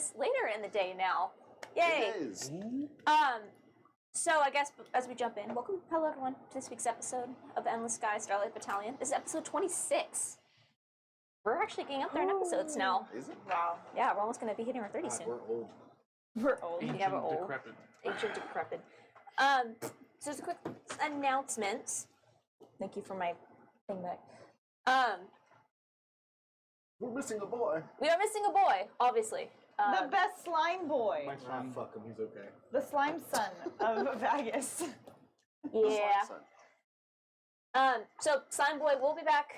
is later in the day now. Yay! It is. So I guess as we jump in, welcome, hello everyone, to this week's episode of Endless Sky Starlight Battalion. This is episode 26. We're actually getting up there in episodes now. Is it? Wow. Yeah, we're almost going to be hitting our 30 soon. We're old. We're old. Ancient Yeah, we're old. decrepit. Ancient decrepit. So just a quick announcement. Thank you for my thing back. We're missing a boy. We are missing a boy, obviously. The best slime boy. My son. Fuck him, he's okay. The slime son of Vegas. Yeah. So Slime Boy will be back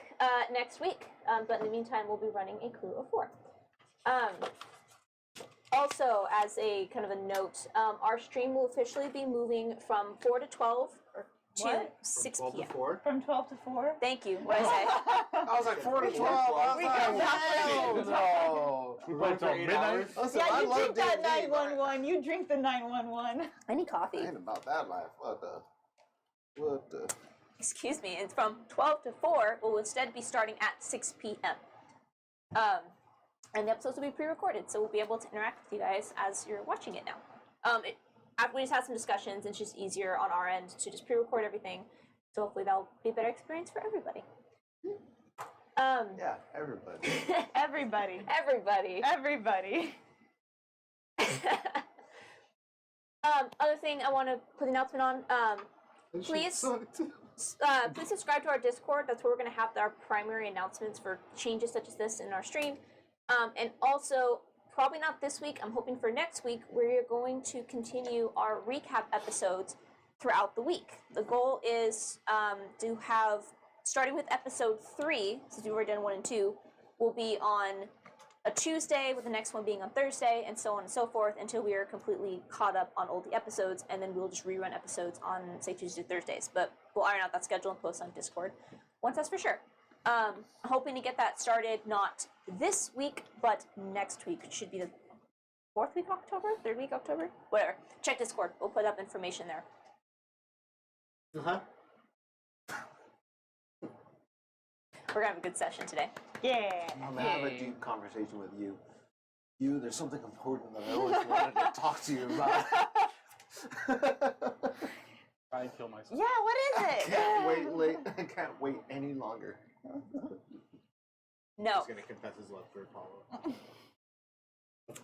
next week, but in the meantime, we'll be running a crew of 4. Also, as a kind of a note, our stream will officially be moving from 4 to 12 or to What? 6 12 p.m. to 4? From 12 to 4? Thank you. What did I I was like 4 to 12. I was We like, got that hell no. We played till midnight. Listen, Yeah, I you love drink that D&D, but 911. You drink the 911. say? I need coffee. I ain't about that life. What the? Excuse me. It's from 12 to 4. We'll instead be starting at 6 p.m. And the episodes will be pre-recorded, so we'll be able to interact with you guys as you're watching it now. After we just had some discussions, it's just easier on our end to just pre-record everything. So hopefully that'll be a better experience for everybody. Yeah, everybody. Everybody. Everybody. Everybody. Other thing I want to put an announcement on. Please subscribe to our Discord. That's where we're going to have our primary announcements for changes such as this in our stream. And also, probably not this week, I'm hoping for next week, we're going to continue our recap episodes throughout the week. The goal is to have, starting with episode 3, since we've already done 1 and 2, will be on a Tuesday, with the next one being on Thursday, and so on and so forth, until we are completely caught up on all the episodes, and then we'll just rerun episodes on, say, Tuesday, Thursdays. But we'll iron out that schedule and post on Discord once that's for sure. Hoping to get that started not this week, but next week. It should be the 4th week of October, 3rd week of October, whatever. Check Discord. We'll put up information there. Uh-huh. We're gonna have a good session today. Yeah. I'm gonna have a deep conversation with you. There's something important that I always wanted to talk to you about. I'd kill myself. Yeah, what is it? I can't wait any longer. No, He's gonna confess his love for Apollo.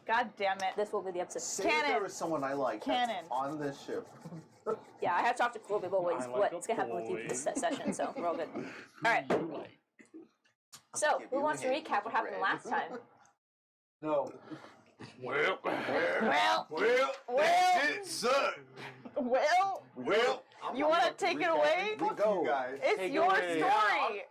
God damn it. this will be the episode. Say if there was someone I like Canon. on this ship. Yeah, I have to talk to Cool about I like what's a gonna happen with you for this boy. session, so we're all good. All right. So, Give who you wants a to hint, recap what happened Red. last time? No. Well, Well, That shit sucked. well, you want to take it away? We go. You guys. It's Take it your away. story.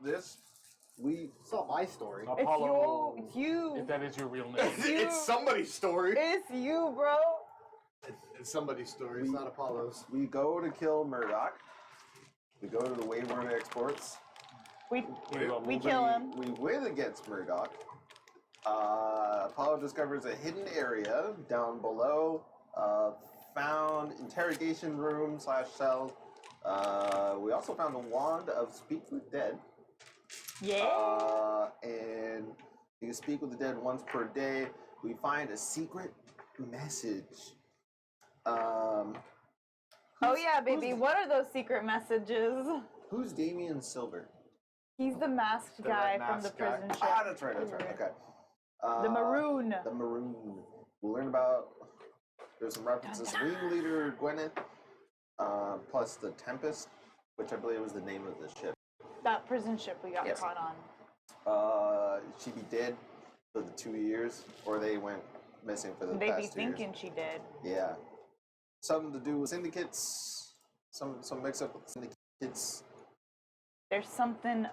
It's not my story. Apollo, It's you. if that is your real name. It's somebody's story. It's you, bro. It's somebody's story. It's not Apollo's. We go to kill Murdoch. We go to the Wayward Exports. We We kill him. We win against Murdoch. Apollo discovers a hidden area down below. Found interrogation room / cell. We also found a wand of Speak with Dead. Yeah. And you can speak with the dead once per day. We find a secret message. Oh yeah, baby. What are those secret messages? Who's Damien Silver? He's the masked The guy red from the masked guy. prison ship. Ah, that's right. Okay. The maroon. The Maroon. We'll learn about. There's some references. Wing leader Gwyneth, plus the Tempest, which I believe was the name of the ship. That prison ship we got Yes. caught on. She'd be dead for the 2 years, or they went missing for the They be past 2 years. thinking she did. Yeah. Something to do with syndicates. Some mix up with syndicates. There's something.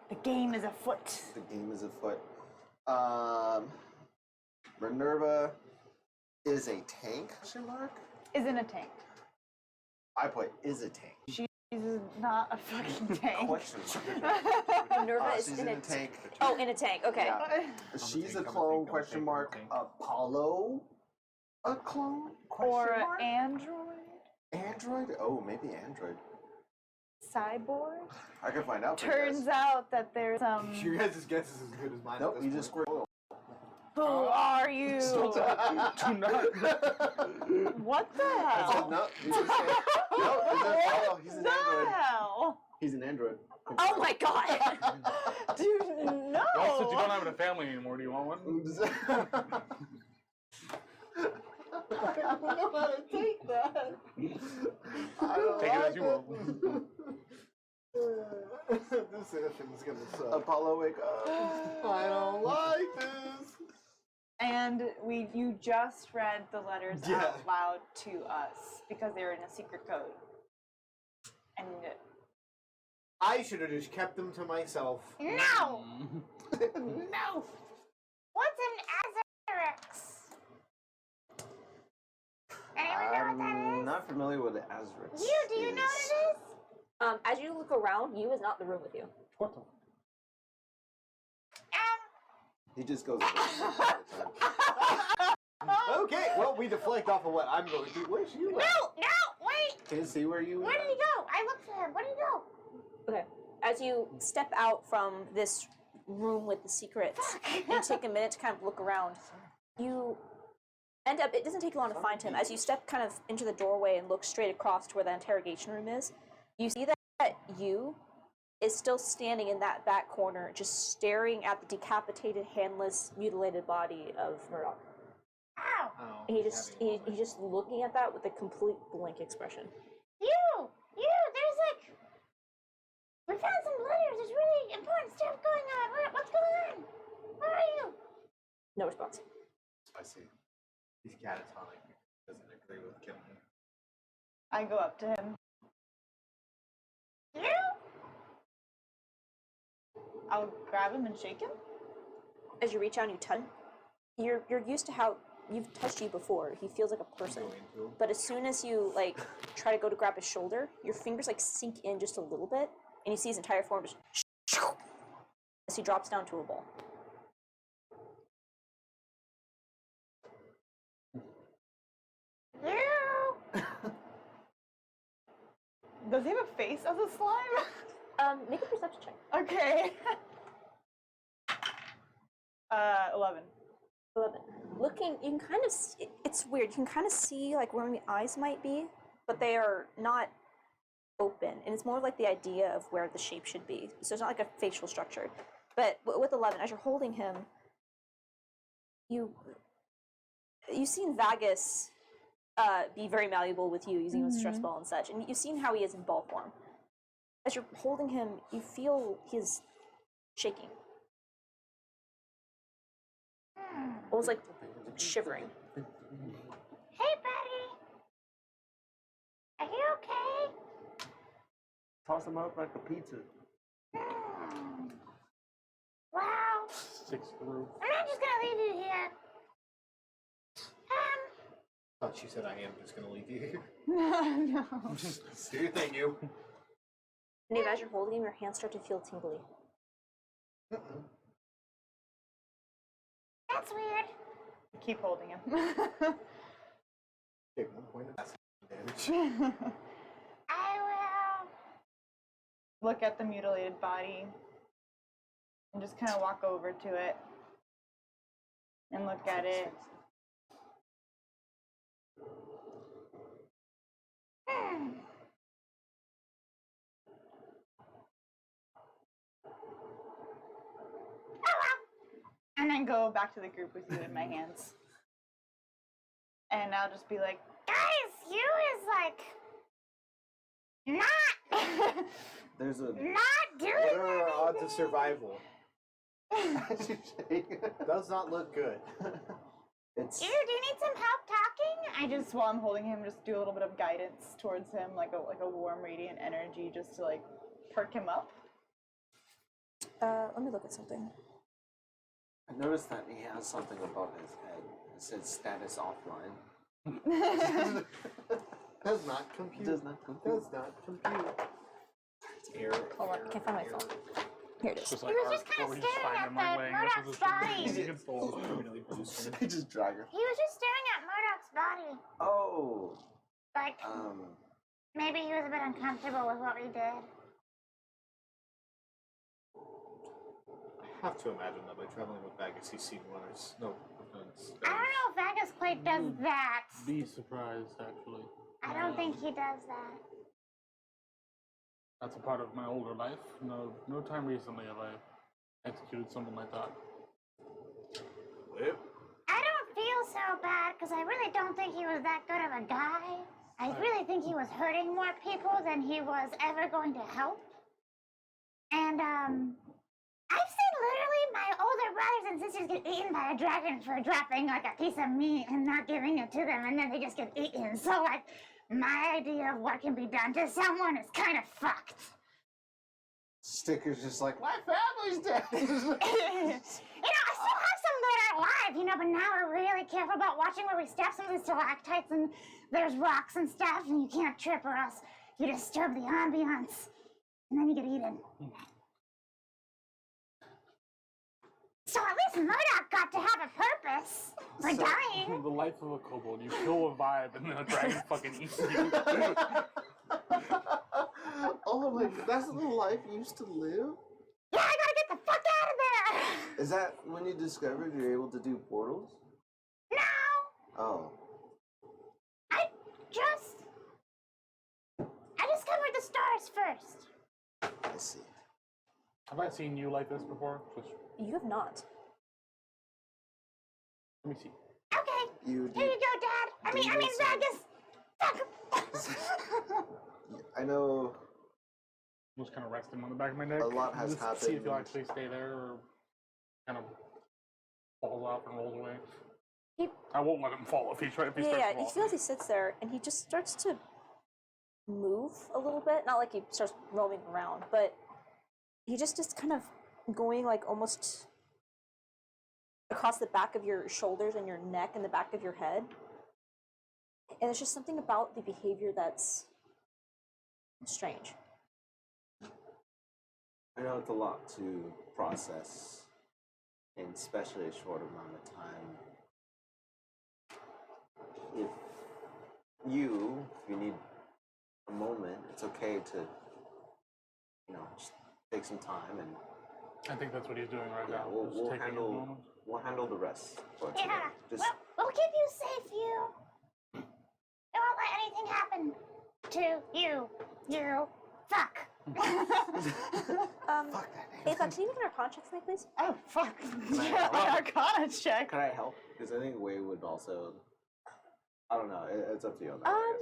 The game is afoot. The game is afoot. Minerva is a tank? Question mark? Isn't a tank. I put is a tank. She's not a fucking tank. Question mark. Minerva is She's in in a a tank. Oh, in a tank. Okay. Yeah. She's a clone? Question mark. Apollo? A clone? Question Or mark? android? Android? Oh, maybe Android. Cyborg? I can find out. for you Turns guys. out that there's Your guys' guess is as good as mine. Nope, at you this just point. squirt. Who are you? Do not. What the hell? No, he's just no, What he's an the android. hell? He's an android. Oh my god! Dude, no. Well, since you don't have a family anymore, do you want one? I don't know how to take that. I don't Take it like as you will. This session is gonna suck. Apollo, wake up. I don't like this. And you just read the letters Yeah. out loud to us because they were in a secret code. And I should have just kept them to myself. no, No. what's an Azarix? Anyone know what that I'm is? not familiar with the Azrix. Do you know what it is? As you look around, you is not in the room with you. What the? He just goes. Okay, well, we deflect off of what I'm going to. Where's you at? No, wait. Can you see where you? Where did he go? I looked for him. Where did he go? Okay. As you step out from this room with the secrets and take a minute to kind of look around, you end up, it doesn't take you long to find him. As you step kind of into the doorway and look straight across to where the interrogation room is, you see that you is still standing in that back corner, just staring at the decapitated, handless, mutilated body of Murdoch. Ow. Oh, And he's just looking at that with a complete blank expression. You, there's like, we found some letters. There's really important stuff going on. What's going on? Where are you? No response. I see. He's catatonic. Doesn't agree with killing him. I go up to him. You? I'll grab him and shake him. As you reach out and you touch him, you're used to how you've touched you before. He feels like a person. Go into him. But as soon as you like try to go to grab his shoulder, your fingers like sink in just a little bit, and you see his entire form just as he drops down to a ball. You? Does he have a face as a slime? Make a perception check. Okay. 11. 11. Looking, you can kind of. It's weird. You can kind of see like where the eyes might be, but they are not open, and it's more like the idea of where the shape should be. So it's not like a facial structure. But with 11, as you're holding him, you've seen Vagus be very malleable with you, using him as stress ball and such, and you've seen how he is in ball form. As you're holding him, you feel his shaking, almost like shivering. Hey, buddy. Are you okay? Toss him out like a pizza. Wow. Six through. I'm not just gonna leave you here. Thought you said I am just gonna leave you here. No. Do your thing, you. And as you're holding him, your hands start to feel tingly. That's weird. Keep holding him. Take 1 point of acid damage. I will look at the mutilated body and just kind of walk over to it and look at it. And then go back to the group with you in my hands. And I'll just be like, guys, you is like not There's a. not doing What are our odds anything. of survival? Does not look good. It's. Do you need some help talking? I just, while I'm holding him, just do a little bit of guidance towards him, like a warm, radiant energy, just to like perk him up. Let me look at something. I noticed that he has something above his head. It says status offline. Does not compute. Does not compute. Does not compute. Error. Hold on, I can't find my phone. Here it is. Just He like was art, just kinda where we just staring find at him like the laying Murdoch's up body. position. Against the wall, permanently produced. He just drag her. He was just staring at Murdoch's body. Oh. Like, maybe he was a bit uncomfortable with what we did. have to imagine that by traveling with Vegas, he's seen worse. No offense. I don't know if Vegas quite does that. Be surprised, actually. I don't think he does that. That's a part of my older life. No time recently have I executed someone like that. Yep. I don't feel so bad because I really don't think he was that good of a guy. I really think he was hurting more people than he was ever going to help. And, I've seen literally my older brothers and sisters get eaten by a dragon for dropping like a piece of meat and not giving it to them, and then they just get eaten. So, like, my idea of what can be done to someone is kind of fucked. Sticker's just like, my family's dead. I still have some that are alive, but now we're really careful about watching where we step some of the stalactites, and there's rocks and stuff, and you can't trip or else you disturb the ambiance, and then you get eaten. So at least Murdoch got to have a purpose for dying. The life of a kobold. You kill a vibe and then a dragon fucking eats you. Oh, like, that's the life you used to live? Yeah, I gotta get the fuck out of there! Is that when you discovered you're able to do portals? No! Oh. I discovered the stars first. I see. Have I seen you like this before? Just You have not. let me see. Okay, You here you go, Dad. I mean Vegas. Fuck. I know I'm just kind of resting on the back of my neck. A lot has Just See if happened. you'll actually stay there or kind of falls off and rolls away. He- I won't let him fall if he starts to Yeah, fall. he feels he sits there and he just starts to move a little bit. Not like he starts roaming around, but he just kind of going like almost across the back of your shoulders and your neck and the back of your head. And there's just something about the behavior that's strange. I know it's a lot to process in especially a short amount of time. If you need a moment, it's okay to, just take some time and I think that's what he's doing right now. we'll, Just we'll taking his handle moment. we'll handle the rest for today. Yeah, Just we'll keep you safe, you. We won't let anything happen to you. You. Fuck. fuck that name. Ava, can you make an Arcana check for me, please? Oh, fuck. I Yeah, help? Arcana check. Can I help? Because I think Wei would also. I don't know. It's up to you on that. I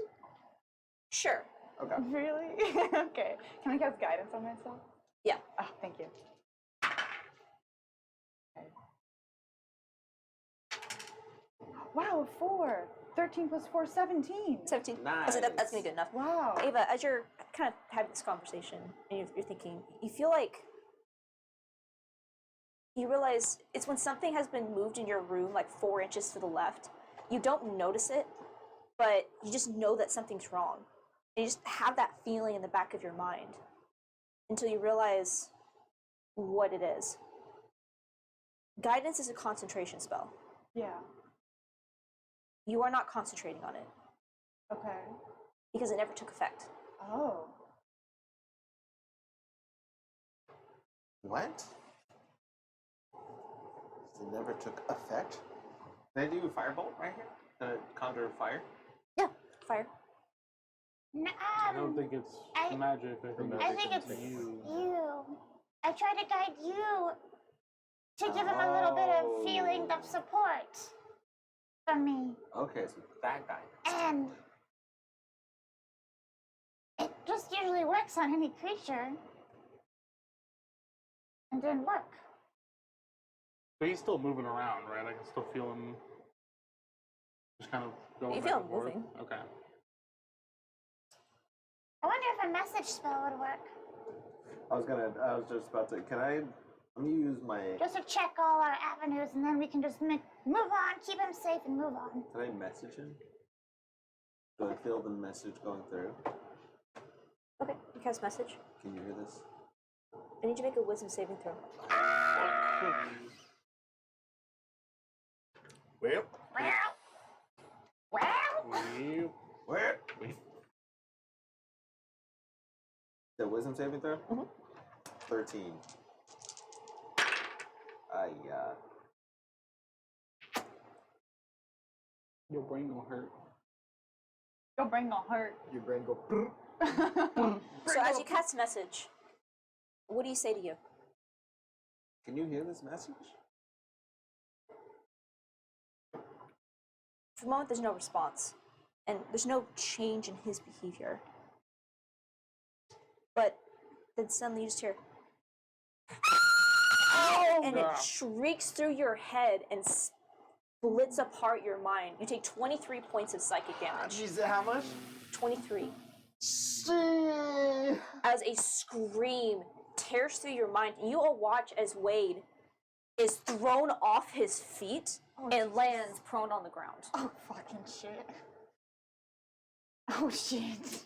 Sure. guess. Okay. Really? Okay. Can I cast guidance on myself? Yeah. Oh, thank you. Okay. Wow, 4. 13 plus 4, 17. 17. Nice. So that's going to be good enough. Wow. Ava, as you're kind of having this conversation and you're thinking, you feel like you realize it's when something has been moved in your room like 4 inches to the left. You don't notice it, but you just know that something's wrong. And you just have that feeling in the back of your mind until you realize what it is. Guidance is a concentration spell. Yeah. You are not concentrating on it Okay. because it never took effect. Oh. What? It never took effect. Can I do a firebolt right here? Conjure fire? Yeah, fire. I don't think it's I- magic. I think it's you. I try to guide you to give him a little bit of feeling of support from me. Okay, so that guy. And it just usually works on any creature. It didn't work. But he's still moving around, right? I can still feel him just kind of going You back feel and him forth. moving. Okay. I wonder if a message spell would work. I was just about to. Let me use my. Just to check all our avenues, and then we can just move on, keep him safe, and move on. Can I message him? Do I feel the message going through? Okay, you cast message. Can you hear this? I need you to make a wisdom saving throw. Well, Well, Where? The wisdom saving throw? Mhm. 13. Your brain gonna hurt. Your brain gonna hurt. Your brain go. So as you cast message, what do you say to you? Can you hear this message? For the moment, there's no response, and there's no change in his behavior. But then suddenly you just hear, and it shrieks through your head and splits apart your mind. You take 23 points of psychic damage. Jeez, how much? 23. Shit. As a scream tears through your mind, you all watch as Wade is thrown off his feet and lands prone on the ground. Oh, fucking shit. Oh, shit.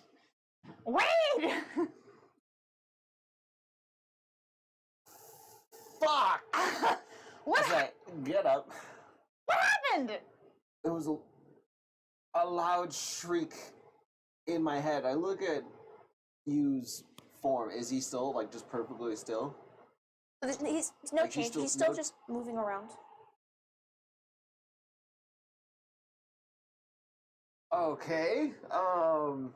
Wade! Fuck. What? It's like, get up. What happened? It was a loud shriek in my head. I look at Yu's form. Is he still like just perfectly still? He's no Like, change. He's still just moving around. Okay. I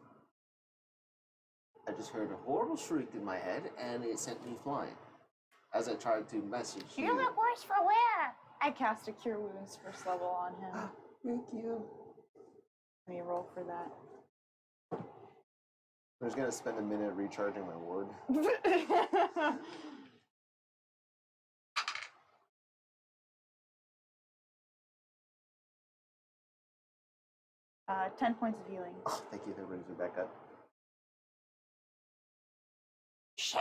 just heard a horrible shriek in my head, and it sent me flying. As I tried to message you. You look worse for wear. I cast a Cure Wounds first level on him. Thank you. Let me roll for that. I'm just gonna spend a minute recharging my ward. 10 points of healing. Oh, thank you. That brings me back up. Shit.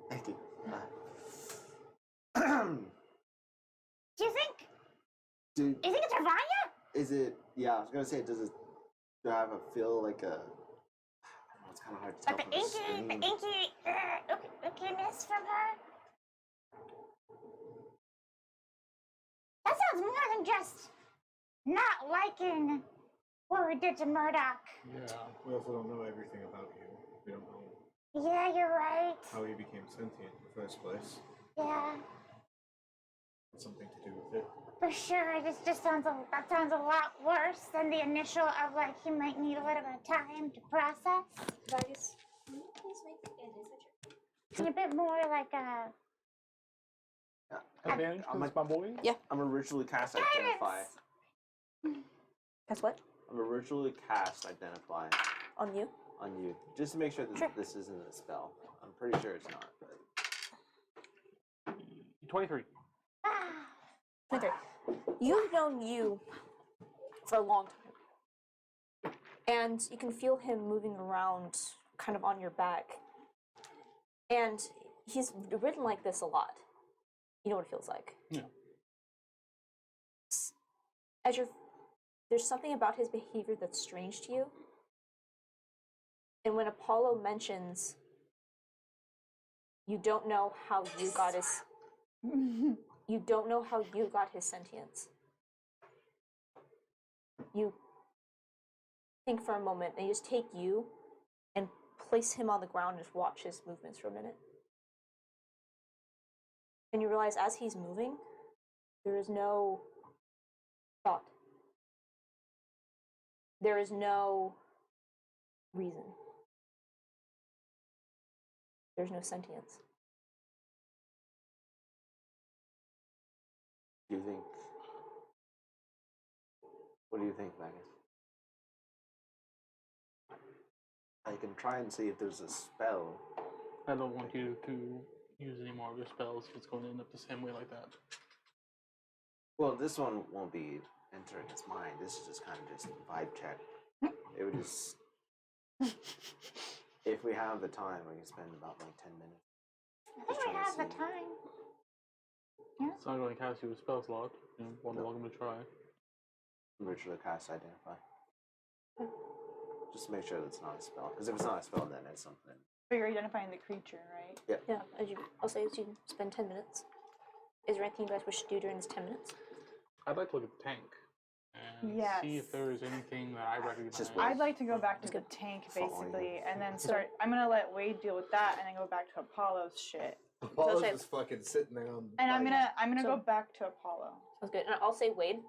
Thank you. Do you think? Dude, You think it's Ravanya? is it? Yeah, I was gonna say, do I have a feel like a? I don't know. It's kind of hard to tell. Like the inky inkiness from her? That sounds more than just not liking what we did to Murdoch. Yeah, we also don't know everything about you. We don't know Yeah, you're right. how you became sentient in the first place. Yeah, It's something to do with it. for sure. That sounds a lot worse than the initial of like he might need a little bit of time to process. Vargas, can you please make an insight check? And a bit more like a Advantage, I'm because it's my boy. Yeah. I'm a ritually cast identify. Guess what? I'm a ritually cast identify On you? on you, just to make sure that Sure. this isn't a spell. I'm pretty sure it's not. But 23. 23. You've known you for a long time. And you can feel him moving around kind of on your back. And he's ridden like this a lot. You know what it feels like. Yeah. There's something about his behavior that's strange to you. And when Apollo mentions you don't know how you got his sentience. You think for a moment and you just take you and place him on the ground and just watch his movements for a minute. And you realize as he's moving, there is no thought. There is no reason. There's no sentience. do you think? What do you think, Magus? I can try and see if there's a spell. I don't want you to use any more of your spells if it's going to end up the same way like that. Well, this one won't be entering its mind. This is just kind of just a vibe check. It would just. If we have the time, we can spend about like 10 minutes. I think we have the time. It's not going to cast you a spell slot. You know, welcome to try. Ritually cast identify. Just make sure that's not a spell. Because if it's not a spell, then it's something. But you're identifying the creature, right? Yeah, I'll say as you spend 10 minutes. Is there anything you guys wish to do during this 10 minutes? I'd like to look at the tank and Yes. see if there is anything that I recognize. Just I'd like to go back to the tank, Following basically, you. and then start. I'm gonna let Wade deal with that, and then go back to Apollo's shit. Apollo's say- just fucking sitting there on. And I'm gonna So- go back to Apollo. Sounds good. And I'll say, Wade,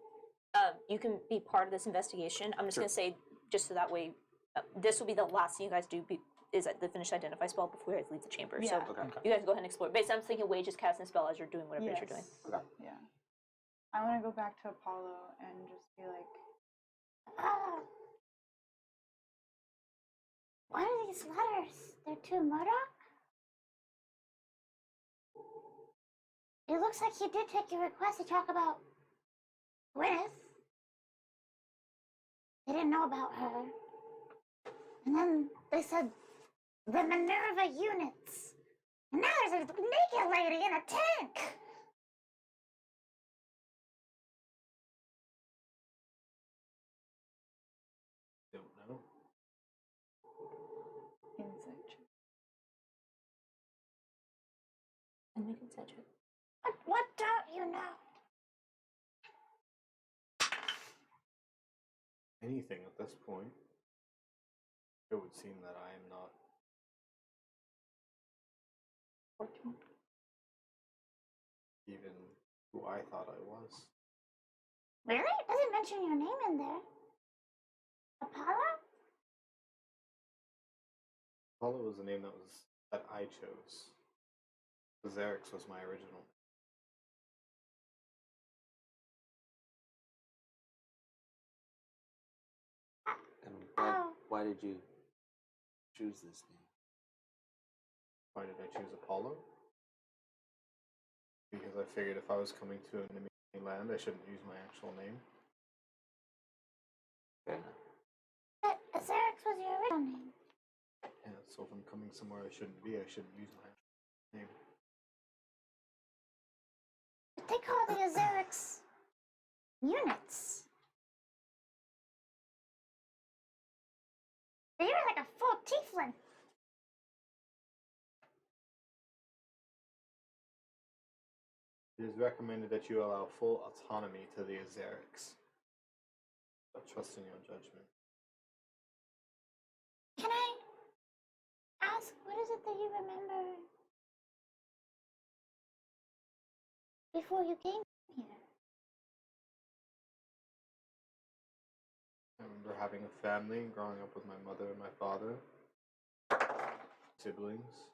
you can be part of this investigation. I'm just going to say, just so that way, this will be the last thing you guys do, is the finish identify spell before you guys leave the chamber. So Yeah. Okay. you guys go ahead and explore. Basically, I'm thinking Wade just casting a spell as you're doing whatever it is you're doing. Okay. Yeah. I want to go back to Apollo and just be like, Oh. What are these letters? They're to Murdoch? It looks like he did take your request to talk about Gwyneth. They didn't know about her. And then they said the Minerva units. And now there's a naked lady in a tank. Don't know. insight check. And make it such a. What don't you know? Anything at this point. It would seem that I am not 14. even who I thought I was. Really? It doesn't mention your name in there. Apollo? Apollo was the name that I chose. Xerix was my original. And Oh. why did you choose this name? Why did I choose Apollo? Because I figured if I was coming to an enemy land, I shouldn't use my actual name. Fair enough. But Xerix was your original name. Yeah, so if I'm coming somewhere I shouldn't be, I shouldn't use my actual name. But they call the Xerix units. You're like a full tiefling. It is recommended that you allow full autonomy to the Xerix, but trust in your judgment. Can I ask, what is it that you remember before you came here? I remember having a family and growing up with my mother and my father, siblings.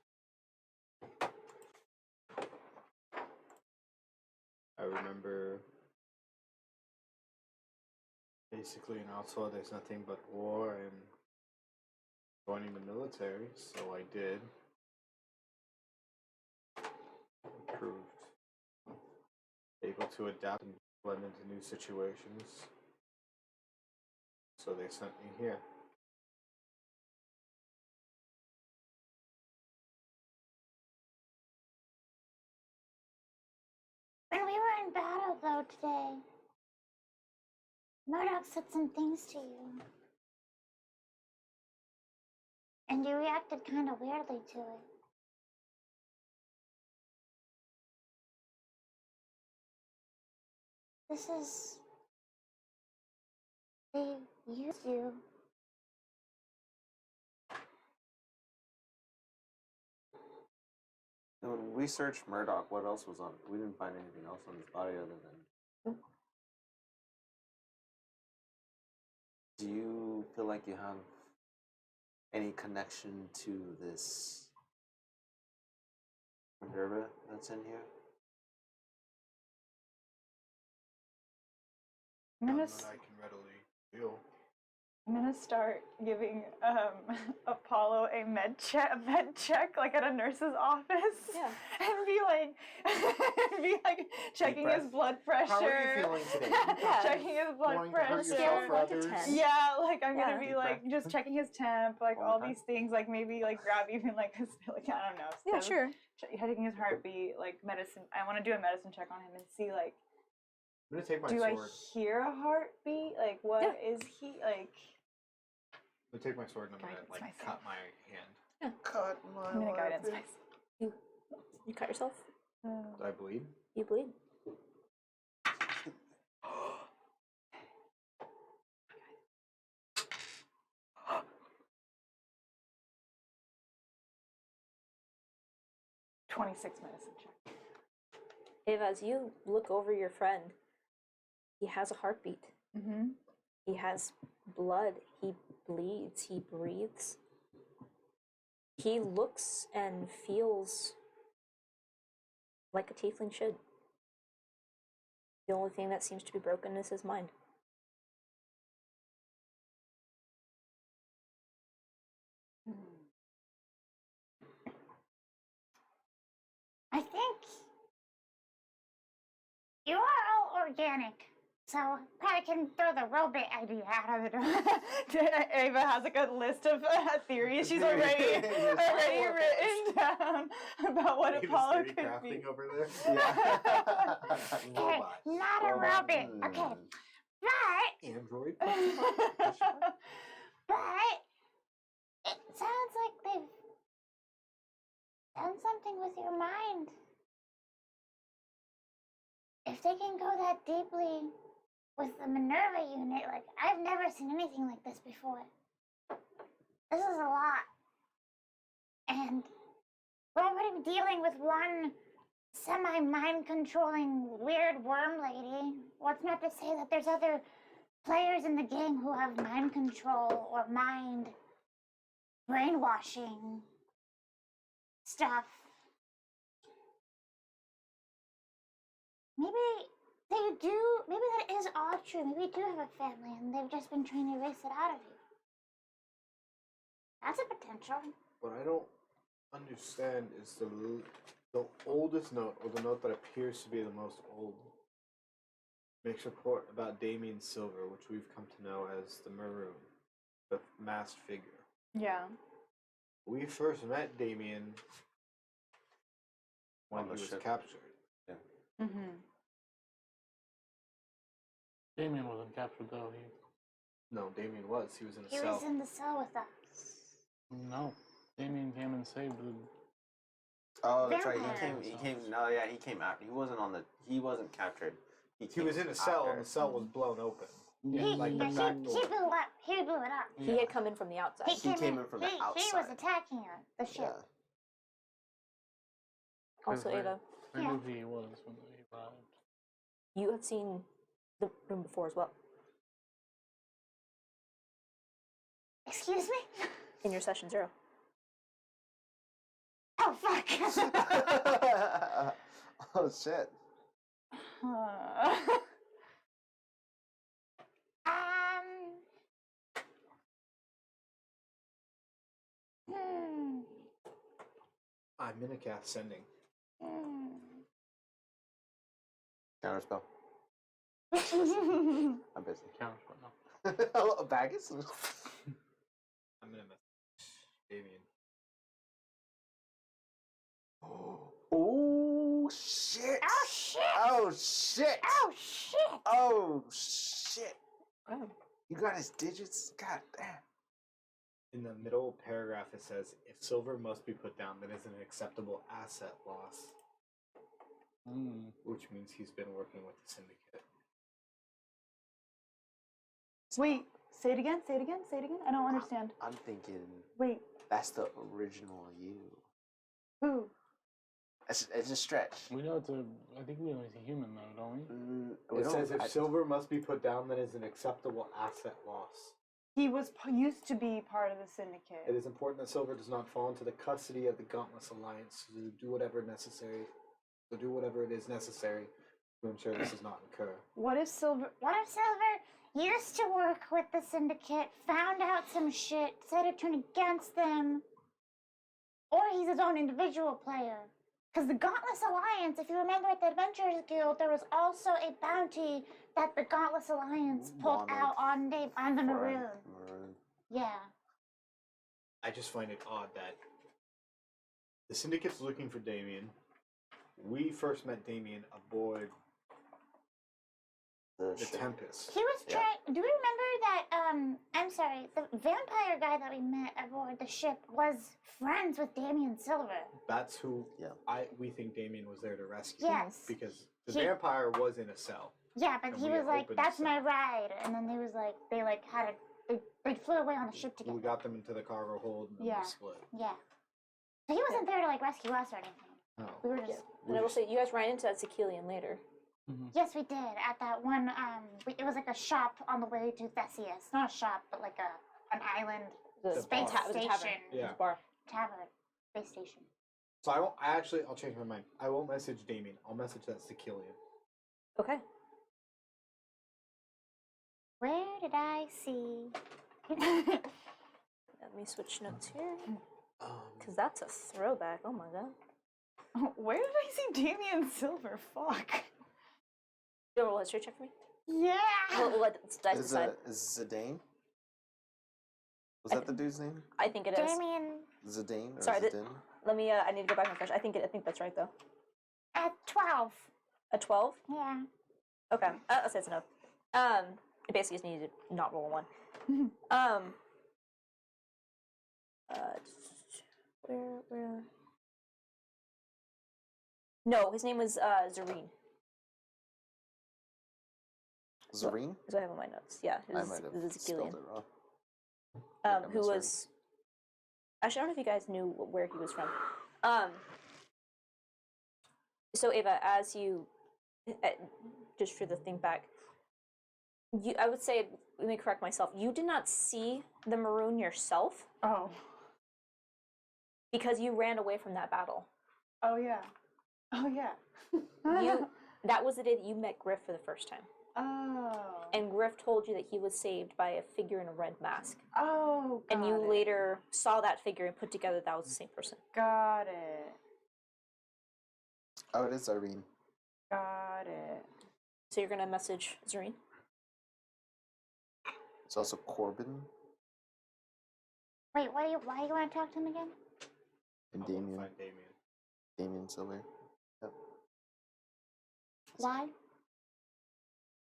I remember basically in Altor there's nothing but war and joining the military, so I did. Proved able to adapt and blend into new situations. So they sent me here. When we were in battle, though, today, Murdoch said some things to you. And you reacted kind of weirdly to it. This is. They used you. And when we searched Murdoch, what else was on? We didn't find anything else on his body other than. Do you feel like you have any connection to this Minerva that's in here? I'm None gonna, that I can readily feel. I'm gonna start giving Apollo a med check like at a nurse's office. Yeah. And be like checking his breath. blood pressure. How are you feeling today? Yeah. Checking his blood Wanting to hurt pressure. yourself for One to others? 10. Yeah, like I'm Yeah. gonna be Deep like breath. just checking his temp, like One more all time. these things, like maybe like grab even like his, like I don't know. Yeah, stuff. sure. Checking his heartbeat, like medicine. I want to do a medicine check on him and see like, I'm gonna take my do sword. I hear a heartbeat? Like what is he like? I'm gonna take my sword and I'm gonna Guidance like myself. cut my hand. Cut my I'm gonna guidance life. myself. You cut yourself. Do I bleed? You bleed. 26 medicine check. Ava, as you look over your friend, he has a heartbeat. Mm-hmm. He has blood. He bleeds. He breathes. He looks and feels like a tiefling should. The only thing that seems to be broken is his mind. I think you are all organic, so probably can throw the robot idea out of the door. Ava has like a list of theories she's already written down about what David's Apollo 3D could crafting be. over there. Yeah. Okay, not a robot. Okay, but Android. but it sounds like they've done something with your mind. If they can go that deeply with the Minerva unit, like, I've never seen anything like this before. This is a lot. And we're already dealing with one semi-mind controlling weird worm lady. What's not to say that there's other players in the game who have mind control or mind brainwashing stuff. Maybe maybe that is all true. Maybe you do have a family and they've just been trying to erase it out of you. That's a potential. What I don't understand is the oldest note, or the note that appears to be the most old, makes report about Damien Silver, which we've come to know as the Maroon, the masked figure. Yeah. We first met Damien when On he the was ship. captured. Mm-hmm. Damien wasn't captured though. No, Damien was. He was in a He cell. was in the cell with us. No, Damien came and saved the. Oh, that's right. Vampires. He came. No, yeah, he came after. He wasn't on the. He wasn't captured. He was in a cell, and the cell was blown open. Yeah, Like the he back blew door. up. He blew it up. He had come in from the outside. He came in from the He was outside. attacking the ship. Yeah. Also, They- Ava, They Yeah. knew who he was when they arrived. you had seen the room before as well, Excuse me? in your session 0. Oh, fuck. Oh shit. Hmm. I'm in a cast sending. Counterspell. Hmm. I'm busy. Counts, but no. Oh, Baggins? I'm gonna message Damien. Oh shit! Oh, shit! Oh shit! Oh, shit! Oh shit! Oh. You got his digits? God damn. In the middle paragraph, it says, "If silver must be put down, that is an acceptable asset loss," which means he's been working with the syndicate. Wait, say it again, say it again, say it again. I don't understand. I'm thinking Wait, that's the original you. who? It's a stretch. We know it's a. I think we know he's a human though, don't we? It says, "If silver must be put down, that is an acceptable asset loss." He was used to be part of the syndicate. It is important that silver does not fall into the custody of the Gauntless Alliance to do whatever it is necessary to ensure this does not occur. What if Silver? What if Silver used to work with the syndicate, found out some shit, decided to turn against them, or he's his own individual player? Because the Gauntless Alliance, if you remember at the Adventurers Guild, there was also a bounty that the Gauntless Alliance pulled Wanted out on the Maroon. Maroon. Yeah. I just find it odd that the syndicate's looking for Damien. We first met Damien aboard the ship. Tempest. He was Yeah. trying. Do we remember that? I'm sorry. The vampire guy that we met aboard the ship was friends with Damien Silver. That's who Yeah. we think Damien was there to rescue. Yes. Because the He- vampire was in a cell. Yeah, but And he we was like, opened "That's the my cell. ride," and then they flew away on the ship together. We got them into the cargo hold and then Yeah. we split. Yeah. So he wasn't there to like rescue us or anything. Oh. We were just. And I will say, you guys ran into that Sekelian later. Yes, we did at that one. It was like a shop on the way to Theseus. Not a shop, but like an island The space bar. It was a tavern. station. It was Yeah. a bar. Tavern. Space station. So I'll change my mind. I won't message Damien. I'll message that Sekelian. Okay. Where did I see? Let me switch notes here. Because that's a throwback. Oh my god. Where did I see Damien Silver? Fuck. Do a roll history check for me? Yeah. We'll let dice Is decide. Zidane? Was that the dude's name? I think it is. Damien Zidane or Sorry, Zidane? Let me. I need to go back and refresh. I think that's right though. at 12. A 12. Yeah. Okay. That's enough. It basically just needed to not roll a 1. Where? No, his name was Zareen. Zareen? That's what I have in my notes. Yeah, it I was, might have it was spelled Zekelian. it wrong. I Who misheard. was... Actually, I don't know if you guys knew where he was from. So Ava, as you... just for the thing back, I would say, let me correct myself, you did not see the Maroon yourself Oh. because you ran away from that battle. Oh yeah. Oh yeah. That was the day that you met Griff for the first time. Oh. And Griff told you that he was saved by a figure in a red mask. Oh. And you got it. later saw that figure and put together that was the same person. Got it. Oh, it is Zareen. Got it. So you're gonna message Zareen? It's also Corbin Wait, why you want to talk to him again? and I wanna Damien. find Damien. Damien Silver. Yep. Why?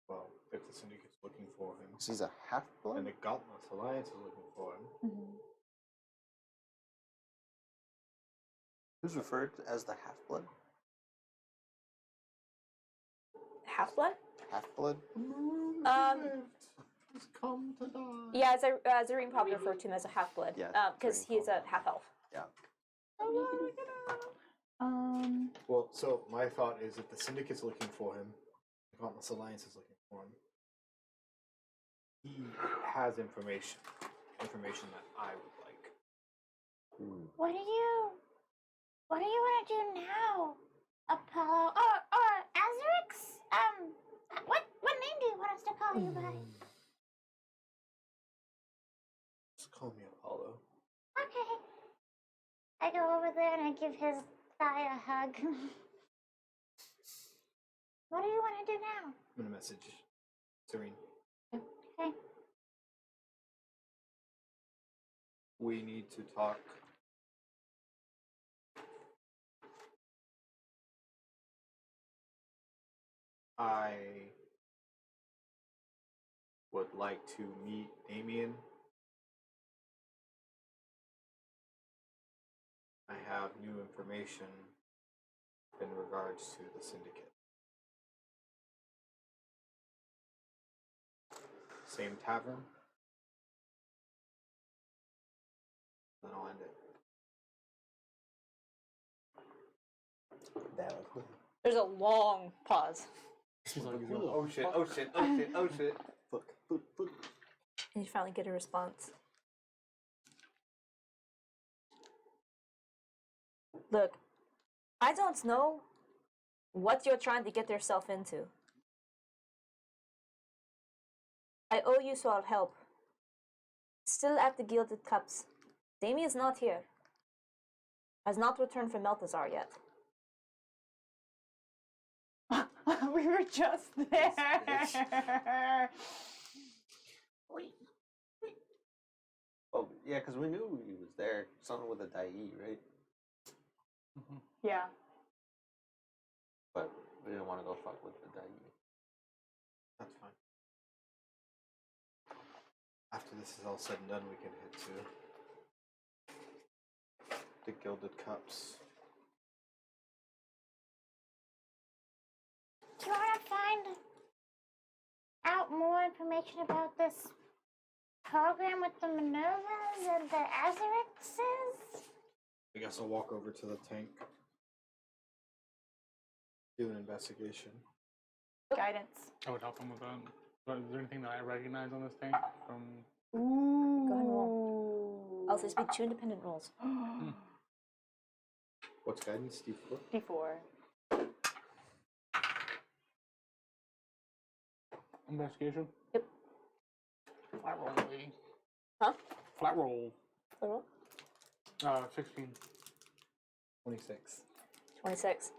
Well, if the Syndicate's looking for him, She's a half-blood? and the Gauntlet Alliance is looking for him, Who's referred as the half-blood? Half-blood? Half-blood? has come to die. Yeah, Zareen probably referred to him as a half-blood. Yeah, Because Zareen he's a called him. half-elf. Yeah. Well, so my thought is if the Syndicate's looking for him, the Gauntlet Alliance is looking for him, he has information that I would like. What do you want to do now, Apollo? Or Azurix? What name do you want us to call you by? Just call me Apollo. Okay. I go over there and I give his thigh a hug. What do you want to do now? I'm gonna message Serene. Okay. We need to talk. I would like to meet Damien. I have new information in regards to the Syndicate. Same tavern. Then I'll end it. Valid. There's a long pause. He's like, Oh shit, oh shit, oh shit, oh shit. Look, look, look. And you finally get a response. Look, I don't know what you're trying to get yourself into. I owe you so I'll help. Still at the Gilded Cups. Damien's not here. Has not returned from Meltazar yet. We were just there. Oh, yeah, because we knew he was there. Something with a Dai, right? Yeah. But we didn't want to go fuck with the Dai. That's fine. After this is all said and done, we can head to the Gilded Cups. Do you want to find out more information about this program with the Minervas and the Azurixes? I guess I'll walk over to the tank. Do an investigation. Guidance. I would help him with that. But is there anything that I recognize on this tank from? Ooh. Go ahead and roll. I'll say speak 2 independent rolls. What's guidance? D4? D4. Investigation? Yep. Flat roll, lady. Huh? Flat roll. Flat roll? 16. 26. 26.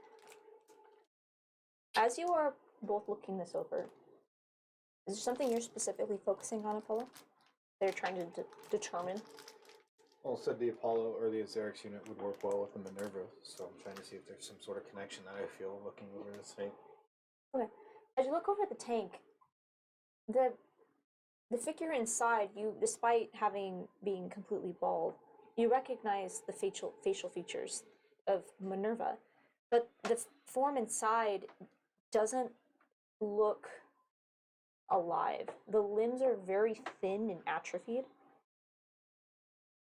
As you are both looking this over, is there something you're specifically focusing on, Apollo? They're trying to determine. Well, said the Apollo or the Azerix unit would work well with the Minerva, so I'm trying to see if there's some sort of connection that I feel looking over this tank. Okay. As you look over the tank, the figure inside, you, despite being completely bald, you recognize the facial features of Minerva, but the form inside doesn't look alive. The limbs are very thin and atrophied.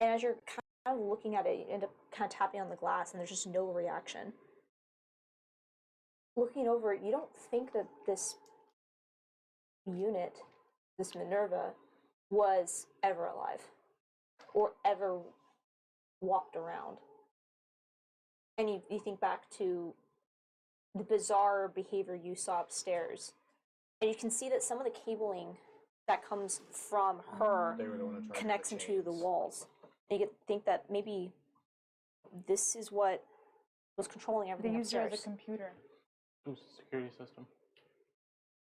And as you're kind of looking at it, you end up kind of tapping on the glass, and there's just no reaction. Looking over it, you don't think that this unit, this Minerva, was ever alive or ever walked around. And you think back to the bizarre behavior you saw upstairs, and you can see that some of the cabling that comes from her They were the one who tried connects the into the chains. walls. And you think that maybe this is what was controlling They everything used her upstairs. as a computer. It was a security system.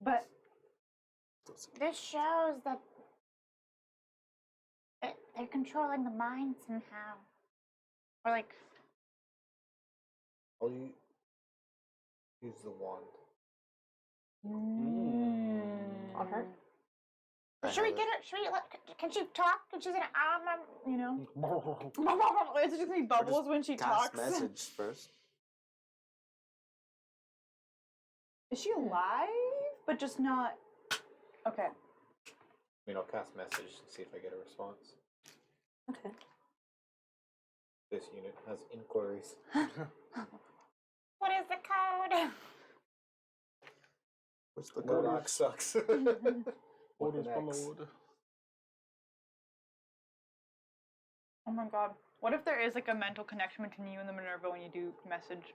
But This shows that they're controlling the mind somehow. Or like, I'll use the wand. On her? should we get her? Should we can she talk? Can she say, you know, it's just gonna be bubbles when she Cast talks. message first. Is she alive? But just not. Okay. I mean, I'll cast message and see if I get a response. Okay. This unit has inquiries. what is the code? What's the Murdoch code? sucks. Orders an X. followed. Oh my god. What if there is like a mental connection between you and the Minerva when you do message?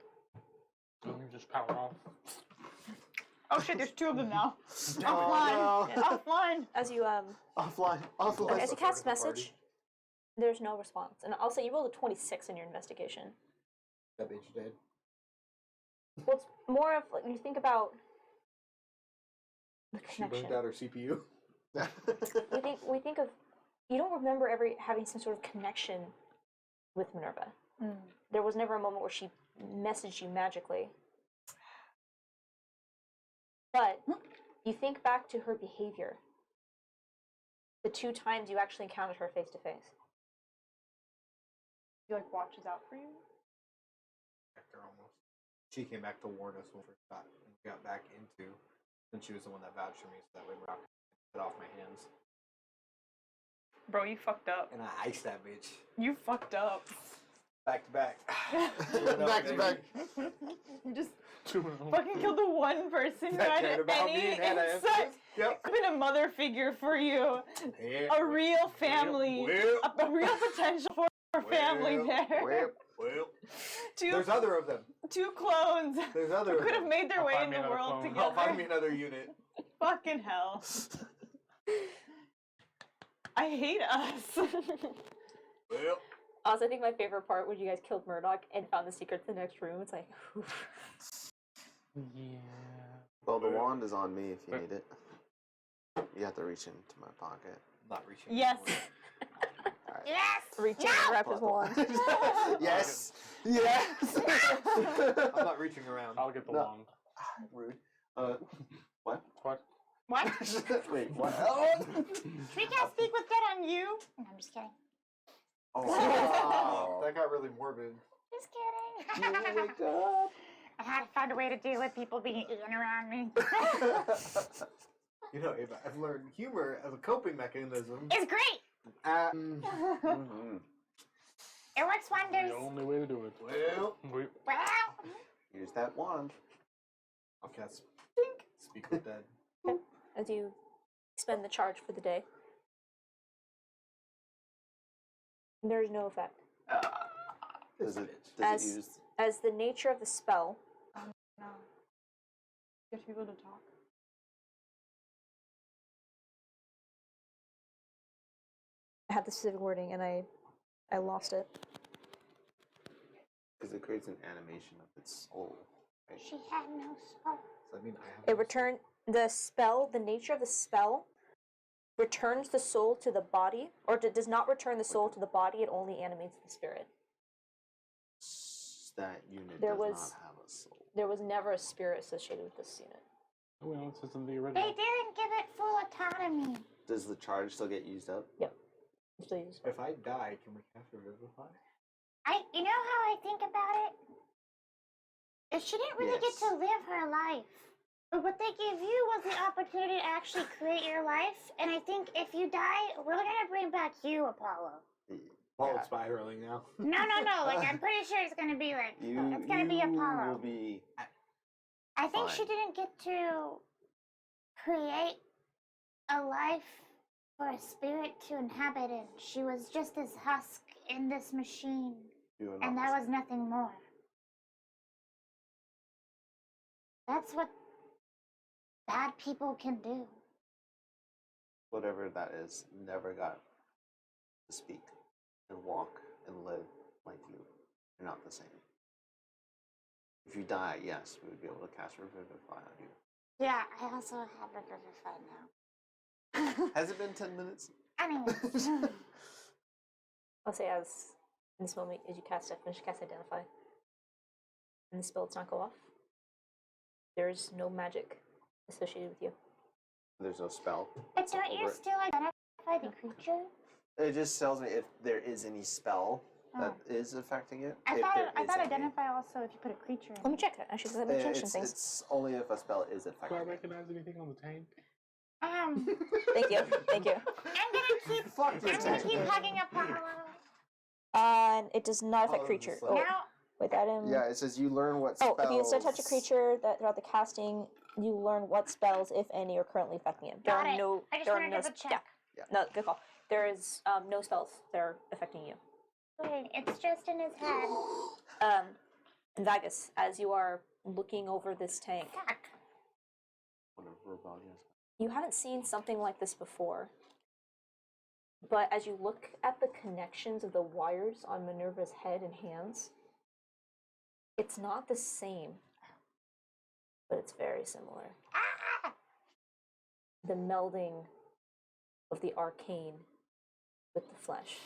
You just power off. Oh shit, there's 2 of them now. Oh, Offline. no. Offline. As you Offline. okay, as you Part cast of the party. message, there's no response. And I'll say you rolled a 26 in your investigation. That bitch dead. Well, it's more of like when you think about the She connection. burnt out her CPU. We think of, you don't remember ever having some sort of connection with Minerva. There was never a moment where she messaged you magically. But you think back to her behavior. The 2 times you actually encountered her face to face. She like watches out for you. After almost. She came back to warn us when we got back into. And she was the one that vouched for me, so that way Brock could get off my hands. Bro, you fucked up. And I iced that bitch. You fucked up. Back to back. Back to back. You just fucking killed the one person who That had cared about me any and had insight. answers. Yep. Been a mother figure for you. Yeah. A real family. Well, A real potential for family there. well. Two, There's other of them. 2 clones There's other who of could them. have made their I'll way find in me the another world clone. together. I'll find me another unit. Fucking hell. I hate us. Well. Also, I think my favorite part when you guys killed Murdoch and found the secret to the next room. It's like, Yeah. Well, the wand is on me if you need it. You have to reach into my pocket. Not reaching. Yes. Alright. Yes. reach in and grab his wand. Yes! Yes! I'm not reaching around. I'll get the No. wand. Rude. What? What? What? Wait, what? Should we cast Speak with Dead on you? No, I'm just kidding. Oh. That got really morbid. Just kidding. You wake up. I had to find a way to deal with people being eaten around me. You know, Ava, I've learned humor as a coping mechanism. It's great. Mhm. It works wonders. The only way to do it. Well, Well, Use that wand. I'll cast Speak with Dead. As you expend the charge for the day. There's no effect. Does it As- use? As the nature of the spell, No. You have to be able to talk. I had the specific wording and I lost it. Because it creates an animation of its soul. Right? She had no soul. So I mean, I have. It return the spell. The nature of the spell returns the soul to the body, or does not return the soul to the body. It only animates the spirit. That unit There does was- not have a soul. There was never a spirit associated with this unit. Well, it says in the They original. didn't give it full autonomy. Does the charge still get used up? Still use If I die, can we cast Revivify? You know how I think about it? If she didn't really Yes. get to live her life. But what they gave you was the opportunity to actually create your life. And I think if you die, we're gonna bring back you, Apollo. Well, Yeah. it's spiraling now. No. Like, I'm pretty sure it's gonna be like, it's gonna be you Apollo. will be. I think she fine. didn't get to create a life for a spirit to inhabit in. She was just this husk in this machine. You are And not that the was nothing more. That's what bad people can do. whatever that is, never got to speak and walk and live like you. You're not the same. If you die, yes, we would be able to cast Revivify on you. Yeah, I also have Revivify now. Has it been 10 minutes? Anyways. I'll say as in this moment, as you finish cast Identify, and the spell does not go off, there's no magic associated with you. There's no spell. But don't you over it. still identify the creature? It just tells me if there is any spell that is affecting it. I if thought there is any. identify also if you put a creature in. Let me check it. Actually, because I've been changing It's, things. it's only if a spell is Do affecting I it. recognize anything on the tank? Thank you. Thank you. I'm gonna keep Fuck I'm this gonna tank. keep hugging Apollo. It does not affect Oh, creature. it's Oh, like- Now wait, that in. Yeah, it says you learn what Oh, spells. if you instead touch a creature that throughout the casting, you learn what spells, if any, are currently affecting it. Got it. No. I just there are wanted no. to double check. Yeah. No, good call. There is no spells that are affecting you. Wait, it's just in his head. And Vagus, as you are looking over this tank, Fuck. Whatever rebellion is. you haven't seen something like this before. But as you look at the connections of the wires on Minerva's head and hands, it's not the same, but it's very similar. Ah! The melding of the arcane with the flesh.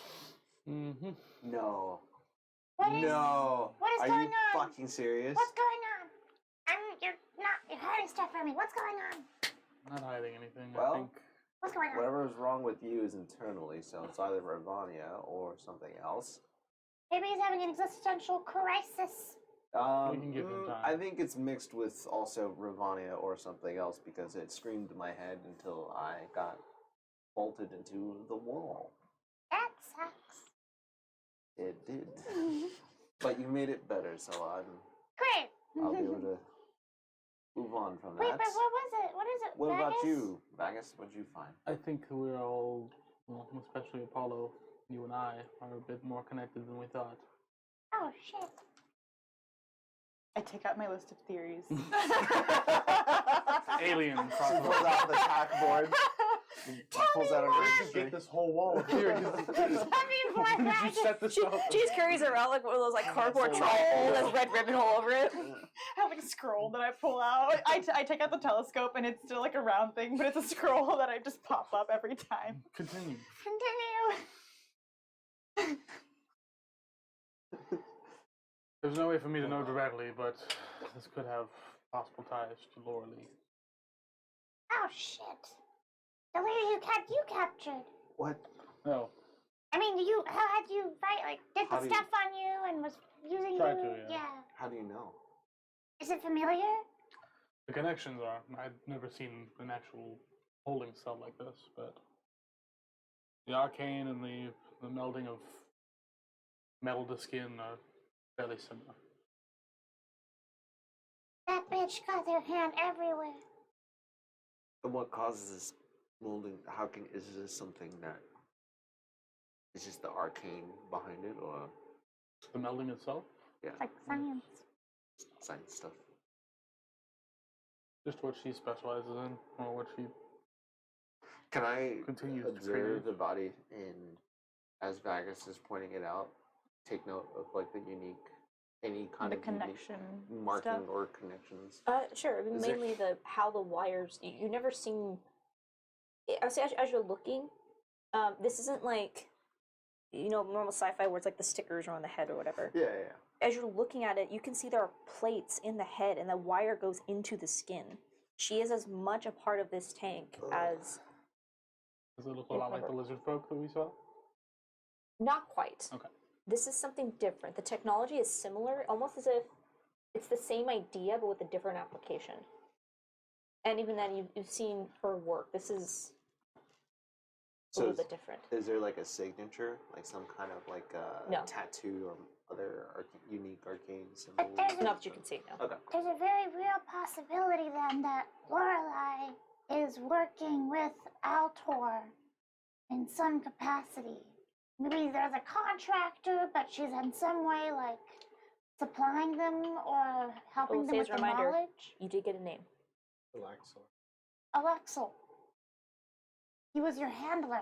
Mm-hmm. No. What is No. what is Are going you on? fucking serious? What's going on? You're hiding stuff from me. What's going on? Not hiding anything. Well, I think What's going on? Whatever is wrong with you is internally, so it's either Ravania or something else. Maybe he's having an existential crisis. We can give him time. I think it's mixed with also Ravania or something else because it screamed in my head until I got bolted into the wall. That sucks. It did. But you made it better, so Great. I'll be able to move on from Wait, that. but what was it? What is it? What about Vegas? you, Vagus? What'd you find? I think we're all, well, especially Apollo, you and I, are a bit more connected than we thought. Oh shit. I take out my list of theories. Alien She pulls crossover. out the tack board. Pulls out a Where did you registry. get this whole wall of theories? Tell me more. When did you set this up? She just carries it around like one of those like cardboard Full triangles of- with red ribbon all over it. I have like a scroll that I pull out. I take out the telescope and it's still like a round thing, but it's a scroll that I just pop up every time. Continue. Continue. There's no way for me to know directly, but this could have possible ties to Laura Lee. Oh shit. The lady you captured. What? No, I mean, how had you fight? Like, did How the do you- stuff on you and was using Tried you? to, yeah. How do you know? Is it familiar? the connections are. I've never seen an actual holding cell like this, but the arcane and the melding of metal to skin are fairly similar. That bitch got their hand everywhere. And what causes this molding? Is this something that is just the arcane behind it, or The melding itself? yeah, It's like science. science stuff? Just what she specializes in, or what she Can I continues to observe create. the body and, as Vagus is pointing it out, take note of like the unique, any kind The of connection unique marking stuff. or connections? Sure. Is there- Mainly the how the wires. You never seen. I say as you're looking, this isn't like, normal sci-fi where it's like the stickers are on the head or whatever. Yeah, yeah. As you're looking at it, you can see there are plates in the head, and the wire goes into the skin. She is as much a part of this tank as. Does it look a lot like the lizard folk that we saw? Not quite. Okay. This is something different. The technology is similar, almost as if it's the same idea but with a different application. And even then, you've seen her work. This is a little bit different. Is there like a signature, like some kind of like No. tattoo or other unique arcane symbol? But there's Not that you can see, no. Okay. There's a very real possibility then that Lorelei is working with Altor in some capacity. Maybe there's a contractor, but she's in some way like supplying them or helping them say with as a the reminder- knowledge. You did get a name. Relaxor. Alexel. He was your handler.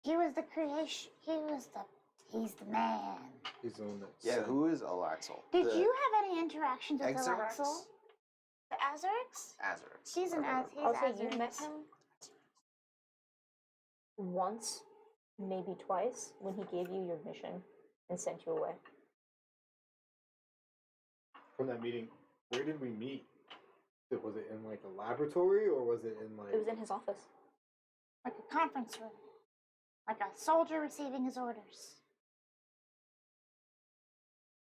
He was the creation. He's the man. He's the one that. Yeah, sent- who is Alaxel? Did you have any interactions with Exarax? Alexel? The Azurix? Azarax. He's an Az. He's I'll say you Azurix. met him once, maybe twice, when he gave you your mission and sent you away. From that meeting, where did we meet? Was it in like a laboratory or was it in like? It was in his office. Like a conference room. Like a soldier receiving his orders.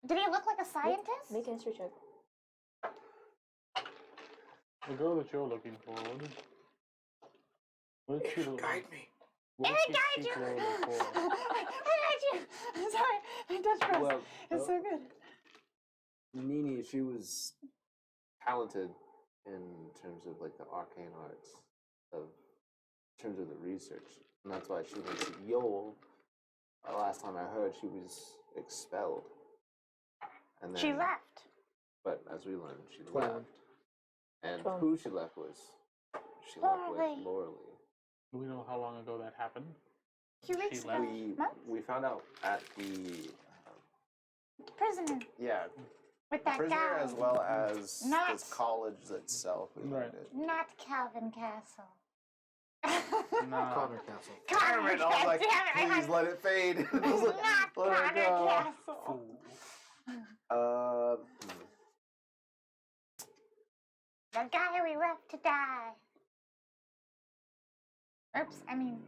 Did he look like a scientist? Make an history check. The girl that you're looking for, what did she look Guide like? me. What did she Guide speak you! well before? I got you! I'm sorry, my Dutch press. Well, It's so good. Nini, she was talented in terms of like the arcane arts, in terms of the research, and that's why she went to Yole. Last time I heard, she was expelled, and then She left. But as we learned, she 21. left, and 12. who she left with? She left with Lorelei. Lorelei. Do we know how long ago that happened? Few weeks She ago. left. Months? We found out at the Prisoner. yeah With that Prisoner guy. as well as Not- this college itself. We Right. learned it. Not Calvin Castle. Nah. Connor Castle. Connor Damn it, I was like, Damn it, I please had- let it fade. I was like, Not let it Connor go. Castle. Fool. The guy we left to die. Oops, I mean,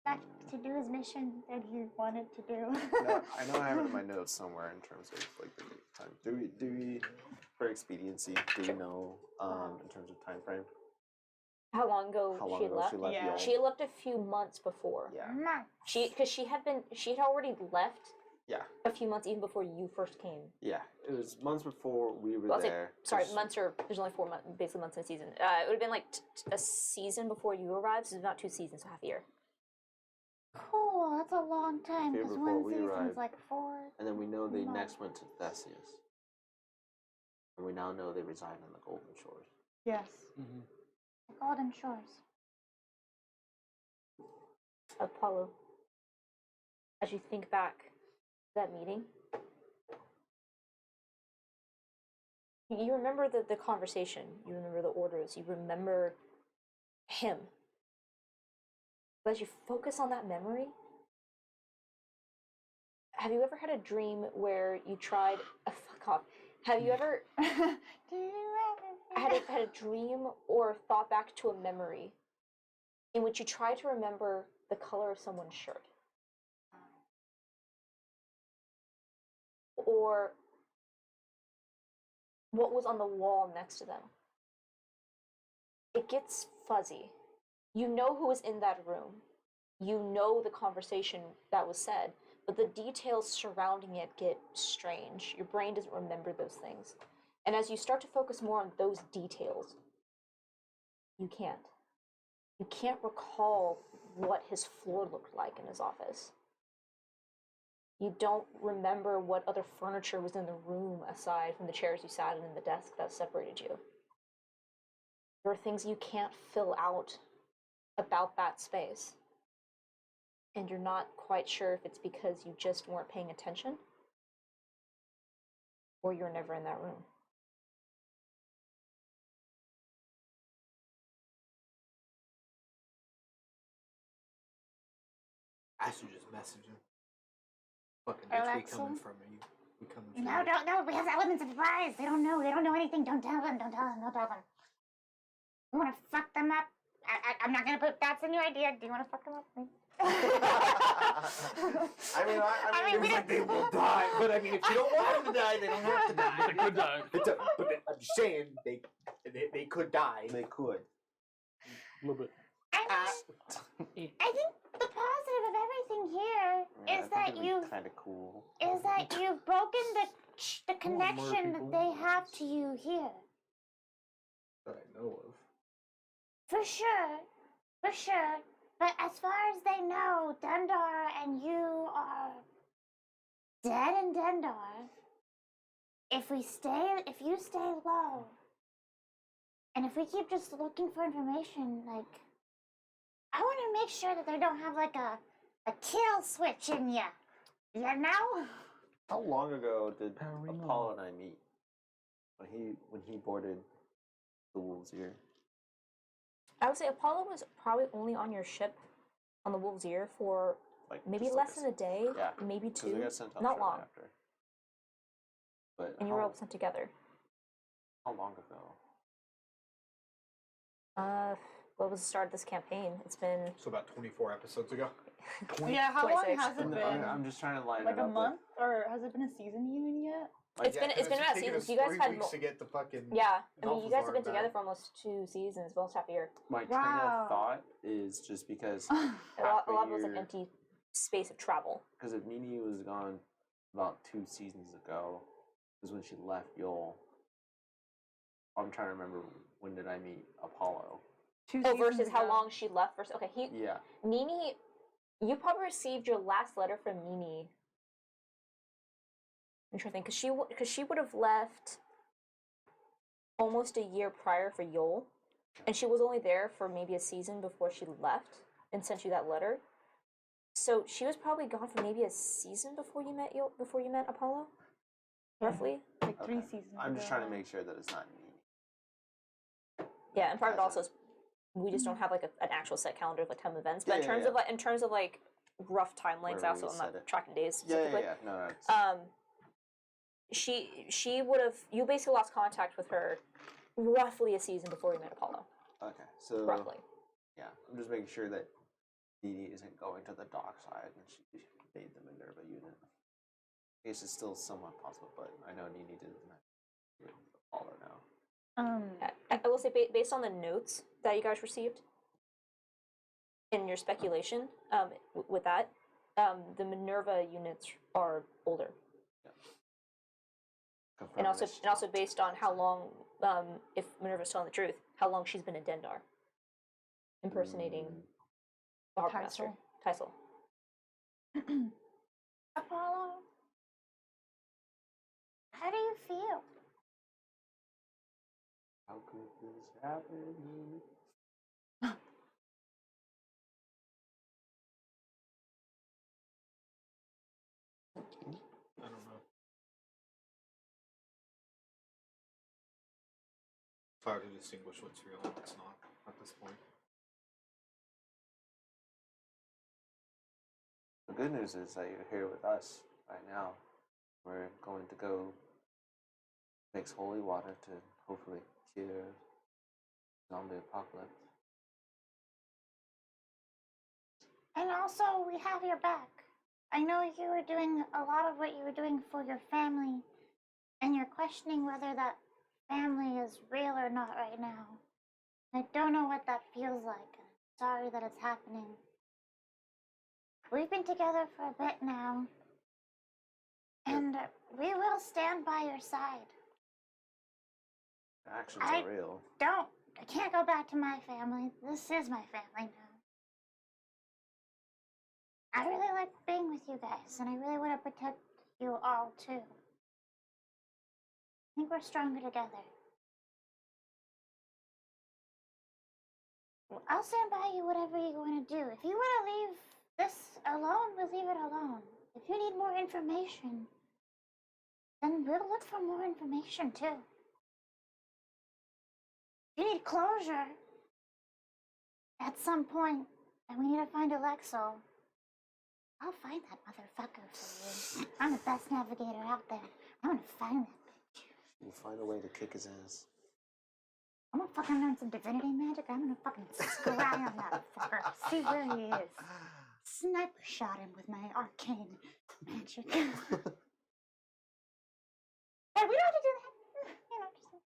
back to do his mission that he wanted to do. No, I know I have it in my notes somewhere in terms of like the time. Do we for expediency? Do we know in terms of time frame? How long ago How long she ago left? she left Yeah. Yale? She left a few months before. Yeah. Months. Because she had already left Yeah. a few months even before you first came. Yeah, it was months before we were Well, I'll say, there. sorry, 'cause months are, there's only 4 months, basically months in a season. It would have been like a season before you arrived, so it's about 2 seasons, so half a year. Cool, that's a long time Here because before one we season's arrived. like 4. And then we know they Wow. next went to Theseus. And we now know they reside on the Golden Shores. Yes. Mm-hmm. The Golden Shores. Apollo, as you think back to that meeting, you remember the conversation, you remember the orders, you remember him. But as you focus on that memory, have you ever had a dream where you tried, fuck off, have you ever Do you had a dream or thought back to a memory in which you try to remember the color of someone's shirt? Or what was on the wall next to them? It gets fuzzy. You know who was in that room. You know the conversation that was said, but the details surrounding it get strange. Your brain doesn't remember those things. And as you start to focus more on those details, you can't. You can't recall what his floor looked like in his office. You don't remember what other furniture was in the room aside from the chairs you sat in and the desk that separated you. There are things you can't fill out about that space. And you're not quite sure if it's because you just weren't paying attention or you're never in that room. I should just message him. Fucking bitch, we Alexa? coming from you. We coming from No, you. no, because elements of surprise. They don't know. They don't know anything. Don't tell them. Don't tell them. Don't tell them. You want to fuck them up? I'm not gonna put. That's a new idea. Do you want to fuck them up? I mean, we It's like they will die, but I mean, if you don't want them to die, they don't have to die. They could die. But I'm just saying, they could die. they could. A little bit. I think the positive of everything here is that you've kind of cool. you've broken the connection that they have to you here. That I know of. For sure. But as far as they know, Dendar and you are dead in Dendar. If you stay low, and if we keep just looking for information, like, I want to make sure that they don't have like a kill switch in you. You know? How long ago did Parino. Apollo and I meet? When he boarded the Wolf's Ear? I would say Apollo was probably only on your ship on the Wolf's Ear for Like maybe just less like than a day, yeah, maybe 'cause two. we got sent out Not shortly long. after. But And you were all sent together. how long ago? What was the start of this campaign? It's been So about 24 episodes ago. Yeah, how long 26. has it been? I'm just trying to line Like it a up. month, or has it been a season even yet? It's been about seasons. You guys had weeks to get the fucking. yeah. I mean, you guys have Balthazar been together back. for almost 2 seasons, almost half a year. My train Wow. of thought is just because A lot of it was year- an empty space of travel. because if Nini was gone about 2 seasons ago, was when she left Yol. I'm trying to remember, when did I meet Apollo? 2 Oh, seasons versus how ago. long she left. Versus okay, Yeah, Nini. You probably received your last letter from Nini. I'm trying to think, because she would have left almost a year prior for Yol, and she was only there for maybe a season before she left and sent you that letter. So she was probably gone for maybe a season before you met Apollo, roughly. Like 3 okay. seasons I'm just ago. trying to make sure that it's not Nini. Yeah, and part of it As also is we just don't have like an actual set calendar of like time events. But Yeah, in terms yeah. of like rough time lengths, Wherever also we I'm set not it. tracking days Yeah, specifically. No, that's She would have you basically lost contact with her roughly a season before you met Apollo. Okay, so Roughly. yeah. I'm just making sure that Nini isn't going to the dock side and she made the Minerva unit. I guess it's still somewhat possible, but I know Nini did with Apollo now. I will say based on the notes that you guys received in your speculation, with that, the Minerva units are older. Confirm And also, this. based on how long, if Minerva's telling the truth, how long she's been in Dendar, impersonating the Harbor Master, Tysil. Apollo, how do you feel? How could this happen? I don't know. It's hard to distinguish what's real and what's not at this point. The good news is that you're here with us right now. We're going to go mix holy water to hopefully cure zombie apocalypse. And also, we have your back. I know you were doing a lot of what you were doing for your family, and you're questioning whether that family is real or not right now. I don't know what that feels like. I'm sorry that it's happening. We've been together for a bit now, and we will stand by your side. Actions I- are real. I can't go back to my family. This is my family now. I really like being with you guys, and I really want to protect you all too. I think we're stronger together. I'll stand by you whatever you want to do. If you want to leave this alone, we'll leave it alone. If you need more information, then we'll look for more information too. If you need closure at some point, and we need to find Alexo, I'll find that motherfucker for you. I'm the best navigator out there. I'm gonna find that bitch. We'll find a way to kick his ass. I'm gonna fucking learn some divinity magic. I'm gonna fucking scry on that fucker. See where he is. Sniper shot him with my arcane magic. Hey, we don't have to do that. You know, just.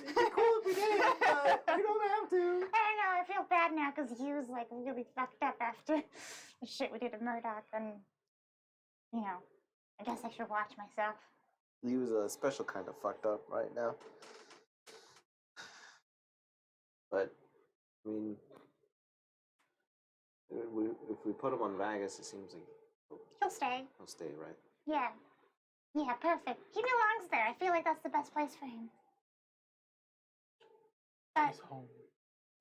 It'd be cool if we did, but we don't have to. I don't know. I feel bad now because he was like really fucked up after the shit we did to Murdoch, and you know, I guess I should watch myself. He was a special kind of fucked up right now. But, I mean, if we put him on Vegas, it seems like He'll stay. he'll stay, right? Yeah. Yeah, perfect. He belongs there. I feel like that's the best place for him. But He's home.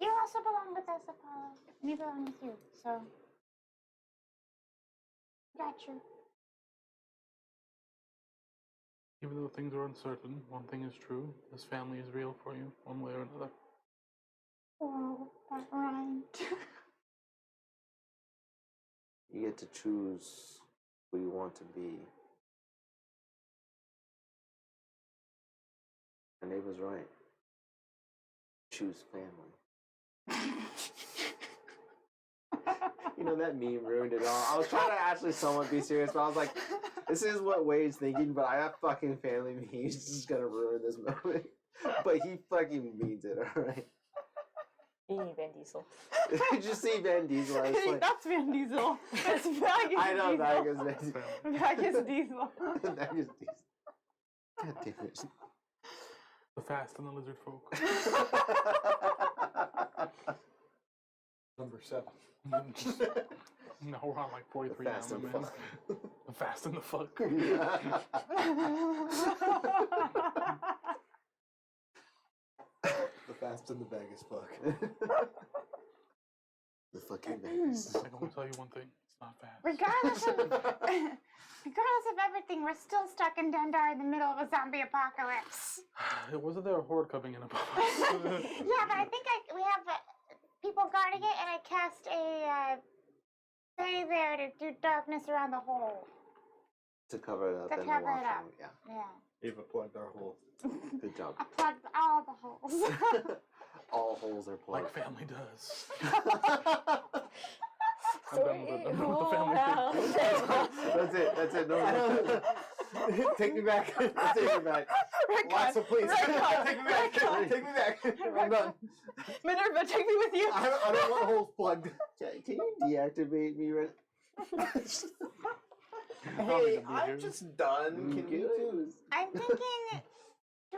you also belong with us, Apollo. We belong with you, so. Got you. Even though things are uncertain, one thing is true. This family is real for you, one way or another. Oh, that rhymed. You get to choose who you want to be. And Abe was right. Choose family. You know, that meme ruined it all. I was trying to actually somewhat be serious, but I was like, this is what Wade's thinking, but I have fucking family memes. He's just gonna ruin this moment. But he fucking means it, alright? Van Diesel. Did you see Van Diesel? I was like, That's Van Diesel. That's Vegas I know Diesel. that is Van Diesel. Vegas Diesel. That is Diesel. God damn it. The Fast and the Lizard Folk. Number 7. No, we're on like 43 now, Fast my and man. fuck. The Fast and the Fuck. The Fast and the Vegas fuck. The fucking Vegas. I'm gonna tell you one thing. It's not fast. Regardless of everything, we're still stuck in Dendar in the middle of a zombie apocalypse. Wasn't there a horde coming in above us? Yeah, but I think we have people guarding it, and I cast a stay there to do darkness around the hole. To cover it up To and cover walk it up. through, yeah. Yeah, Ava plugged our hole. Good job. I plugged all the holes. All holes are plugged. Like family does. So I'm done with the family thing. That's it. No, Take me back. Take me back. Lots of please. Take me back. Take me back. I'm done. Minerva, take me with you. I don't want holes plugged. Can you deactivate me right? Hey, I'm just done. Can you choose? I'm thinking, do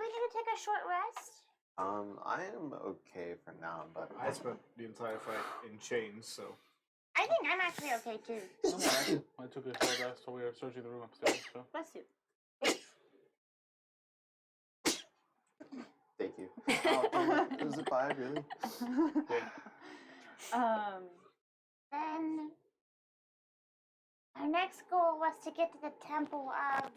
we need to take a short rest? I am okay for now, but I spent the entire fight in chains, so. I think I'm actually okay too. I took a short rest while we were searching the room upstairs, so. Bless you. thank you. Is it 5 really? Then our next goal was to get to the temple of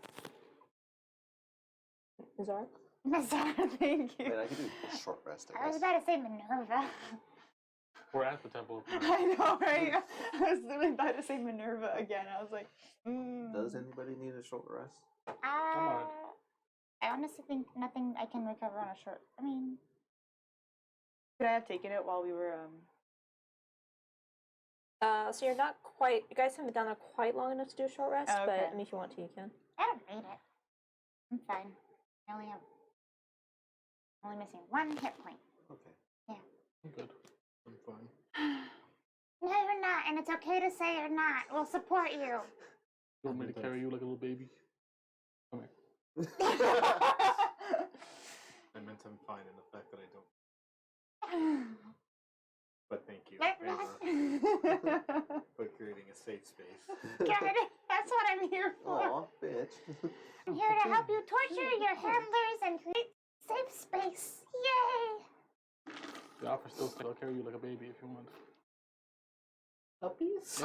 Nazar? Mazar. Thank I you. mean, I could do a short rest. I I was guess. about to say Minerva. We're at the temple. I know, right? I was literally about to say Minerva again. I was like, Does anybody need a short rest? I honestly think nothing I can recover on a short. I mean, could I have taken it while we were So you're not quite. You guys haven't been down there quite long enough to do a short rest, Oh, but okay. I mean, if you want to, you can. I don't need it. I'm fine. I only missing 1 hit point. Okay. I'm good. I'm fine. No, you're not, and it's okay to say you're not. We'll support you. You want me to carry you like a little baby? Come here. I'm fine in the fact that I don't. But thank you, Like Ava, that. for creating a safe space. Good. That's what I'm here for. Aw, bitch. I'm here to help you torture your handlers and create safe space. Yay! The offer still says I'll carry you like a baby if you want. Puppies?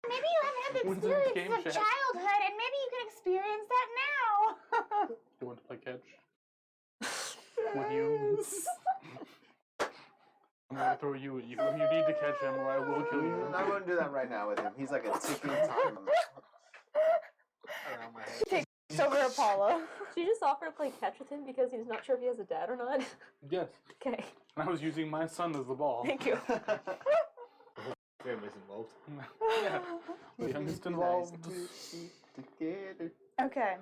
Maybe you haven't had the When's the game experience of chat? childhood, and maybe you can experience that now. You want to play catch? With you? I'm gonna throw you at you. You need to catch him or I will kill you. I'm not going to do that right now with him. He's like a ticking time. Around my head. Takes over Apollo. Should you just offer to play catch with him because he's not sure if he has a dad or not? Yes. Okay. And I was using my son as the ball. Thank you. Family's involved. Yeah. The youngest involved. Together. Okay.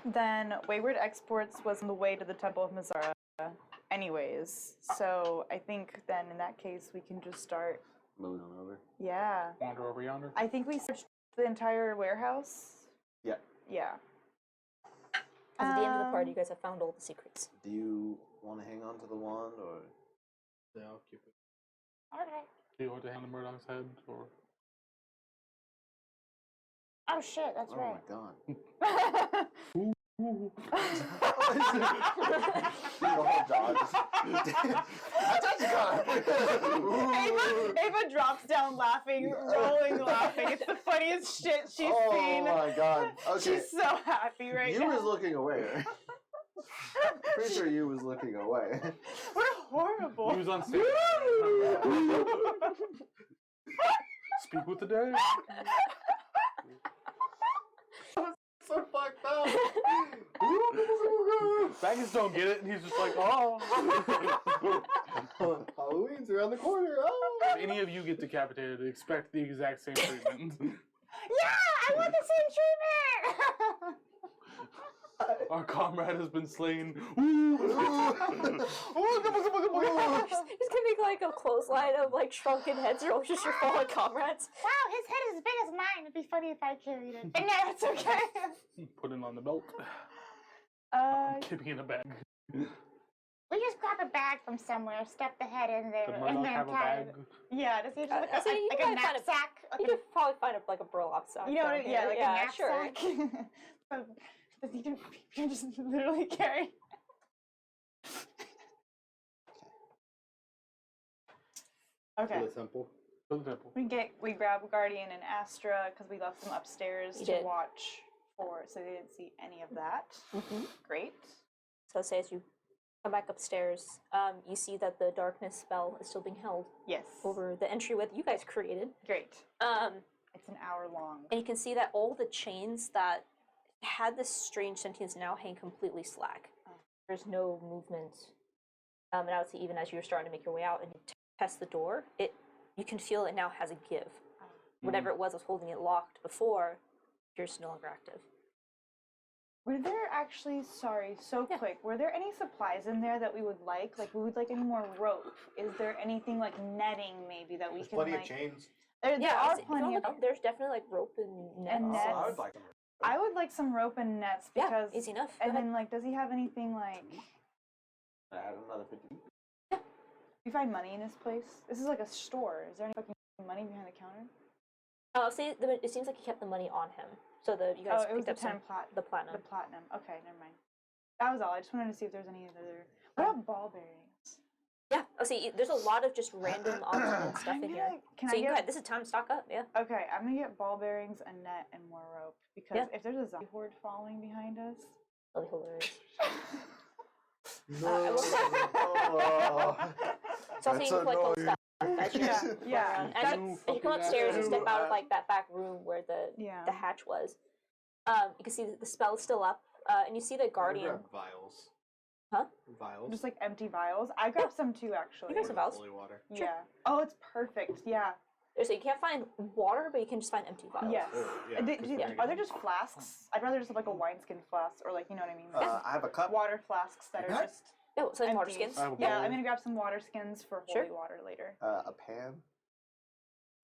Then Wayward Exports was on the way to the Temple of Mizara anyways. So I think then in that case we can just start. Moving on over. Yeah. Wander over yonder. I think we searched the entire warehouse. Yeah. Yeah. At the end of the party, you guys have found all the secrets. Do you want to hang on to the wand or? Yeah, I'll keep it. Okay. Do you want to hang the Murdoch's head or? Oh shit, that's Oh right. my god. The whole jaw just. I thought you got Ava drops down laughing, rolling laughing. It's the funniest shit she's seen. Oh my god. Okay. She's so happy right You now. was looking away. Pretty sure you was looking away. We're horrible. He was on stage. Speak with the dead. So fucked up. Baggins don't get it, and he's just like, oh. Halloween's around the corner. Oh. If any of you get decapitated, expect the exact same treatment. Yeah, I want the same treatment. Our comrade has been slain. He's gonna make like a clothesline of like shrunken heads or just your fallen comrades. Wow, his head is as big as mine. It'd be funny if I carried it. But no, it's okay. Put it on the belt. Keeping in a bag. We just grab a bag from somewhere, stuff the head in there, Does and Murdoch then have a tie bag? it. Yeah, does he have So you like a might find a- knapsack? You could probably find like a burlap sack. You know what down I mean? Yeah, here. like yeah, a sure. knapsack. Does he can just literally carry? Okay. To the temple. To the temple. We grab Guardian and Astra because we left them upstairs You to did. watch for, so they didn't see any of that. Mhm. Great. So say as you come back upstairs, you see that the darkness spell is still being held Yes. over the entryway that you guys created. Great. Um, It's an hour long. and you can see that all the chains that had this strange sentience now hang completely slack. There's no movement. And I would say even as you're starting to make your way out and you test the door, you can feel it now has a give. Whatever it was holding it locked before, it's no longer active. Were there actually, sorry, so Yeah. quick, were there any supplies in there that we would like? Like, we would like any more rope? Is there anything like netting maybe that we There's can plenty like... of chains. There Yeah, are if you plenty wanna of... look, there's definitely like rope and nets. And nets. I would like them. I would like some rope and nets Yeah, because... easy enough. Go And ahead. then, like, does he have anything like... Add another 50. You find money in this place? This is like a store. Is there any fucking money behind the counter? See, it seems like he kept the money on him. So you Oh, guys it was picked the up 10 plat. the platinum. The platinum. Okay, never mind. That was all. I just wanted to see if there's any other... What about ball bearings? Yeah. See, there's a lot of just random obsolete stuff in here. Can So I you go get... ahead. This is time to stock up. Yeah. Okay, I'm gonna get ball bearings, a net, and more rope. Because Yeah. if there's a zombie horde following behind us... That'll be hilarious. No. I will say- Oh. It's also you can collect all stuff as you Yeah, go yeah. around. As you come upstairs and step out of like that back room where Yeah. the hatch was, you can see that the spell is still up, and you see the guardian. Grab vials. Huh? Vials. Just like empty vials. I grabbed some too, actually. You grab some vials. Holy water. Yeah. Oh, it's perfect. Yeah. So you can't find water, but you can just find empty vials. Yes. Oh, yeah, And 'cause are we're there gonna just flasks? I'd rather just have like a wineskin flask, or like, you know what I mean? I have a cup. Water flasks that are What? just Oh, so like water empty. skins. I have a Yeah, bowl. I'm gonna grab some water skins for Sure. holy water later. A pan.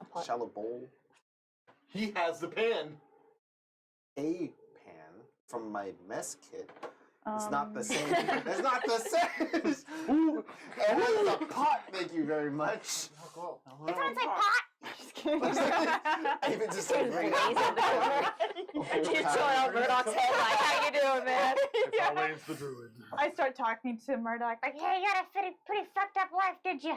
A pot. Shallow bowl. He has the pan. A pan from my mess kit. It's not the same. It's not the same. Ooh, and it is a pot. Thank you very much. Did someone say pot? Just kidding. I even just said Blaze in green. the corner. She's showing on Murdoch's head like, how you doing, man? It's always the druid. I start talking to Murdoch like, Hey, you had a pretty fucked up life, did you?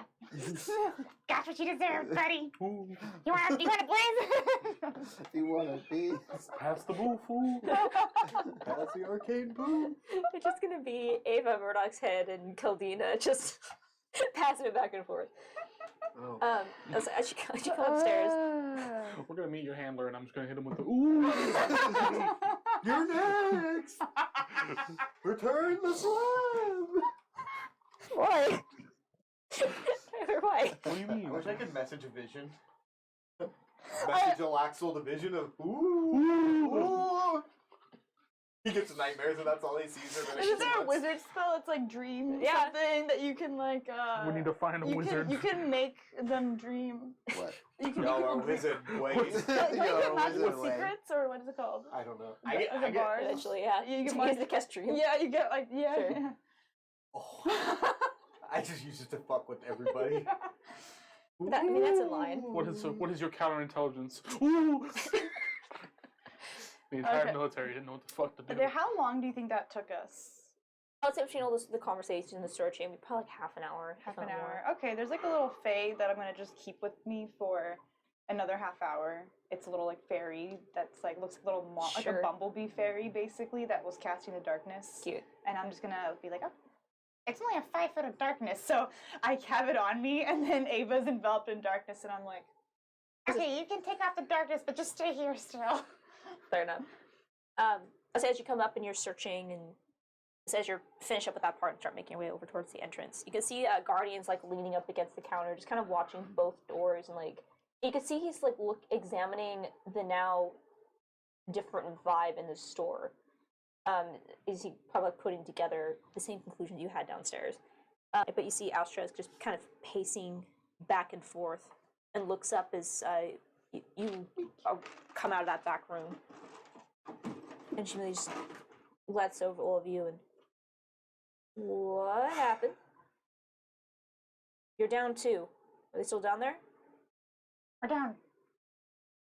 Got what you deserve, buddy. Ooh, You want to blaze? You wanna be? pass the boo, fool. Pass the arcane boom. It's just gonna be Ava, Murdoch's head, and Kaldina just passing it back and forth. Oh. As she comes upstairs, We're gonna meet your handler, and I'm just gonna hit him with the ooh. You're next. Return the slam. why? Why? What do you mean? I wish I could message a vision. Message Alaxel the vision of ooh. Ooh. He gets nightmares and that's all he sees. Is there a wizard spell? It's like dream Yeah. something that you can like. We need to find a you wizard. Can, you can make them dream. What? You can Yo, make our them dream. wizard ways. Like Yo, magical wizard way. secrets, or what is it called? I don't know. As a bard. Eventually, yeah. You You can can use mark- the cast dream. Yeah, you get like Sure. yeah. Oh. I just use it to fuck with everybody. That, I mean, that's in line. What is your counterintelligence? Ooh. The entire Okay. military didn't know what the fuck to do. There, how long do you think that took us? I would say between all this, the conversation and the searching, probably like half an hour. Half if an not more. hour. Okay, there's like a little fae that I'm gonna just keep with me for another half hour. It's a little like fairy that's like looks a little like Sure. a bumblebee fairy basically that was casting the darkness. Cute. And I'm just gonna be like, oh, it's only a 5 foot of darkness, so I have it on me, and then Ava's enveloped in darkness, and I'm like, Okay, you can take off the darkness, but just stay here still. Fair enough. As you come up and you're searching, and as you're finish up with that part and start making your way over towards the entrance, you can see Guardian's like leaning up against the counter, just kind of watching both doors, and like you can see he's like examining the now different vibe in the store. Is he probably like, putting together the same conclusions you had downstairs? But you see Astra is just kind of pacing back and forth, and looks up as you come out of that back room. And she really just lets over all of you and what happened? You're down 2. Are they still down there? We're down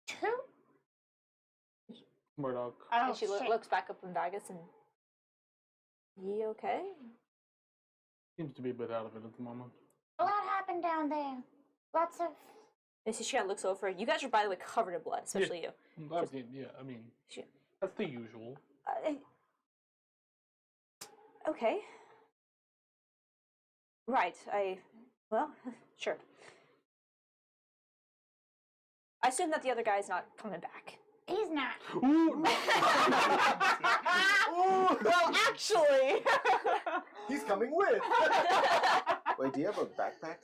2? Murdoch. Oh, And she shit. looks back up in Vegas and you okay? Seems to be a bit out of it at the moment. A lot happened down there. Lots of... And so she kind of looks over. You guys are, by the way, covered in blood, especially you. Yeah, I mean, She, that's the usual. okay. Right. Well, sure. I assume that the other guy's not coming back. He's not. Ooh, well, actually, He's coming with. Wait, do you have a backpack?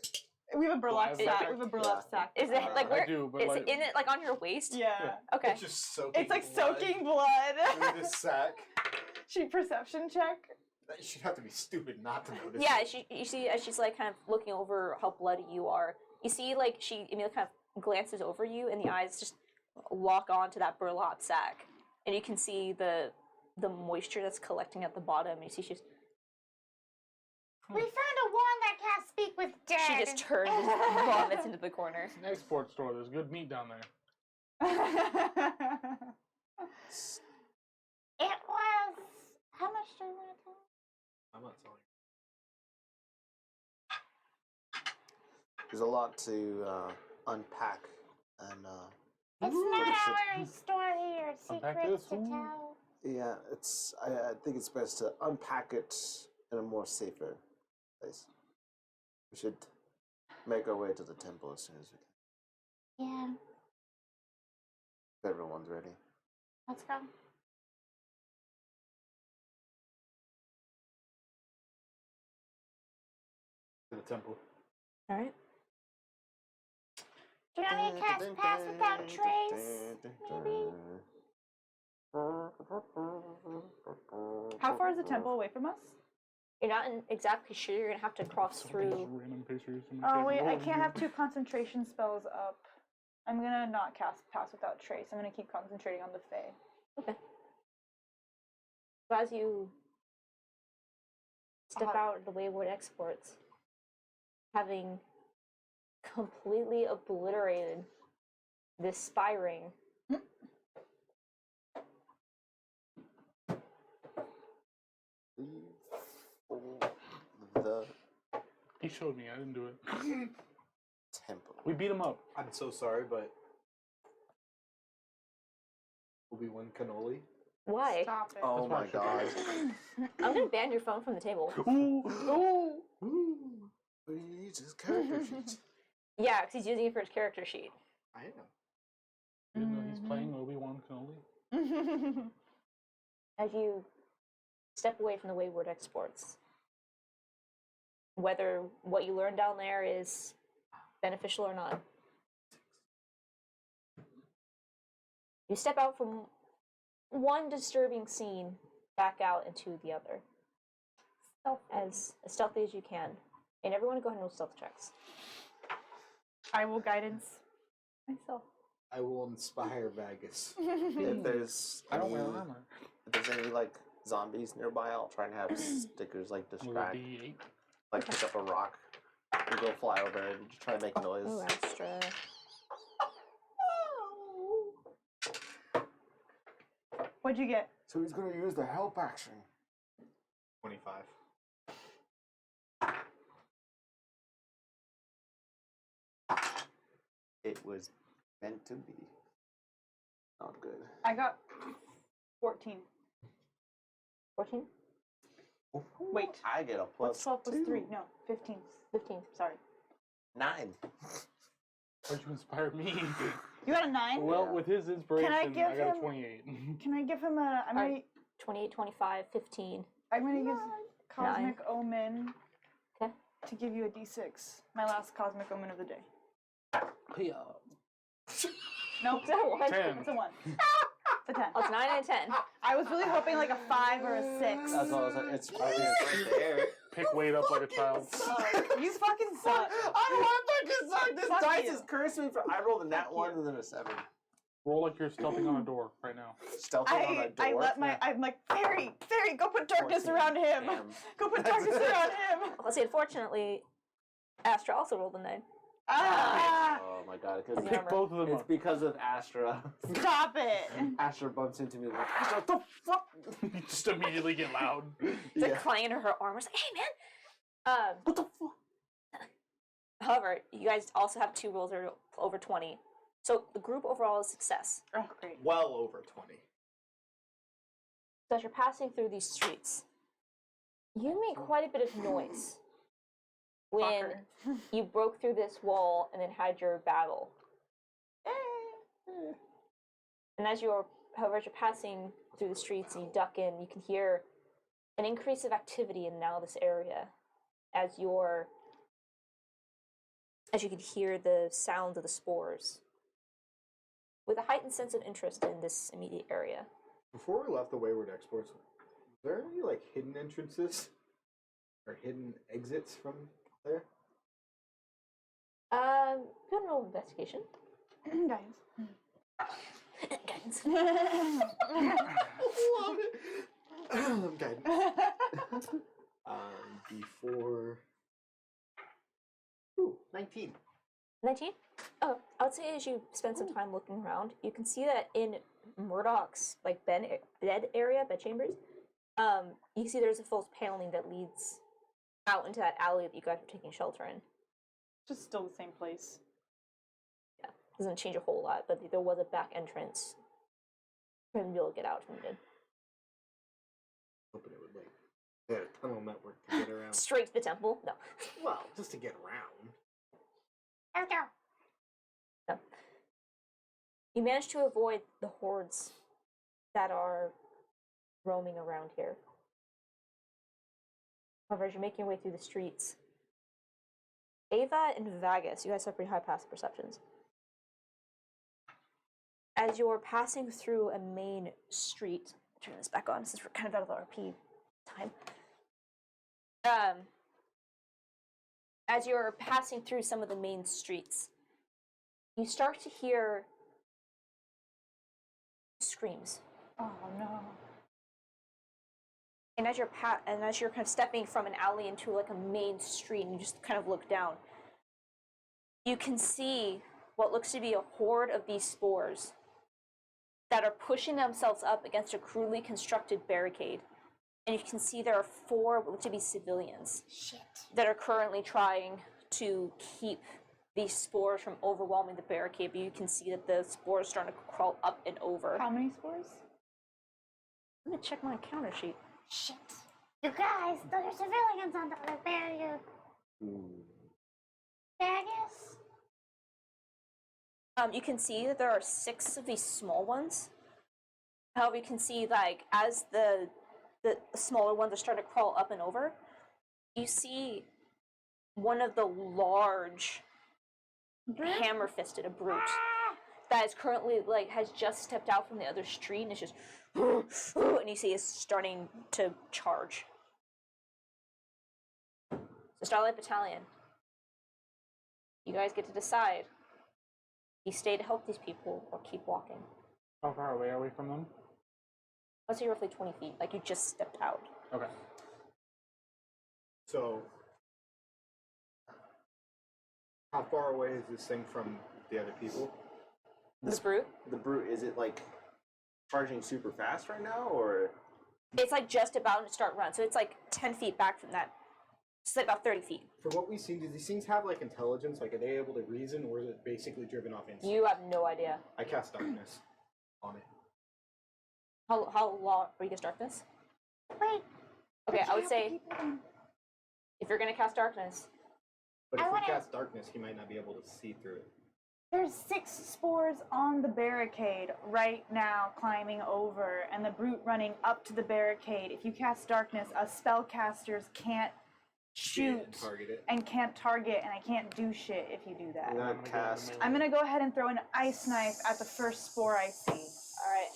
we have a burlap Do I have sack. a We have a burlap sack. Is it like I where? do, but Is like, it in it like on your waist? Yeah. Okay. It's just soaking. It's like blood soaking blood. through this sack. She perception check. You should have to be stupid not to notice. Yeah, you see as she's like kind of looking over how bloody you are. You see like she immediately kind of glances over you and the eyes just lock onto that burlap sack. And you can see the moisture that's collecting at the bottom. And you see she's We found a wand that can't speak with dead. she just turns and vomits into the corner. it's an export store. There's good meat down there. It was... How much do you want to tell? I'm not telling. There's a lot to unpack, and It's not our story or Unpack secrets this to one. tell. yeah, it's. I think it's best to unpack it in a more safer place. We should make our way to the temple as soon as we can. Yeah, If everyone's ready. let's go. To the temple. All right. Do you want me to cast Pass Without Trace? Maybe? How far is the temple away from us? You're not exactly sure. You're gonna have to cross Just through. random pictures. in my Oh favorite wait, I world. can't have 2 concentration spells up. I'm gonna not cast Pass Without Trace. I'm gonna keep concentrating on the Fae. Okay. So as you step out of the Wayward Exports, having completely obliterated this spy ring. The He showed me. I didn't do it. temple. We beat him up. I'm so sorry, but Obi-Wan Cannoli. Why? Stop it. Oh my god. I'm gonna ban your phone from the table. Ooh. Ooh. But he needs his character sheet. Yeah, because he's using it for his character sheet. I am. Even though he's playing Obi-Wan Kenobi. As you step away from the Wayward Exports, whether what you learn down there is beneficial or not, you step out from one disturbing scene back out into the other. As stealthy as you can. And everyone go ahead and roll stealth checks. I will guidance myself. I will inspire Vagus. If there's I don't wear any- armor. If there's any like zombies nearby, I'll try and have stickers like With a distract. D8. Like pick up a rock and go fly over it and just try to make noise. Oh, Astra. What'd you get? So he's gonna use the help action. 25. It was meant to be. Not good. I got 14. 14? Wait. I get a What's plus 12 plus 3? No, 15. 15. Sorry. 9. Why'd you inspire me? You got a 9? Well, Yeah. with his inspiration, I give got him- a 28. Can I give him a... I'm Alright. 28, 25, 15. gonna use Cosmic Omen Okay. to give you a d6. My last Cosmic Omen of the day. Nope. Is that a 1? 10. It's a 1. It's a 10. Oh, it's 9 and a 10. I was really hoping like a 5 or a 6. That's what I was like. It's right there. Pick weight up like a child. You fucking suck. I want fucking suck. This Fuck dice you. is cursing me for. I rolled a nat Fuck 1 you. and then a 7. Roll like you're stealthing on a door right now. Stealthing on a door. I let my... I'm like, Fairy, go put darkness 14. around him. Damn. Go put darkness around him. Well, see, unfortunately, Astra also rolled a 9. Ah! Oh my god. Yeah. Because Pick both of them it's up. because of Astra. Stop it. Astra bumps into me like, Astra, what the fuck? You just immediately get loud. It's like clanging to her arm. It's like, hey, man. What the fuck? However, you guys also have 2 rolls that are over 20. So the group overall is success. Oh, great. Well over 20. So as you're passing through these streets, you make quite a bit of noise when Fucker. you broke through this wall and then had your battle. And as you're, however, as you're passing through the streets and you duck in, you can hear an increase of activity in now this area as you can hear the sounds of the spores with a heightened sense of interest in this immediate area. Before we left the Wayward Exports, was there any like hidden entrances or hidden exits from there? Go and roll investigation. Guys. Guidance. Love it. Guidance. Before. Ooh, 19. 19? Oh, I would say as you spend some time looking around, you can see that in Murdoch's like bed chambers, you can see there's a false paneling that leads out into that alley that you guys are taking shelter in. Just still the same place. Yeah, doesn't change a whole lot, but there was a back entrance for him to be able to get out if needed. Hoping it would like they had a tunnel network to get around. Straight to the temple? No. Well, just to get around. Let's go. No. You managed to avoid the hordes that are roaming around here. However, as you're making your way through the streets, Ava and Vagus, you guys have pretty high passive perceptions. As you're passing through a main street, turn this back on since we're kind of out of the RP time. As you're passing through some of the main streets, you start to hear screams. Oh no. And as you're kind of stepping from an alley into like a main street, and you just kind of look down, you can see what looks to be a horde of these spores that are pushing themselves up against a crudely constructed barricade. And you can see there are 4 what look to be civilians that are currently trying to keep these spores from overwhelming the barricade, but you can see that the spores are starting to crawl up and over. How many spores? I'm gonna check my encounter sheet. Shit. You guys, those are civilians on the other barrier. Baggins? You can see that there are 6 of these small ones. However, you can see, like, as the smaller ones are starting to crawl up and over, you see one of the large hammer-fisted, a brute, that is currently, like, has just stepped out from the other street and is just, and you see is starting to charge. So Starlight Battalion, you guys get to decide. You stay to help these people or keep walking. How far away are we from them? Let's say roughly 20 feet, like you just stepped out. Okay. So, how far away is this thing from the other people? This brute? The brute, is it like charging super fast right now, or? It's like just about to start run, so it's like 10 feet back from that. It's like about 30 feet. From what we've seen, do these things have like intelligence? Like, are they able to reason, or is it basically driven off instinct? You have no idea. I cast darkness on it. How long are you gonna start this? Wait. Okay, I would have say the people then? if you're gonna cast darkness, But I if we wanna- cast darkness, he might not be able to see through it. There's 6 spores on the barricade right now, climbing over, and the brute running up to the barricade. If you cast darkness, us spellcasters can't shoot And target it. and can't target, and I can't do shit if you do that. I'm gonna cast. I'm gonna go ahead and throw an ice knife at the first spore I see. alright.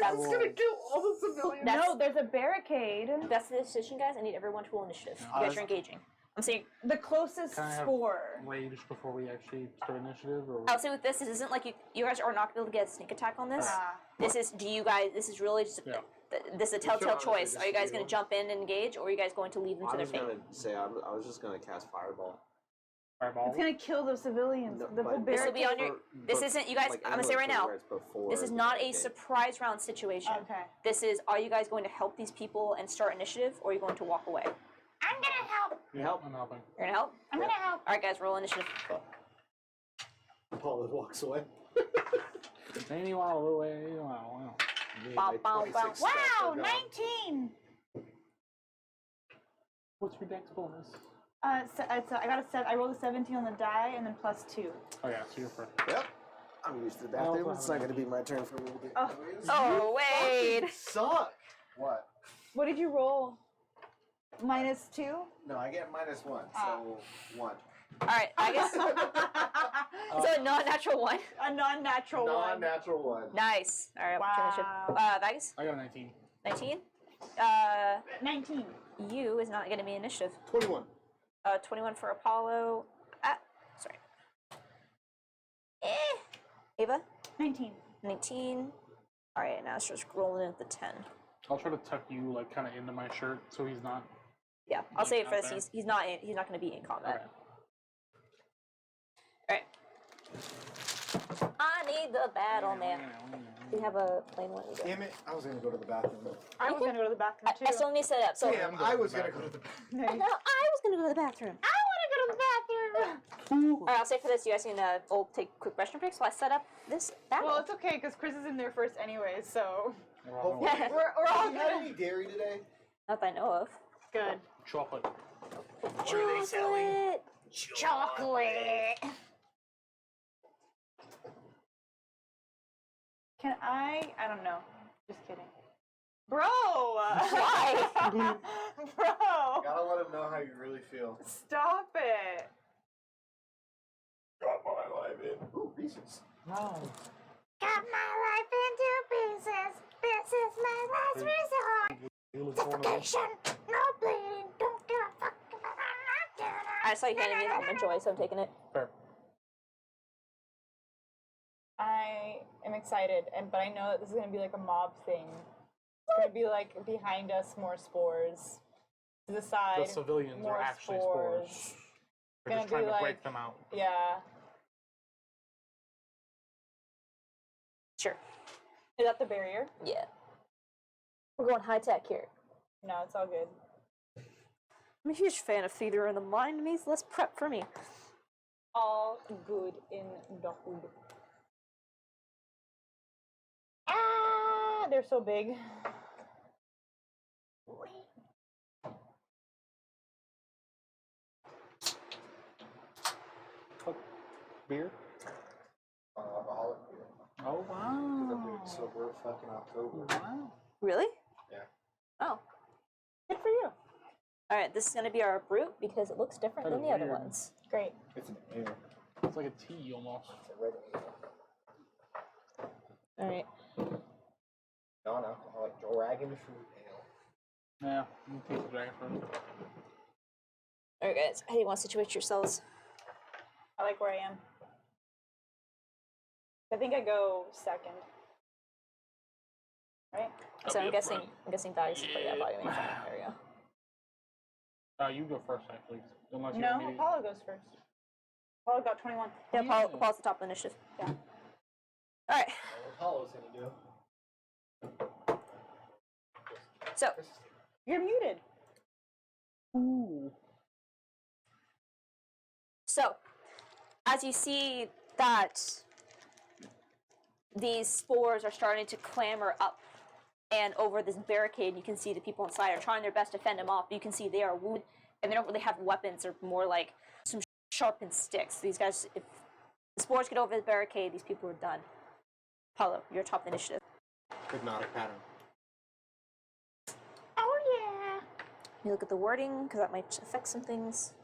That's gonna kill all the civilians. No, there's a barricade. That's the decision, guys. I need everyone to roll initiative. You guys are engaging. I'm saying, The closest Can I have- spore. Rage before we actually start initiative, or I'll say with this, it isn't like you guys are not gonna be able to get a sneak attack on this. Ah. This is, this is really just, Yeah. this is a telltale choice. Are you guys gonna jump in and engage, or are you guys going to leave them to I their was fate? gonna say I was just gonna cast fireball. fireball? It's gonna kill those civilians. No, The but whole This will barricade. be on your. This isn't, you guys. Like, I'm gonna say right now. where it's before This is the not a barricade. surprise round situation. Okay. This is, are you guys going to help these people and start initiative, or are you going to walk away? I'm gonna help. Yeah, Help. I'm helping. You're gonna help? I'm gonna help. Alright, guys, roll initiative. Paula walks away. Wow, away. Wow. Me, Bow, my bow, 26 bow. steps are Wow, gone. 19. What's your dex bonus? I rolled a 17 on the die and then +2. Oh yeah, so you're first. Yep. I'm used to that. also It's not have gonna be my turn for a little bit. Oh. anyways. Oh, wait! Suck. What? What did you roll? -2? No, I get -1, Ah. so 1. Alright, I guess. So a non-natural one. A non-natural one. Non-natural one. Nice. Alright, what's your initiative? Wow. Vegas? I got a 19. 19? 19. You is not gonna be initiative. 21. 21 for Apollo. Sorry. Ava? 19. 19. Alright, now it's just rolling at the 10. I'll try to tuck you like kind of into my shirt so he's not. Yeah, I'll say it for Out this. there. He's not going to be in combat. Okay. Alright. I need the battle man. Do you have a plain one? You go. Damn it! I was gonna go to the bathroom. I was gonna go to the bathroom too. I still need to set it up. So Damn, I was gonna go to the bathroom. no, I was going to go to the bathroom. I wanna go to the bathroom. Alright, I'll say for this, you guys can take a quick restroom break. So I set up this battle. Well, it's okay because Chris is in there first anyway, so Hopefully. we're all Have you had good. any dairy today? Not that I know of. Good. Chocolate. What are they selling? Chocolate. Can I don't know. Just kidding. Bro! Why? Bro! Gotta let them know how you really feel. Stop it! Got my life in. Ooh, Reese's. No. Got my life into pieces. This is my last resort. You look one of those. Suffocation. No bleeding. Don't give a fuck. I'm not doing it. I saw you handing me an almond joy, so I'm taking it. Fair. I am excited, but I know that this is gonna be like a mob thing. It's gonna be like behind us, more spores. To the side, The civilians more are actually spores. spores. They're Gonna just trying be to break like- them out. Yeah. Sure. Is that the barrier? Yeah. We're going high tech here. No, it's all good. I'm a huge fan of theater in the mind. Means less prep for me. All good in the hood. They're so big. Beer? Alcoholic beer. Oh, wow. Sober fucking October. Wow. Really? Yeah. Oh. Good for you. All right. This is gonna be our brute because it looks different That than is the other weird. ones. Great. It's an ale. It's like a tea almost. It's a red ale. All right. Non-alcoholic dragon fruit ale. Yeah, you taste the dragon fruit. All right, guys. How do you want to situate yourselves? I like where I am. I think I go second. Right? So be I'm up guessing. front. I'm guessing Val, you should put that body weight in front. There we go. You go first, actually. Unless you No, want me to- Apollo goes first. Apollo got 21. Yeah, Paul. Yeah. Paul's the top of the initiative. Yeah. All right. Apollo's gonna do. So You're muted. So, as you see that these spores are starting to clamber up and over this barricade, you can see the people inside are trying their best to fend them off. You can see they are wounded and they don't really have weapons. They're more like some sharpened sticks. These guys, if the spores get over the barricade, these people are done. Paulo, you're top of the initiative. Hypnotic pattern. Oh yeah. You look at the wording because that might affect some things.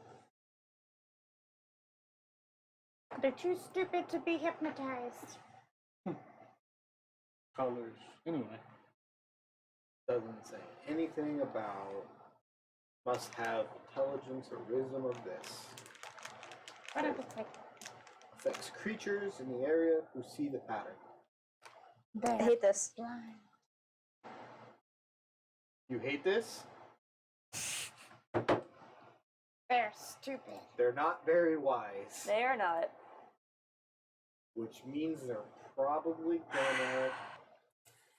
They're too stupid to be hypnotized. Colors. Anyway. Doesn't say anything about must have intelligence or wisdom of this. What does it say? Affects creatures in the area who see the pattern. I hate this. Blind. You hate this? They're stupid. They're not very wise. They are not. Which means they're probably gonna.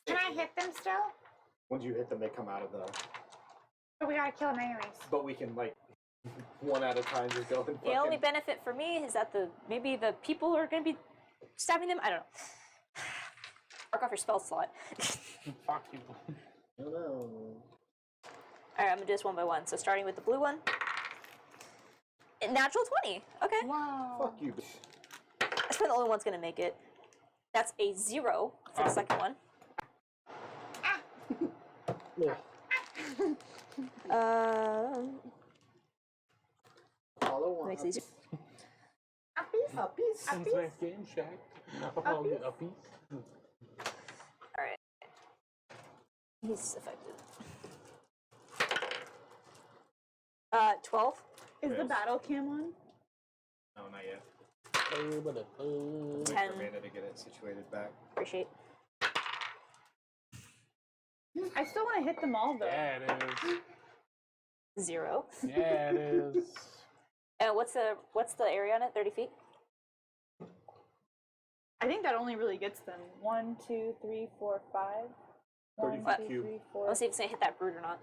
Can I hit them still? Once you hit them, they come out of the. But we gotta kill them anyways. But we can, like, one at a time just go and The only benefit for me is that maybe the people are going to be stabbing them. I don't know. Mark off your spell slot. Fuck you. I don't know. All right, I'm gonna do this one by one. So starting with the blue one. Natural 20. Okay. Wow. Fuck you. That's probably the only one's gonna make it. That's a 0 for the second one. Follow one. Makes it easier. A piece. A piece. Since next game, Shaq. I'll get a piece. All right. He's affected. 12. Is the Yes. battle cam on? No, not yet. 10. Wait for Amanda to get it situated back. Appreciate. I still want to hit them all though. Yeah, it is. 0. Yeah, it is. And what's the area on it? 30 feet. I think that only really gets them 1, 2, 3, 4, 5. 30 1, feet 2, cube. 3, 4. Let's see if it's gonna hit that brute or not.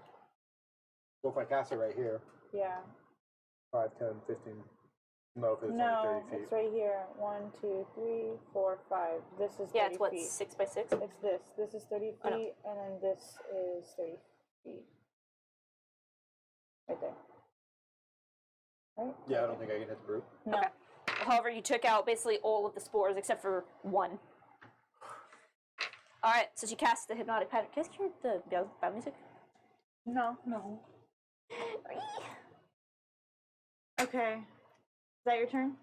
Well, if I cast it right here, Yeah. 5, 10, 15. No, if it's No, only 30 feet. it's right here. 1, 2, 3, 4, 5. This is 30 Yeah, it's what, feet. 6 by 6? It's this. This is 30 feet, Oh, no. and then this is 30 feet. Right there. Right? Yeah, I don't think I can hit the brute. No. Okay. However, you took out basically all of the spores except for one. All right, so she cast the hypnotic pattern. Can I hear the bell music? No, no. Okay. Is that your turn?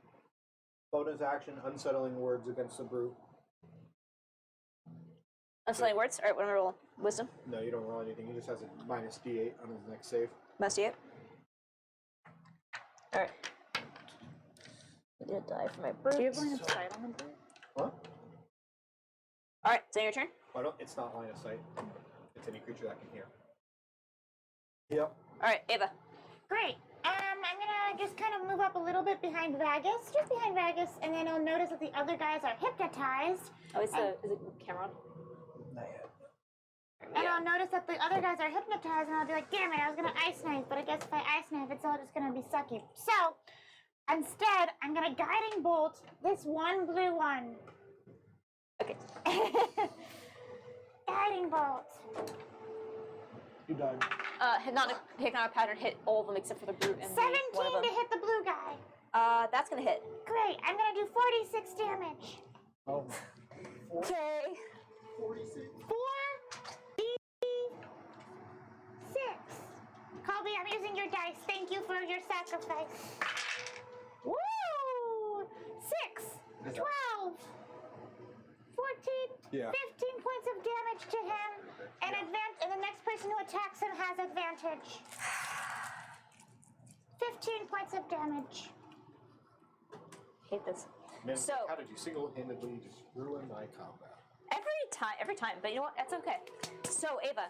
Bonus action, unsettling words against the brute. Unsettling words. All right, what am I roll? Wisdom. No, you don't roll anything. He just has a minus D8 on his next save. Must it. All right. I did die for my brute. Do you have line of sight on the brute? What? All right, so your turn. Why don't? It's not line of sight. It's to any creature that can hear. Yep. All right, Ava. Great. I'm gonna just kind of move up a little bit behind Vagus, just behind Vagus, and then I'll notice that the other guys are hypnotized. Oh, is it Cameron? Not yet. And I'll notice that the other guys are hypnotized, and I'll be like, damn it, I was gonna ice knife, but I guess if I ice knife, it's all just gonna be sucky. So, instead, I'm gonna guiding bolt this one blue one. Okay. Guiding bolt. You died. Hypnotic pattern hit all of them except for the brute and 17 one of them. to hit the blue guy. That's gonna hit. Great, I'm gonna do 46 damage. Oh. Okay. 46. 4d6. Colby, I'm using your dice. Thank you for your sacrifice. Woo! 6, 12, 14, Yeah. 15 points of damage to him, and and the next person who attacks him has advantage. 15 points of damage. Hate this. Man, So- how did you single-handedly just ruin my combat? Every time, but you know what? That's okay. So Ava,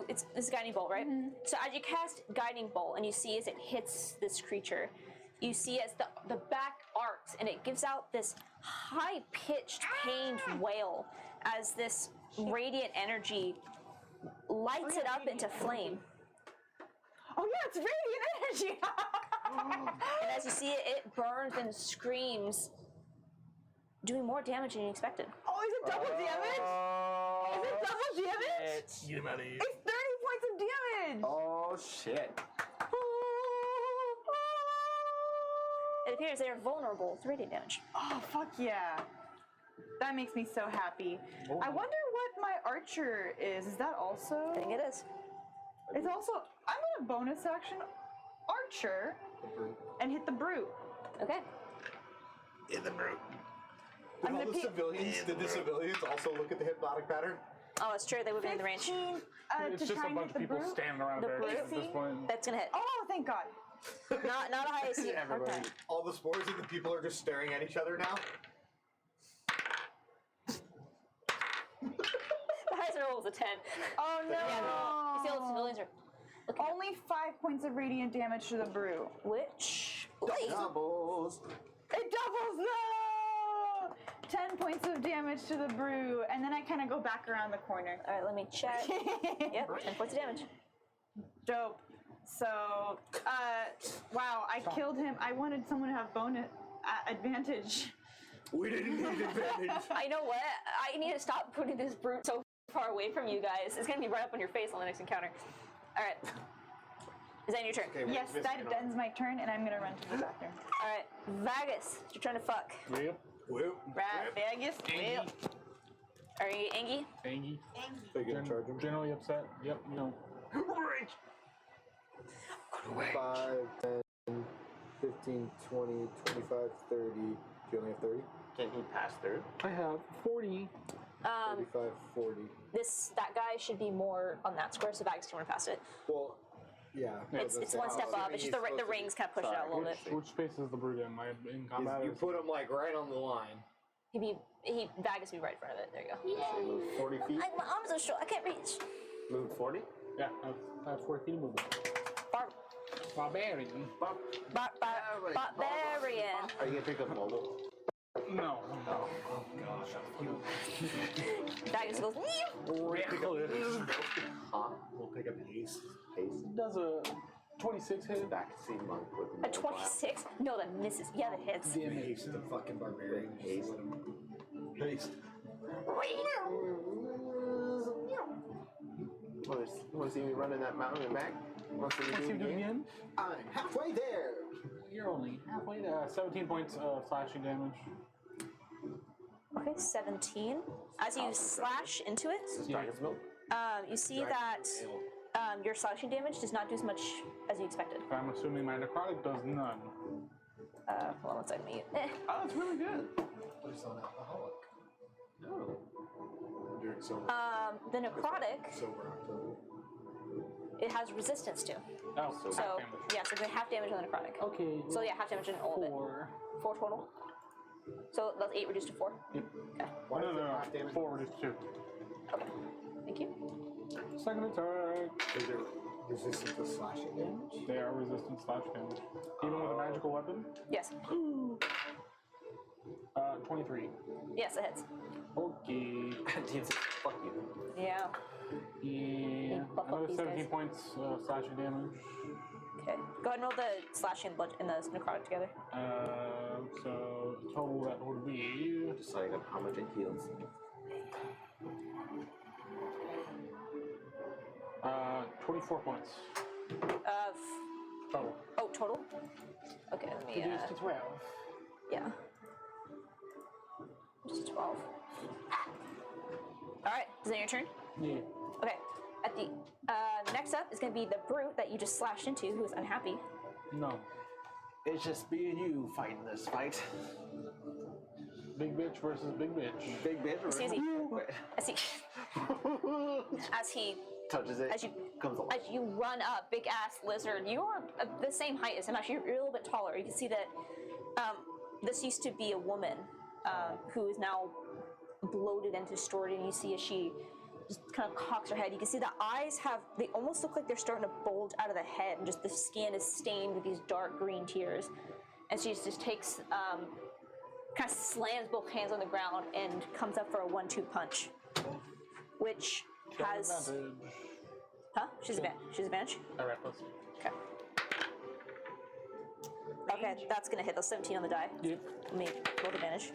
this is guiding bolt, right? So as you cast guiding bolt and you see as it hits this creature, you see as the back arcs and it gives out this high-pitched, pained wail as this radiant energy lights it up into flame. Oh yeah, it's radiant energy. And as you see it, it burns and screams, doing more damage than you expected. Oh, is it double damage? Is it double damage? Get him out of here. It's 30 points of damage. Oh shit. It appears they are vulnerable to radiant damage. Oh fuck yeah. That makes me so happy. I wonder what my archer is. Is that also? I think it is. It's also. I'm gonna bonus action archer and hit the brute. Okay. In the brute. I'm gonna Did the civilians also look at the hypnotic pattern? Oh, it's true. They would be in the range. 15 It's to just try a and bunch hit of the people brute. standing around The there brute? at this point. That's gonna hit. Oh, thank God. Not a high AC. Everybody. Okay. All the spores and the people are just staring at each other now. The highest roll was a 10. Oh no. You see all the civilians are looking at Only 5 points of radiant damage to the brute. which. Doubles. It doubles, no! 10 points of damage to the brew, and then I kind of go back around the corner. All right, let me check. Yep, 10 points of damage. Dope. So, wow, I killed him. I wanted someone to have bonus advantage. We didn't need advantage. I know what? I need to stop putting this brute so far away from you guys. It's gonna be right up on your face on the next encounter. All right. Is that your turn? Okay, Yes, that ends my turn, and I'm gonna run to the bathroom. All right, Vagus, it's your turn to fuck. Yep. Whoop. Right, Vegas. Angie. Are you Angie? Angie. So you gonna charge him? Generally upset. Yep, you know. 5, 10, 15, 20, 25, 30. Do you only have 30? Can he pass through? I have 40. 35, 40. That guy should be more on that square, so Vagus can run past it. Well, yeah. It's one step up. It's just the rings kind of push it out a little bit. Which space is the brute in? Am I in combat? You or- put him like right on the line. Vagus would be right in front of it. There you go. So move 40 feet. My arms are short. I can't reach. Move 40. Yeah, I have 40 feet of movement. Barbarian. Barbarian. Are you gonna pick up mobile? No. Oh gosh. Vagus goes. Reckless. Huh? We'll pick up haste. Haste. Does a 26 hit? Backseat monk with A 26? No, that misses. Yeah, that hits. Damn it. Haste the fucking barbarian. Haste. Haste. Want to see me running that mountain and back? Want to see Let's see me if do you it do it again? again. I'm halfway there. You're only halfway there. 17 points of slashing damage. Okay, 17. As you slash into it, Dragon's milk. you see that your slashing damage does not do as much as you expected. I'm assuming my necrotic does none. Hold on one second. Oh, that's really good. Please don't alcoholic. No. I'm doing sober. The necrotic, Sober October. it has resistance to. Oh, so So, half damage. yeah, so it's half damage on the necrotic. Okay. So, yeah, half damage in all of it. 4. 4 total. So, that's 8 reduced to 4. Yep. Why No, is no, it no. half damage? 4 reduced to 2. Okay. Thank you. second attack. Is it resistant to slashing damage? They are resistant slash damage. Even with a magical weapon? Yes. 23. Yes, it hits. Damn Okay. it, fuck you. Yeah. Yeah. buff up Another these 17 guys. points slashing damage. Okay. Go ahead and roll the slashing and the necrotic together. So total that would be Deciding on how much it heals. 24 points total. Oh, total? Okay, let me, Reduced to 12. yeah. Just 12. Alright, is that your turn? Yeah. Okay. At the, next up is gonna be the brute that you just slashed into, who is unhappy. No. It's just me and you fighting this fight. Big bitch versus big bitch. Big bitch or Susie. As he touches it. as you comes alive. as you run up, big ass lizard, you are the same height as him. Actually, you're a little bit taller. You can see that this used to be a woman who is now bloated and distorted. And you see as she just kind of cocks her head. You can see the eyes they almost look like they're starting to bulge out of the head, and just the skin is stained with these dark green tears. And she just takes, kind of slams both hands on the ground and comes up for a 1-2 punch, which has. Advantage. Huh? She's advantage. Alright, let's. Okay. Okay, that's gonna hit. Those 17 on the die. Yep. Let me roll advantage.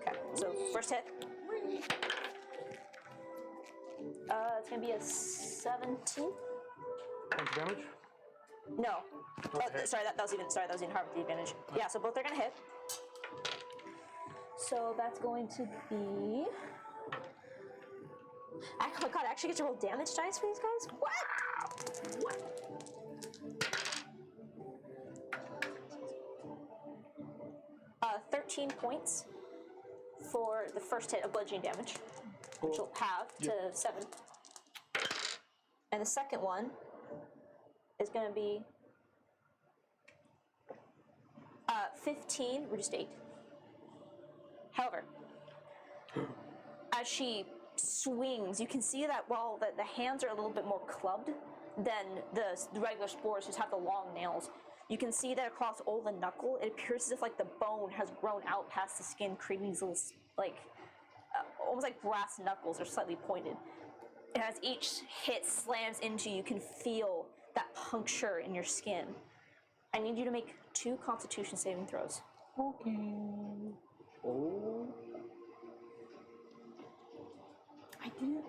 Okay, so first hit. It's gonna be a 17. Points of damage? No. Okay. Sorry, that was even hard with the advantage. Yeah, so both are gonna hit. So that's going to be. Oh my god, I actually get to roll damage dice for these guys? What? 13 points for the first hit of bludgeoning damage, which will halve to 7. And the second one is going to be 15, reduced to 8. However, as she swings, you can see that while the hands are a little bit more clubbed than the regular spores, just have the long nails, you can see that across all the knuckle, it appears as if like the bone has grown out past the skin, creating these little, like, almost like brass knuckles, are slightly pointed. And as each hit slams into you, you can feel that puncture in your skin. I need you to make 2 Constitution saving throws. Okay. Oh. I didn't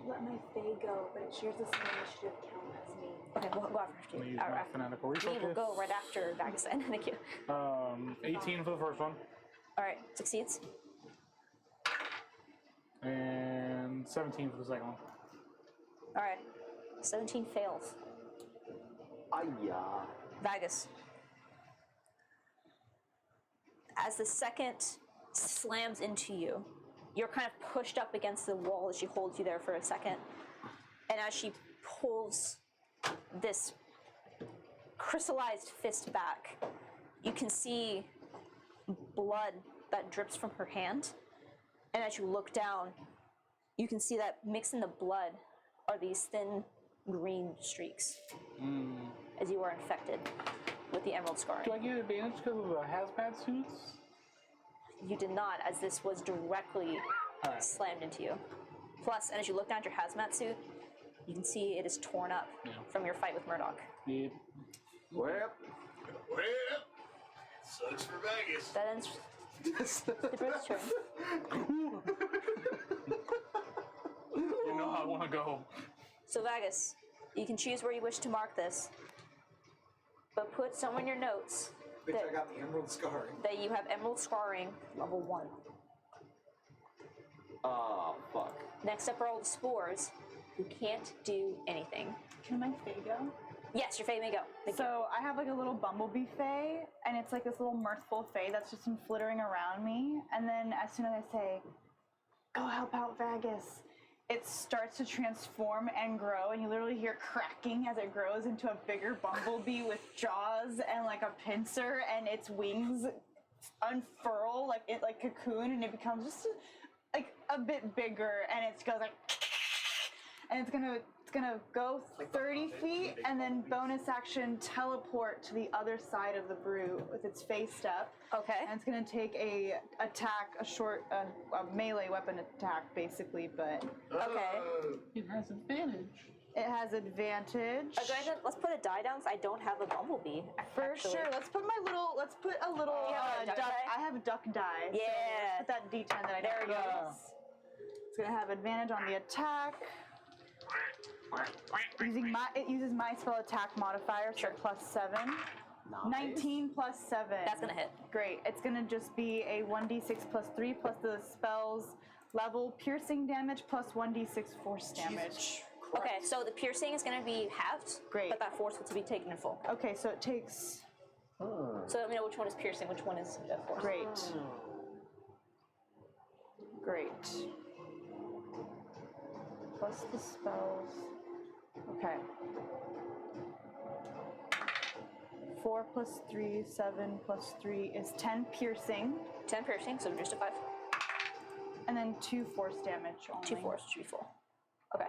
let my Fae go, but it shares the same initiative count as me. Okay, we'll go after I'm gonna you. use my fanatical We refocus. will go right after Vagus then. Thank you. 18 for the first one. Alright, succeeds. And 17 for the second one. Alright. 17 fails. Ayah. Vagus. As the second slams into you, you're kind of pushed up against the wall as she holds you there for a second. And as she pulls this crystallized fist back, you can see blood that drips from her hand. And as you look down, you can see that mixed in the blood are these thin green streaks as you are infected with the emerald scarring. Do I get advantage because of the hazmat suits? You did not, as this was directly slammed into you. Plus, and as you look down at your hazmat suit, you can see it is torn up from your fight with Murdoch. Yeah. Well, Sucks for Vegas. That ends the brute's turn. You know how I want to go. So Vagus, you can choose where you wish to mark this, but put somewhere in your notes Bitch, I got the emerald scarring. that you have emerald scarring level 1. oh, fuck. Next up are all the spores who can't do anything. Can my Fae go? Yes, your Fae may go. Thank you. So I have like a little bumblebee Fae, and it's like this little mirthful Fae that's just been flittering around me. And then as soon as I say, "Go help out Vagus," it starts to transform and grow, and you literally hear cracking as it grows into a bigger bumblebee with jaws and like a pincer, and its wings unfurl like cocoon, and it becomes just like a bit bigger, and it goes like and it's gonna go 30 feet, and then bonus action teleport to the other side of the brute with its face up. Okay. And it's gonna take a melee weapon attack, basically, but Okay. It has advantage. it has advantage. Go ahead. Let's put a die down because I don't have a bumblebee. For actually. sure. Let's put a little You have a duck duck. die? I have a duck die. So Yeah. let's put that D10 that I There don't we go. use. It's gonna have advantage on the attack. It uses my spell attack modifier, so +7. 19 plus 7. That's gonna hit. Great. It's gonna just be a 1d6 plus 3 plus the spell's level piercing damage plus 1d6 force damage. Okay, so the piercing is gonna be halved. Great. But that force will to be taken in full. Okay, so it takes. So let me know which one is piercing, which one is force. Great. Great. Plus the spells. Okay. 4 plus 3, 7 plus 3 is 10 piercing, 10 piercing, so reduced to 5. and then 2 force damage only. 2 force should be full. Okay.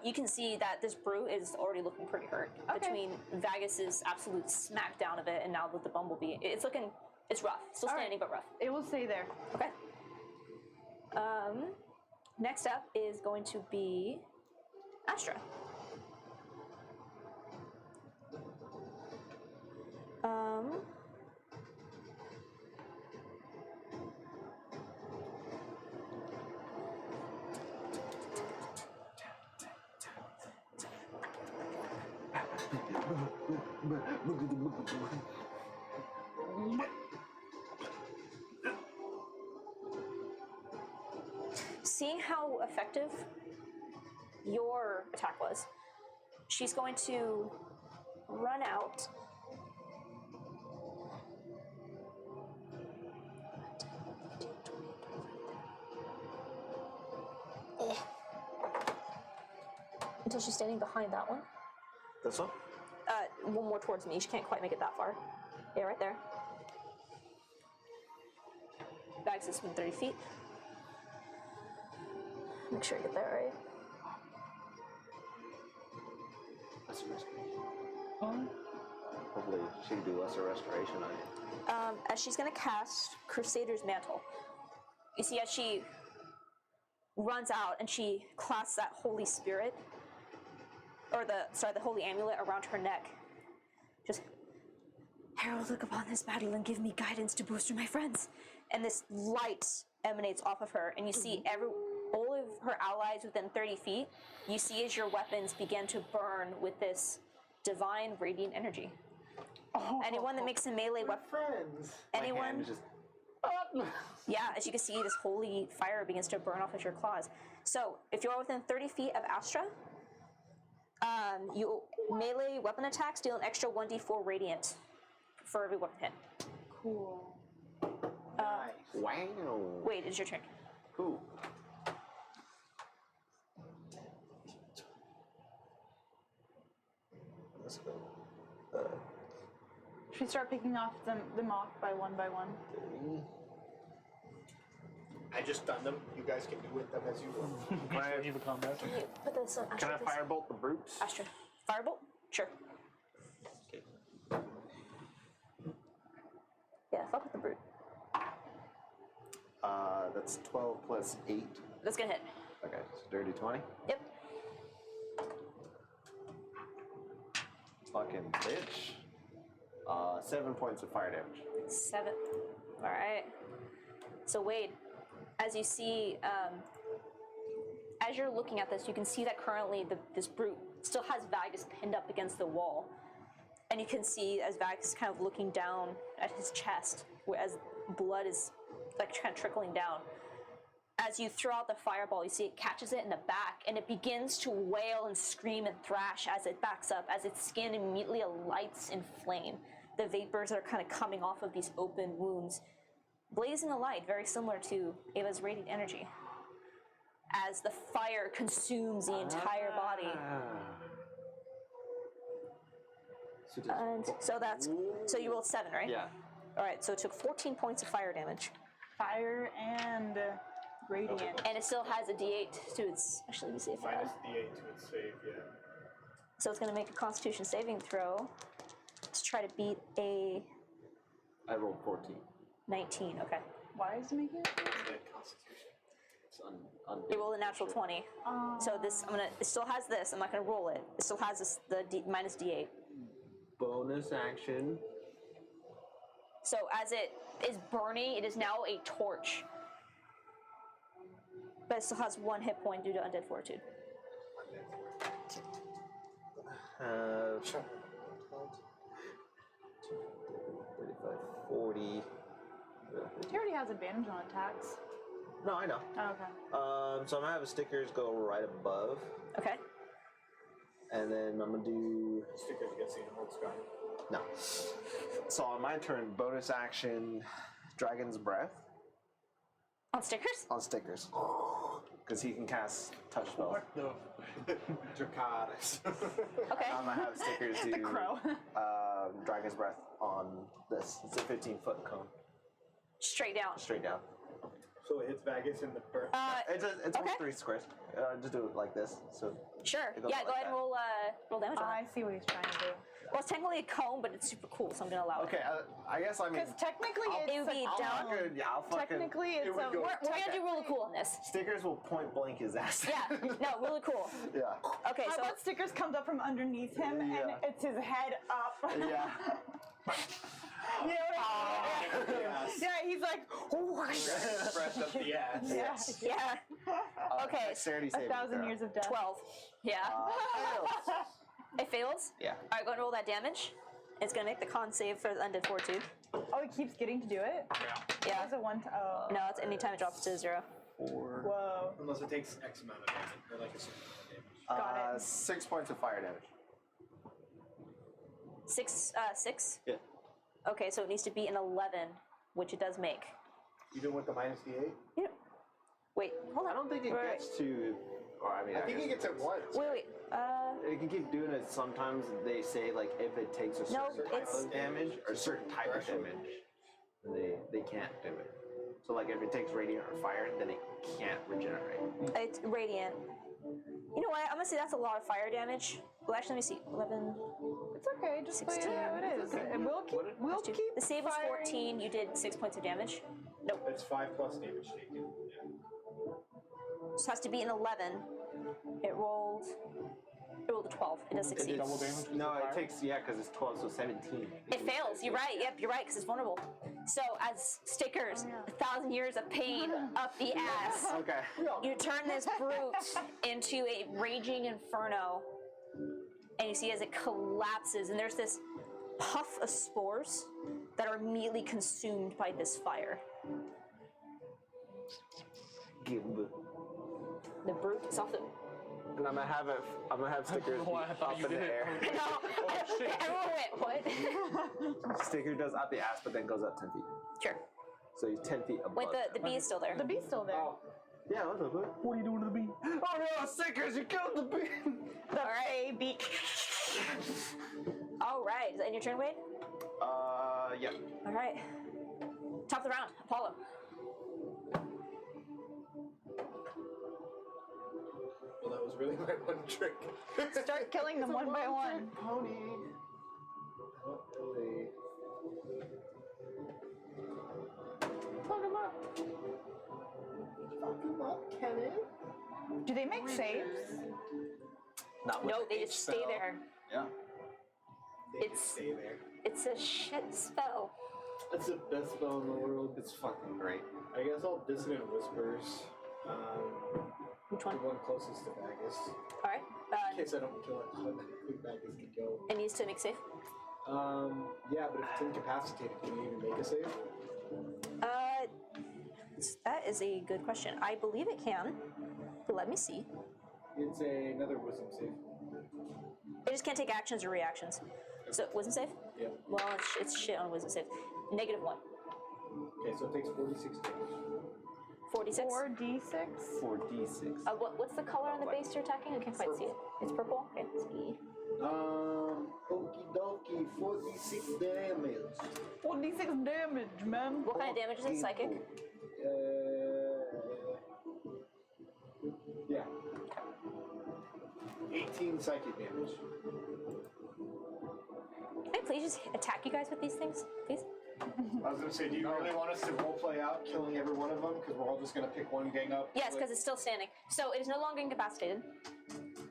You can see that this brute is already looking pretty hurt. Okay. Between Vagus's absolute smackdown of it and now with the bumblebee. It's rough. Still All right. standing, but rough. It will stay there. Okay. Next up is going to be Astra. Seeing how effective your attack was, she's going to run out. Until she's standing behind that one. This one? One more towards me. She can't quite make it that far. Yeah, right there. Bags is within 30 feet. Make sure I get that right. Hopefully she can do lesser restoration on you. As she's gonna cast Crusader's Mantle, you see as she runs out and she clasps that Holy Spirit, or the Holy Amulet around her neck. Just, Herald, look upon this battle and give me guidance to booster my friends. And this light emanates off of her, and you see all of her allies within 30 feet. You see as your weapons begin to burn with this divine radiant energy. Anyone that makes a melee weapon, Friends. anyone, My hand is just yeah, as you can see, this holy fire begins to burn off of your claws. So, if you're within 30 feet of Astra, you melee weapon attacks deal an extra 1d4 radiant for every weapon hit. Cool. wow. Wait, it's your turn. Cool. Let's go. Should we start picking off them off by one? I just stunned them. You guys can do with them as you will. Leave the combat. Can you put this on Astra, Can I please? firebolt the brutes? Astra. Firebolt? Sure. Yeah, fuck with the brute. That's 12 plus 8. That's gonna hit. Okay, so dirty 20. Yep. Fucking bitch. 7 points of fire damage. 7. Alright. So Wade, as you see, as you're looking at this, you can see that currently this brute still has Vagus pinned up against the wall. And you can see as Vagus is kind of looking down at his chest, as blood is like kind of trickling down. As you throw out the fireball, you see it catches it in the back, and it begins to wail and scream and thrash as it backs up, as its skin immediately alights in flame. The vapors are kind of coming off of these open wounds, blazing a light very similar to Ava's radiant energy, as the fire consumes the entire body. And so you rolled 7, right? Yeah. All right, so it took 14 points of fire damage. Fire and Gradient. And it still has a D8 to its. Actually, let me see if Minus D8 to its save, yeah. So it's going to make a Constitution saving throw to try to beat a I rolled 14. 19. Okay. Why is it making it? That Constitution. It's on It rolled a natural 20. So this, it still has this. I'm not going to roll it. It still has this, minus D8. bonus action. So as it is burning, it is now a torch. But it still has 1 hit point due to undead fortitude. 35, 40. He already has advantage on attacks. No, I know. Oh, okay. So I'm gonna have stickers go right above, Okay. and then I'm gonna do Stickers get seen in old sky. No. So on my turn, bonus action, Dragon's Breath On stickers? on stickers. Because he can cast touch spells. What the? Dracarys. Okay. I'm gonna have stickers do The crow. Dragon's Breath on this. It's a 15-foot cone, Straight down. straight down. So it hits Vagus in the birth. It's okay. only 3 squares. Just do it like this. So Sure. It goes Yeah, like go ahead and that. roll damage on it. I see what he's trying to do. Well, it's technically a cone, but it's super cool, so I'm going to allow okay, it. I guess I mean. Because technically It would it's be a down. I'll fucking. Technically it's would a. go- We're going to do really cool on this. Stickers will point blank his ass. Yeah. No, really cool. Yeah. Okay, How so about stickers comes up from underneath him and Yeah. it's his head up. Yeah. You know what I mean? Yes. Yeah, he's like, whoosh. Fresh up the ass. Yes. yeah. Okay. Dexterity A saving 1,000 throw. years of death. 12. Yeah. Fails. It fails? Yeah. All right, go ahead and roll that damage. It's going to make the con save for the undead fortitude. Oh, he keeps getting to do it? Yeah. It's a one time. Oh. No, it's anytime it drops to 0. 4. Whoa. Unless it takes X amount of damage, or like a certain amount of damage. Got it. 6 points of fire damage. 6? Yeah. Okay, so it needs to be an 11, which it does make. Even with the minus D8? Yeah. Wait, hold on. I don't think it Wait, gets to. Or I mean, I think he gets it once. Wait. It can keep doing it. Sometimes they say like if it takes a certain No, type it's- of damage or a certain type of Threshold. damage, they can't do it. So like if it takes radiant or fire, then it can't regenerate. It's radiant. You know what? I'm gonna say that's a lot of fire damage. Well, actually, let me see. 11. It's okay, just play it 16. how it is. And we'll keep The save was firing. 14. You did 6 points of damage. Nope. It's 5 plus damage taken. Yeah. This has to be an 11. It rolled a 12. It does succeed. Double damage? 'cause No, of it fire? takes because it's 12, so 17. It fails. You're right. Yep, you're right, because it's vulnerable. So, as stickers, 1,000 years of pain up the ass. Okay. You turn this brute into a raging inferno, and you see as it collapses, and there's this puff of spores that are immediately consumed by this fire. Gib. The brute is off the. And I'm gonna have stickers Why I thought up you in the did it. air. No, everyone went, what? Sticker does up the ass, but then goes up 10 feet. Sure. So he's 10 feet above. Wait, the bee is still there. The bee's still there. Yeah, what's up, bud? What are you doing to the bee? Oh no, stickers! You killed the bee. The All right. baby. All right. Is that in your turn, Wade? Yeah. All right. Top of the round, Apollo. Well, that was really my one trick. Start killing them one by one. Pony. Not really. Fuck him up. Fuck him up, Kenneth. Do they make saves? Not with No, the they H just stay spell. there. Yeah. They It's- just stay there. It's a shit spell. That's the best spell in the world. It's fucking great. I guess I'll Dissonant Whispers. Which The one? one closest to Vagus. All right. In case I don't kill it, how quick Vagus can go. It needs to make safe. Yeah, but if it's incapacitated, can you even make a save? That is a good question. I believe it can. But let me see. It's another wisdom save. It just can't take actions or reactions. So wisdom save? Yep. Well, it's shit on wisdom save. -1. Okay, so it takes 46 damage. 46. 4d6. 4d6. What's the color on the base you're attacking? I can't quite see it. It's purple. Okay, let's see. Okie dokie, 46 damage. 46 damage, man. What kind of damage is it? Psychic. Yeah. 18 psychic damage. Can I please just attack you guys with these things, please? I was gonna say, do you really want us to roleplay out killing every one of them? Because we're all just gonna pick one gang up? Yes, because it's still standing. So it is no longer incapacitated.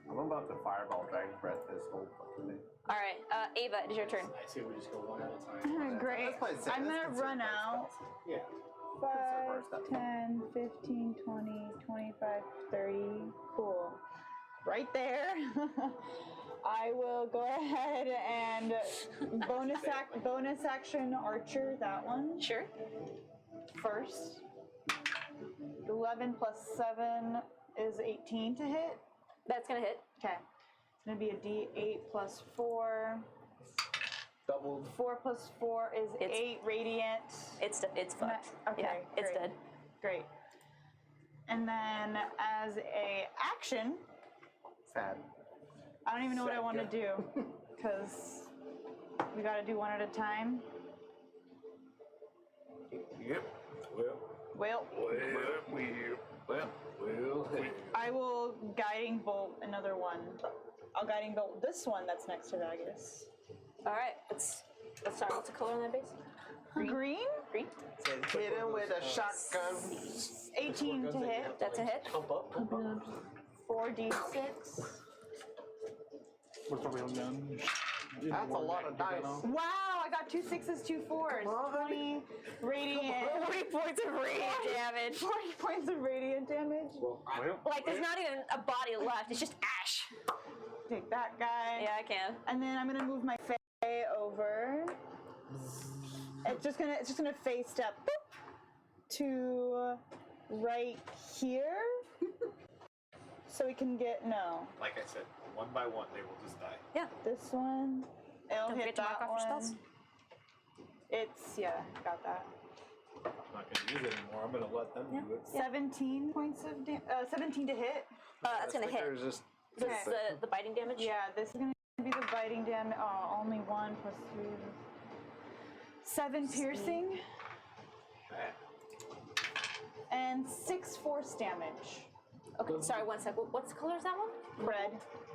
I'm about to fireball dragon breath this whole fucking thing. All right, Ava, it is your turn. I say we just go one at a time. Great. I'm gonna run out. Yeah. 5, 10, 15, 20, 25, 30. Cool. Right there. I will go ahead and bonus action archer that one Sure. first. 11 plus 7 is 18 to hit. That's gonna hit. Okay. It's gonna be a D8 plus 4. Doubled. 4 plus 4 is It's- 8 radiant. It's fucked. Okay, Yeah, it's great. dead. Great. And then as a action, Sad. I don't even know what I want to do because we got to do one at a time. Yep. Well. Well, I will guiding bolt another one. I'll guiding bolt this one that's next to Vegas. All right, let's start. What's the color on that base? Green? Green. Hit him with a shotgun. 18 to hit. That's a hit. 4d6. What's the real gun? That's a lot of dice. Wow, I got 2 6s, 2 4s. 20 radiant. 40 points of radiant damage. 40 points of radiant damage. Like, there's not even a body left. It's just ash. Take that guy. Yeah, I can. And then I'm gonna move my Fae over. It's just gonna Fae step boop, to right here. So we can get Like I said, one by one, they will just die. Yeah. this one. It'll Don't hit forget to mark that off your one. spells. It's got that. I'm not gonna use it anymore. I'm gonna let them do it. 17 points of 17 to hit. That's gonna hit. There's just This is the biting damage. Yeah, this is gonna be the biting damage. Oh, only 1 plus 3. 7 piercing. And 6 force damage. Okay, sorry, 1 sec. What's color is that one? Red.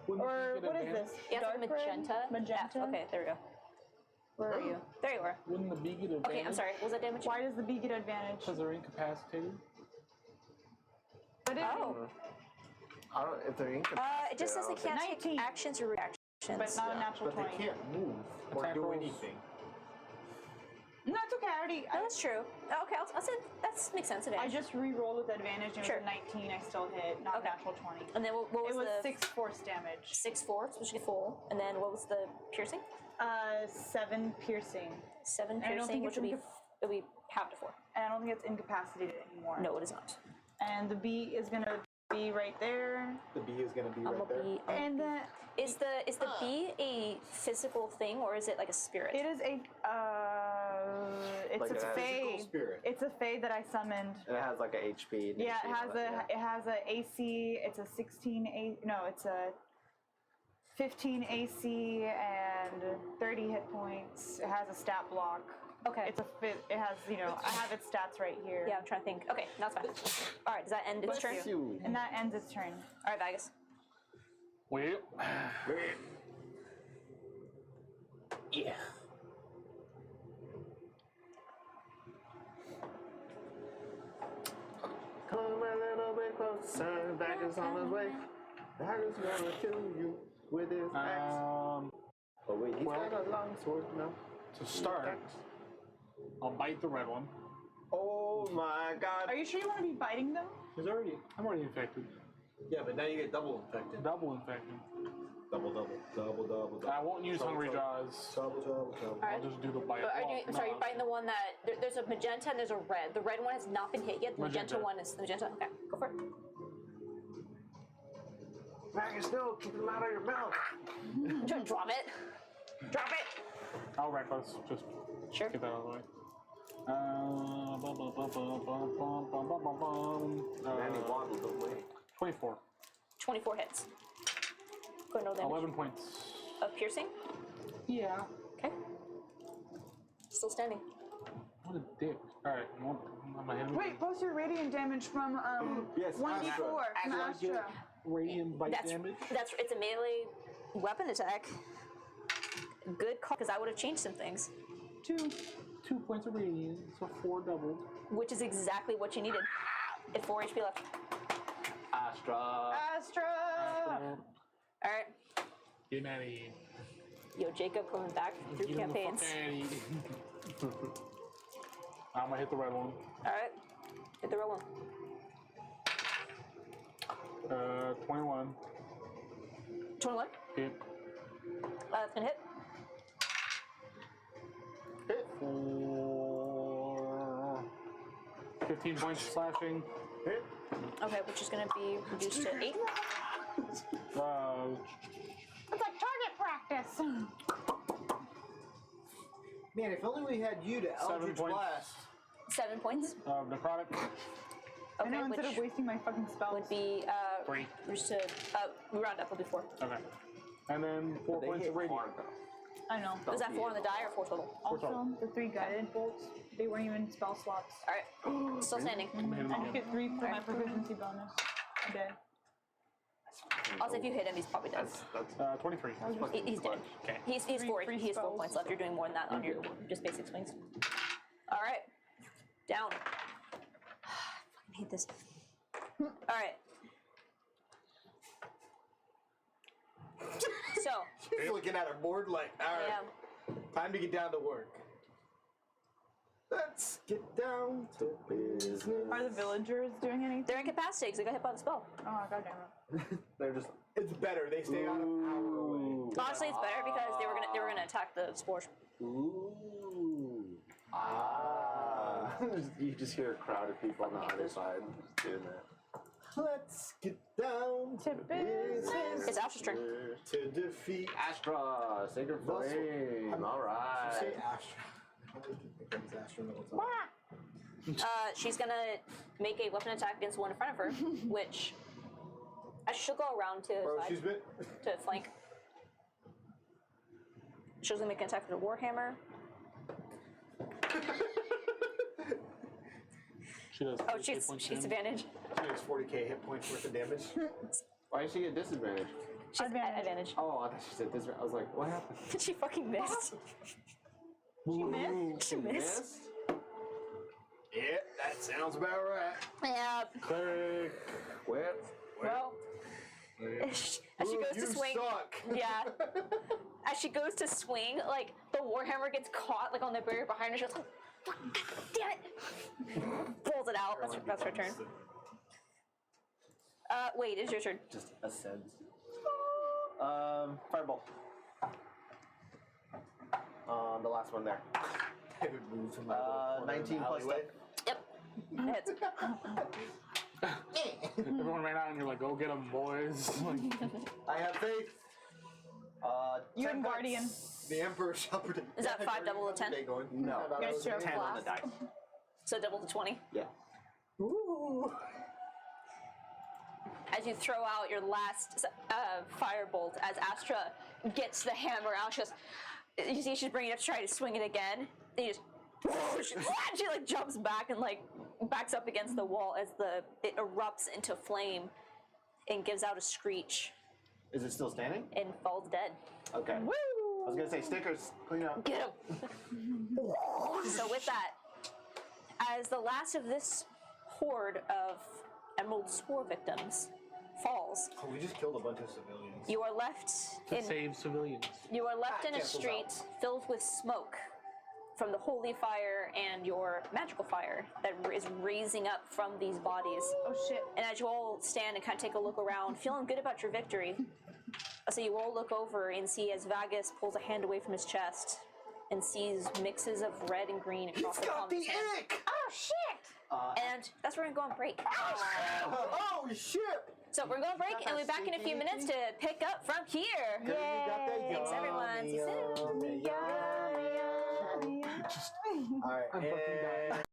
Or what is this? Yeah, it's Dark like red? magenta. Magenta. F. Okay, there we go. Where are you? There you are. Wouldn't the bee get advantage? Okay, I'm sorry. What was that damage? Why does the bee get advantage? Because they're incapacitated. But it, Oh. I don't. If they're incapacitated, It just says they can't take 19. actions or reactions. but not a natural But 20. they can't move or Attack do rolls. anything. No, it's okay. No, that's true. Oh, okay, I'll say that makes sense. I Advantage. just re-rolled with advantage. It Sure. was a 19. I still hit, not Okay. natural 20. And then what was, It was the 6 force damage. 6 force, which is full. And then what was the piercing? 7 piercing. 7 I don't piercing, think which it's will be half to 4. And I don't think it's incapacitated anymore. No, it is not. And the bee is gonna be right there. The bee is gonna be I'm right gonna there. be. And then Is the bee a physical thing or is it like a spirit? it is a it's Like a a fae. physical spirit. It's a fae that I summoned. it has like a HP. and Yeah, AC it has a AC. It's a 16 it's a 15 AC and 30 hit points. It has a stat block. Okay. It's it has I have its stats right here. Yeah, I'm trying to think. Okay, now it's fine. All right, does that end its turn? You. And that ends its turn. All right, Vegas. Well, Yeah. Come a little bit closer. Back is on his way. Back is gonna kill you with his axe. Oh wait, he's well- got a long sword now. to start, I'll bite the red one. Oh my god. Are you sure you want to be biting them? I'm already infected. Yeah, but now you get double infected. Double infected. Double. I won't use Hungry Jaws. Double. Alright. I'll just do the bite. But Well, I'm sorry, no, you're biting the one that there's a magenta and there's a red. The red one has not been hit yet. The magenta one is the magenta. Okay, go for it. Back is still keep him out of your mouth. Just drop it. Drop it. I'll reckless. Just Sure. get that out of the way. And he waddled away. 24. 24 hits. Go ahead and roll damage. 11 points. Of piercing. Yeah. Okay. Still standing. What a dick. Alright, I'm gonna hit him. Wait, plus your radiant damage from Yes, 1d4 from Astra. Radiant bite damage. It's a melee weapon attack. Good call, because I would have changed some things. 2 points of radiant, so 4 doubled. Which is exactly what you needed. At 4 HP left. Astra. Astra! Alright. Get out of here. Yo, Jacob coming back through Get him the campaigns. fuck outta here. I'm gonna hit the red one. Alright. Hit the roll one. 21. 21. Hit. That's gonna hit. Hit for 15 points of slashing. Hit. Okay, which is gonna be reduced to 8. It's like target practice. Man, if only we had you to 7 Eldritch points. Blast. 7 points. Necrotic. I know, Okay, instead of which wasting my fucking spells. would be 3. reduced to we round up. It'll be 4. Okay. And then 4 They points hit of radiant. hard, though. I know. Was that 4 on the die or 4 total? Also, the 3 guided bolts, they weren't even spell slots. Alright. Still standing. I'm gonna hit him I just again. get 3 for my proficiency bonus. I'm dead. Also, if you hit him, he's probably dead. That's 23. He's dead. Okay. He's Free 4. spells. He has 4 points left. You're doing more than that on your just basic swings. All right, down. I fucking hate this. All right. So She's looking at her board like, I alright, am. time to get down to work. Let's get down to business. Are the villagers doing anything? They're incapacitated because they got hit by the spell. Oh, goddamn it. They're just. It's better. They stay out an hour away. Honestly, it's better because they were gonna attack the spores. Ooh. Ah. You just hear a crowd of people on the other side just doing that. Let's get down To business. It's Astra's turn. to defeat. Astra, Sacred Flame. All Say right. Astra. I don't think it's Astra. No, it's not. She's gonna make a weapon attack against the one in front of her, which she'll go around to Bro, side, she's been. to flank. She's gonna make an attack with a warhammer. She does. Oh, 40 she's points she's damage. advantage. She has 40k hit points worth of damage. Why did she get disadvantage? She's advantage. Oh, I thought she said disadvantage. I was like, what happened? She fucking missed. She missed? She missed. Yeah, that sounds about right. Yeah. Cleric. Whip. Well, as she goes you to swing. suck. Yeah. As she goes to swing, like the warhammer gets caught like on the barrier behind her. She goes, oh, damn it! Pulls it out. That's her turn. Wait, it's your turn. Just ascends. Fireball. The last one there. David moves from my little corner 19 plus alleyway. 10. Yep. Hits. Everyone ran out and you're like, go get them, boys. Like, I have faith. You 10 and Guardian. points. The Emperor shall protect. Is that 5 double to 10? Going. No. Guys, sure. 10 on the dice. So double to 20. Yeah. Ooh. As you throw out your last firebolt, as Astra gets the hammer out, she goes, you see she's bringing it up to try to swing it again. And you just, she like jumps back and like backs up against the wall as it erupts into flame and gives out a screech Is it still standing? and falls dead. Okay. Woo! I was gonna say stickers. Clean up. Get him! So with that, as the last of this horde of Emerald Spore victims falls, Oh, we just killed a bunch of civilians. you are left to in save civilians. You are left in a cancels street filled with smoke from the holy fire and your magical fire that is raising up from these bodies. Oh shit. And as you all stand and kind of take a look around, feeling good about your victory, so you all look over and see as Vagus pulls a hand away from his chest and sees mixes of red and green across the palm of his hand. ick! Oh shit! And that's where we're going to go on break. Oh shit! So we're going to break and we'll be back in a few minutes to pick up from here. Thanks everyone. See you soon. Alright, and...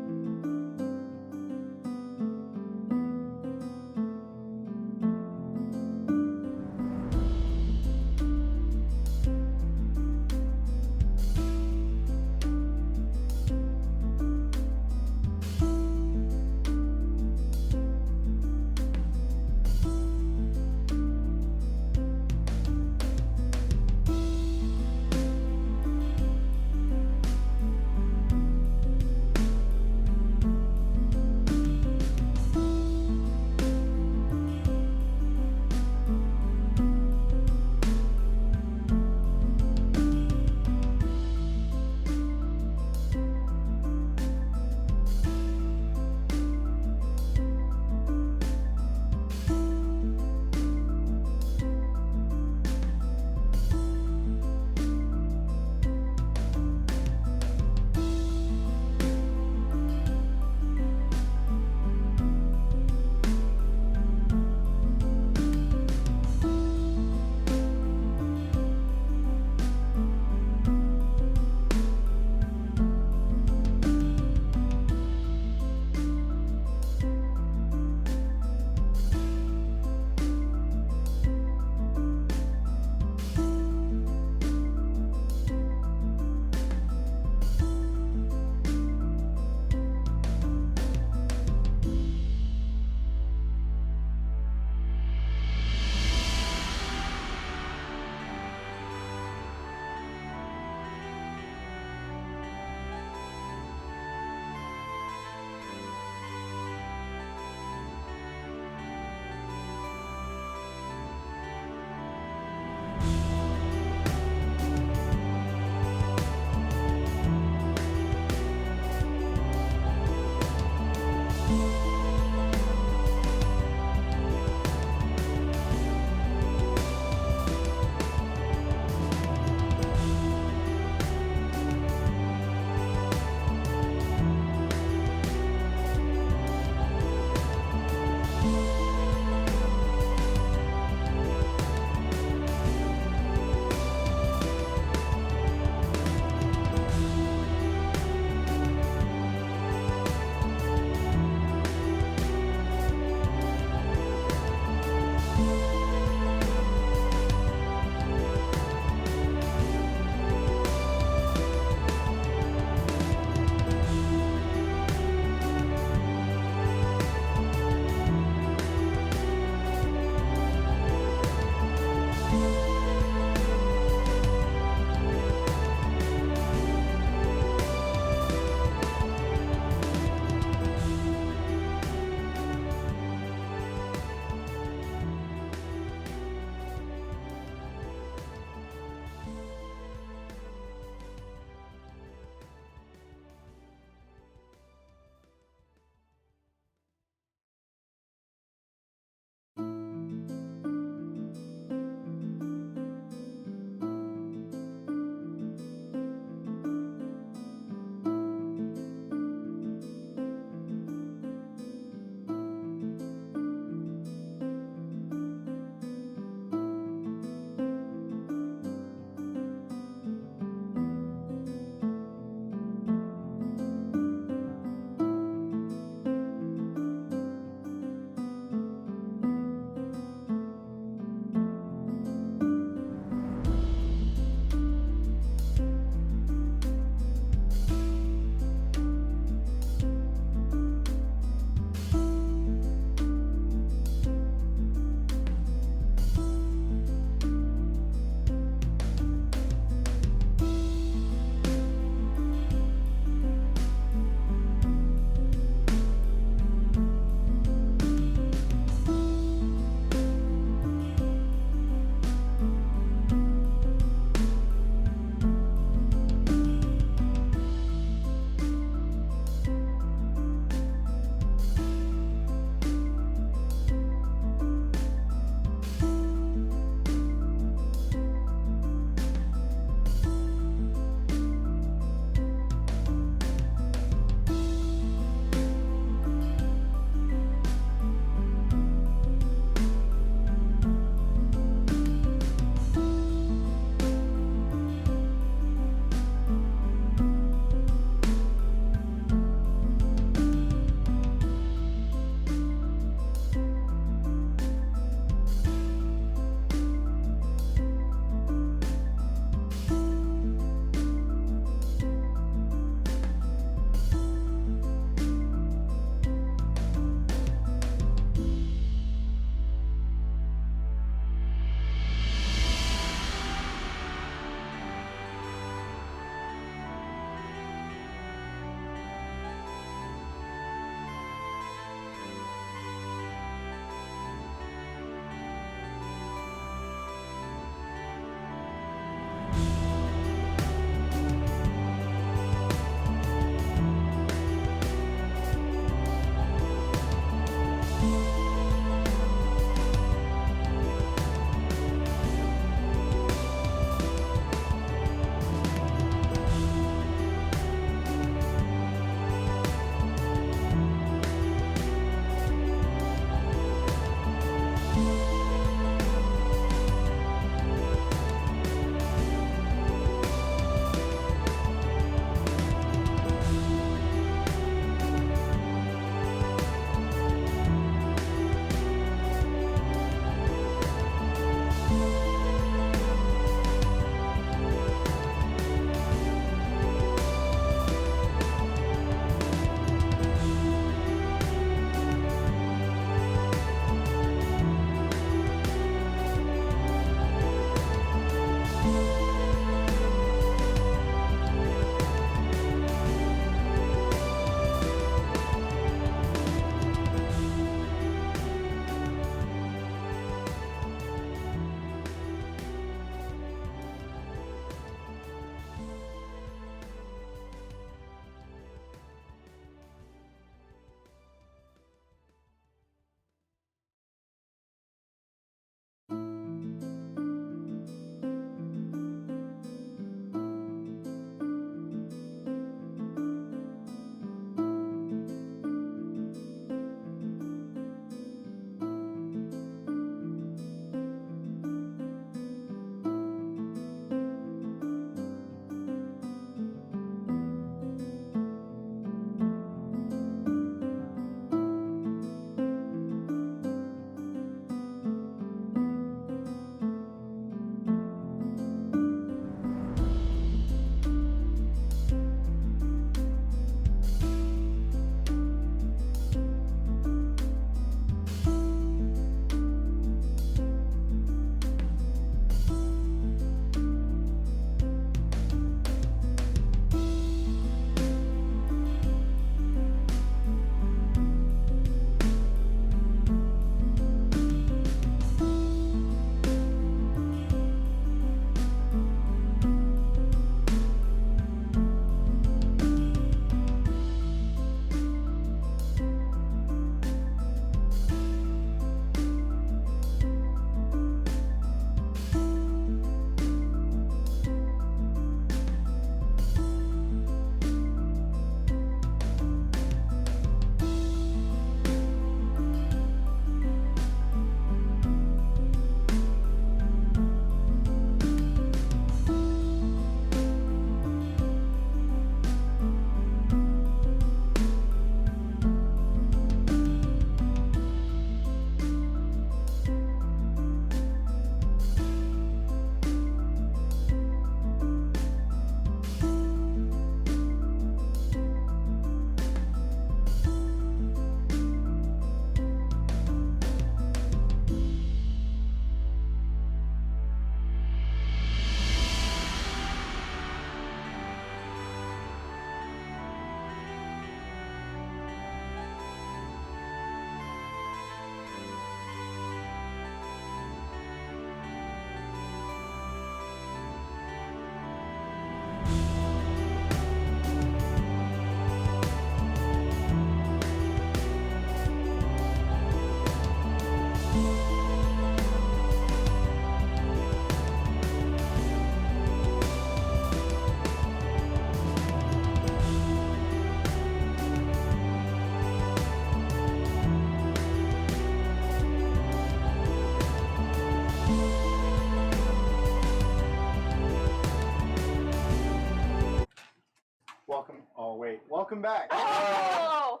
welcome back. Oh!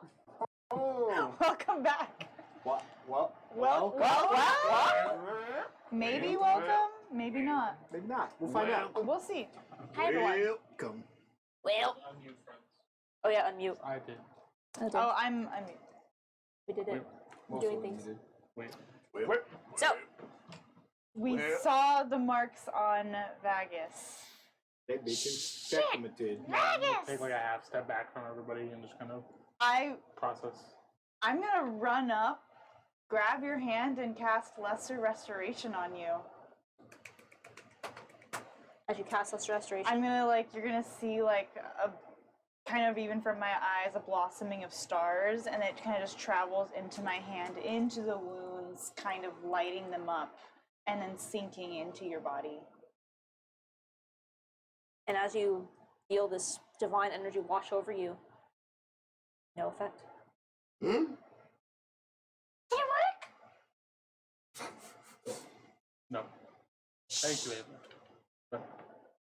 Oh. Welcome back. What? Well, Well, maybe welcome, maybe not. maybe not. We'll find out. We'll see. Hi, everyone. Welcome. Well. Unmute friends. Oh, yeah, unmute. I did. Oh, I'm We did it. We're doing things. Wait. So, we saw the marks on Vagus. They've been segmented. Vegas! Take like a half step back from everybody and just kind of I'm process. gonna run up, grab your hand, and cast Lesser Restoration on you. as you cast this restoration, I'm gonna you're gonna see like a kind of even from my eyes a blossoming of stars, and it kind of just travels into my hand, into the wounds, kind of lighting them up, and then sinking into your body. and as you feel this divine energy wash over you, no effect. Did it work? No. Thank you, Ava. But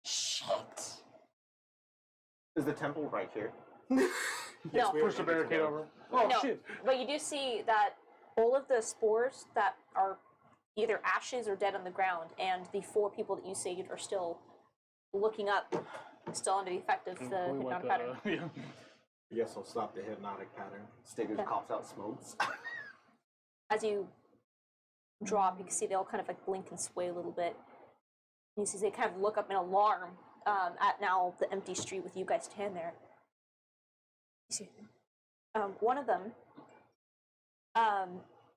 Shit. Is the temple right here? No. push the barricade over. Oh No, shit! but you do see that all of the spores that are either ashes or dead on the ground, and the 4 people that you saved are still looking up, still under the effect of the We hypnotic went, pattern. yeah. I guess I'll stop the hypnotic pattern. Stickers Yeah. coughs out smokes. As you drop, you can see they all kind of like blink and sway a little bit. You see they kind of look up in alarm at now the empty street with you guys stand there. You see, one of them,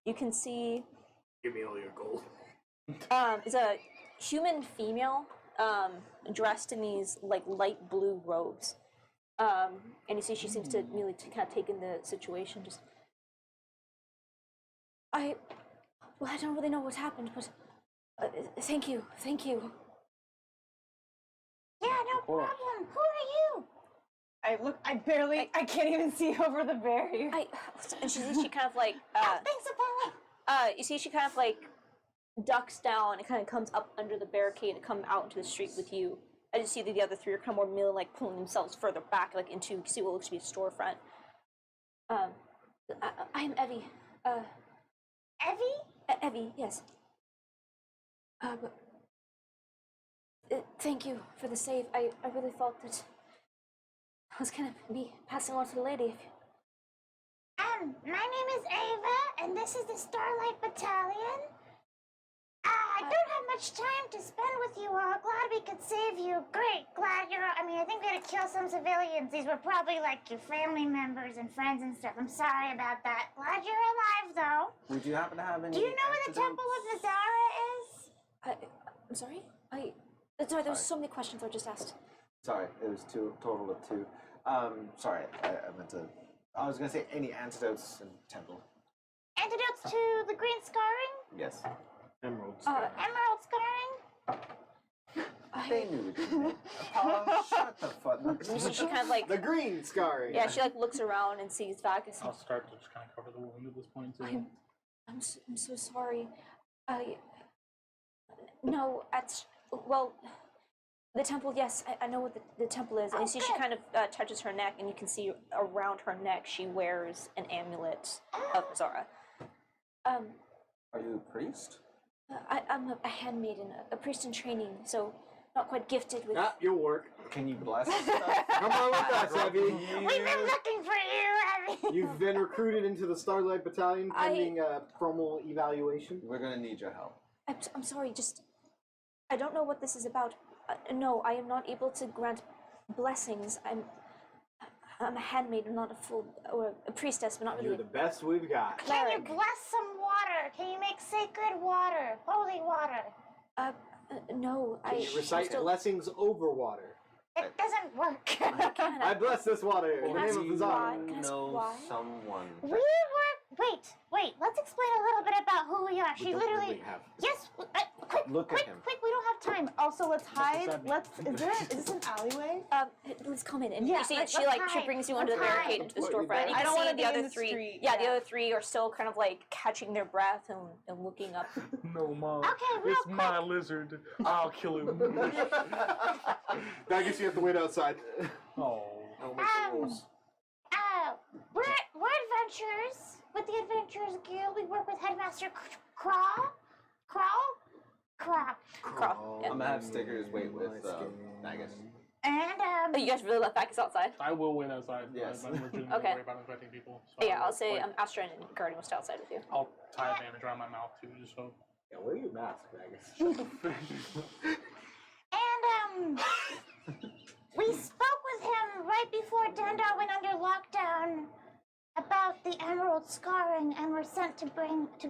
you can see, Give me all your gold. is a human female dressed in these like light blue robes. And you see she seems to really kind of take in the situation. Just, I don't really know what happened, but thank you. Yeah, no problem. Who are you? I can't even see over the barrier. And she kind of like, Thanks, Apollo. you see she kind of like ducks down and kind of comes up under the barricade and come out into the street with you. I just see that the other 3 are kind of more merely like pulling themselves further back, like into, you see what looks to be a storefront. I'm Evie. Evie? Evie, yes. Thank you for the save. I really thought that I was gonna be passing on to the lady. My name is Ava, and this is the Starlight Battalion. I don't have much time to spend with you all. Glad we could save you. Great, glad you're. I think we had to kill some civilians. These were probably like your family members and friends and stuff. I'm sorry about that. Glad you're alive, though. Would you happen to have any? Do you know where the Temple of Nazara is? I'm sorry? Sorry, there was so many questions I just asked. Sorry, it was total of 2. Sorry, I meant to. I was gonna say any antidotes in temple. Antidotes to the green scarring? Yes. Emeralds. Emerald scarring? They knew what you meant. Apollo, shut the fuck up. She kind of like, the green scarring. yeah, she like looks around and sees Vagus. I'll start to just kind of cover the wound at this point too. I'm so sorry. No, the temple, yes, I know what the temple is. And you see she kind of touches her neck, and you can see around her neck she wears an amulet of Zara. Are you a priest? I'm a handmaiden, a priest in training, so not quite gifted with... Your work. Can you bless stuff? Come on with us, Evie. We've been looking for you, Evie. You've been recruited into the Starlight Battalion pending a formal evaluation. We're gonna need your help. I'm sorry, just... I don't know what this is about. No, I am not able to grant blessings. I'm a handmaiden, not a full... or a priestess, but not really You're the best we've got. Can you cleric. bless some water? Can you make sacred water? Holy water? No, Can you I'm recite still... blessings over water? It doesn't work. Can I bless this water in the I name ask of you the why? Zara. Can I ask know why? someone. We were. Wait. Let's explain a little bit about who we are. We She don't literally. really have. Yes. Quick. Look at him. Quick. We don't have time. Also, let's hide. that mean? Is this an alleyway? Let's come in. And Yeah, you see, let's she hide. brings you under the Let's hide. barricade into the What, you storefront. And you bad? can I don't see wanna the be other in the 3. street, Yeah, the yeah. other 3 are still kind of like catching their breath and looking up. No, Mom. Okay, real It's my lizard. I'll kill him. I guess you have to wait outside. Oh. Don't make the rules. we're adventurers with the Adventurers Guild. We work with Headmaster Crawl. Yeah. I'm gonna have stickers wait with Magus. And Oh, you guys really left Bacchus outside? I will wait outside. Yes. I'm legitimately Okay. worried about infecting people. So Yeah, I I'll will, say like, Astra and Guardian will stay outside with you. I'll tie a bandage around my mouth too, just so. Yeah, wear your mask, Magus. And we spoke with him right before Dendar went under lockdown about the emerald scarring, and were sent to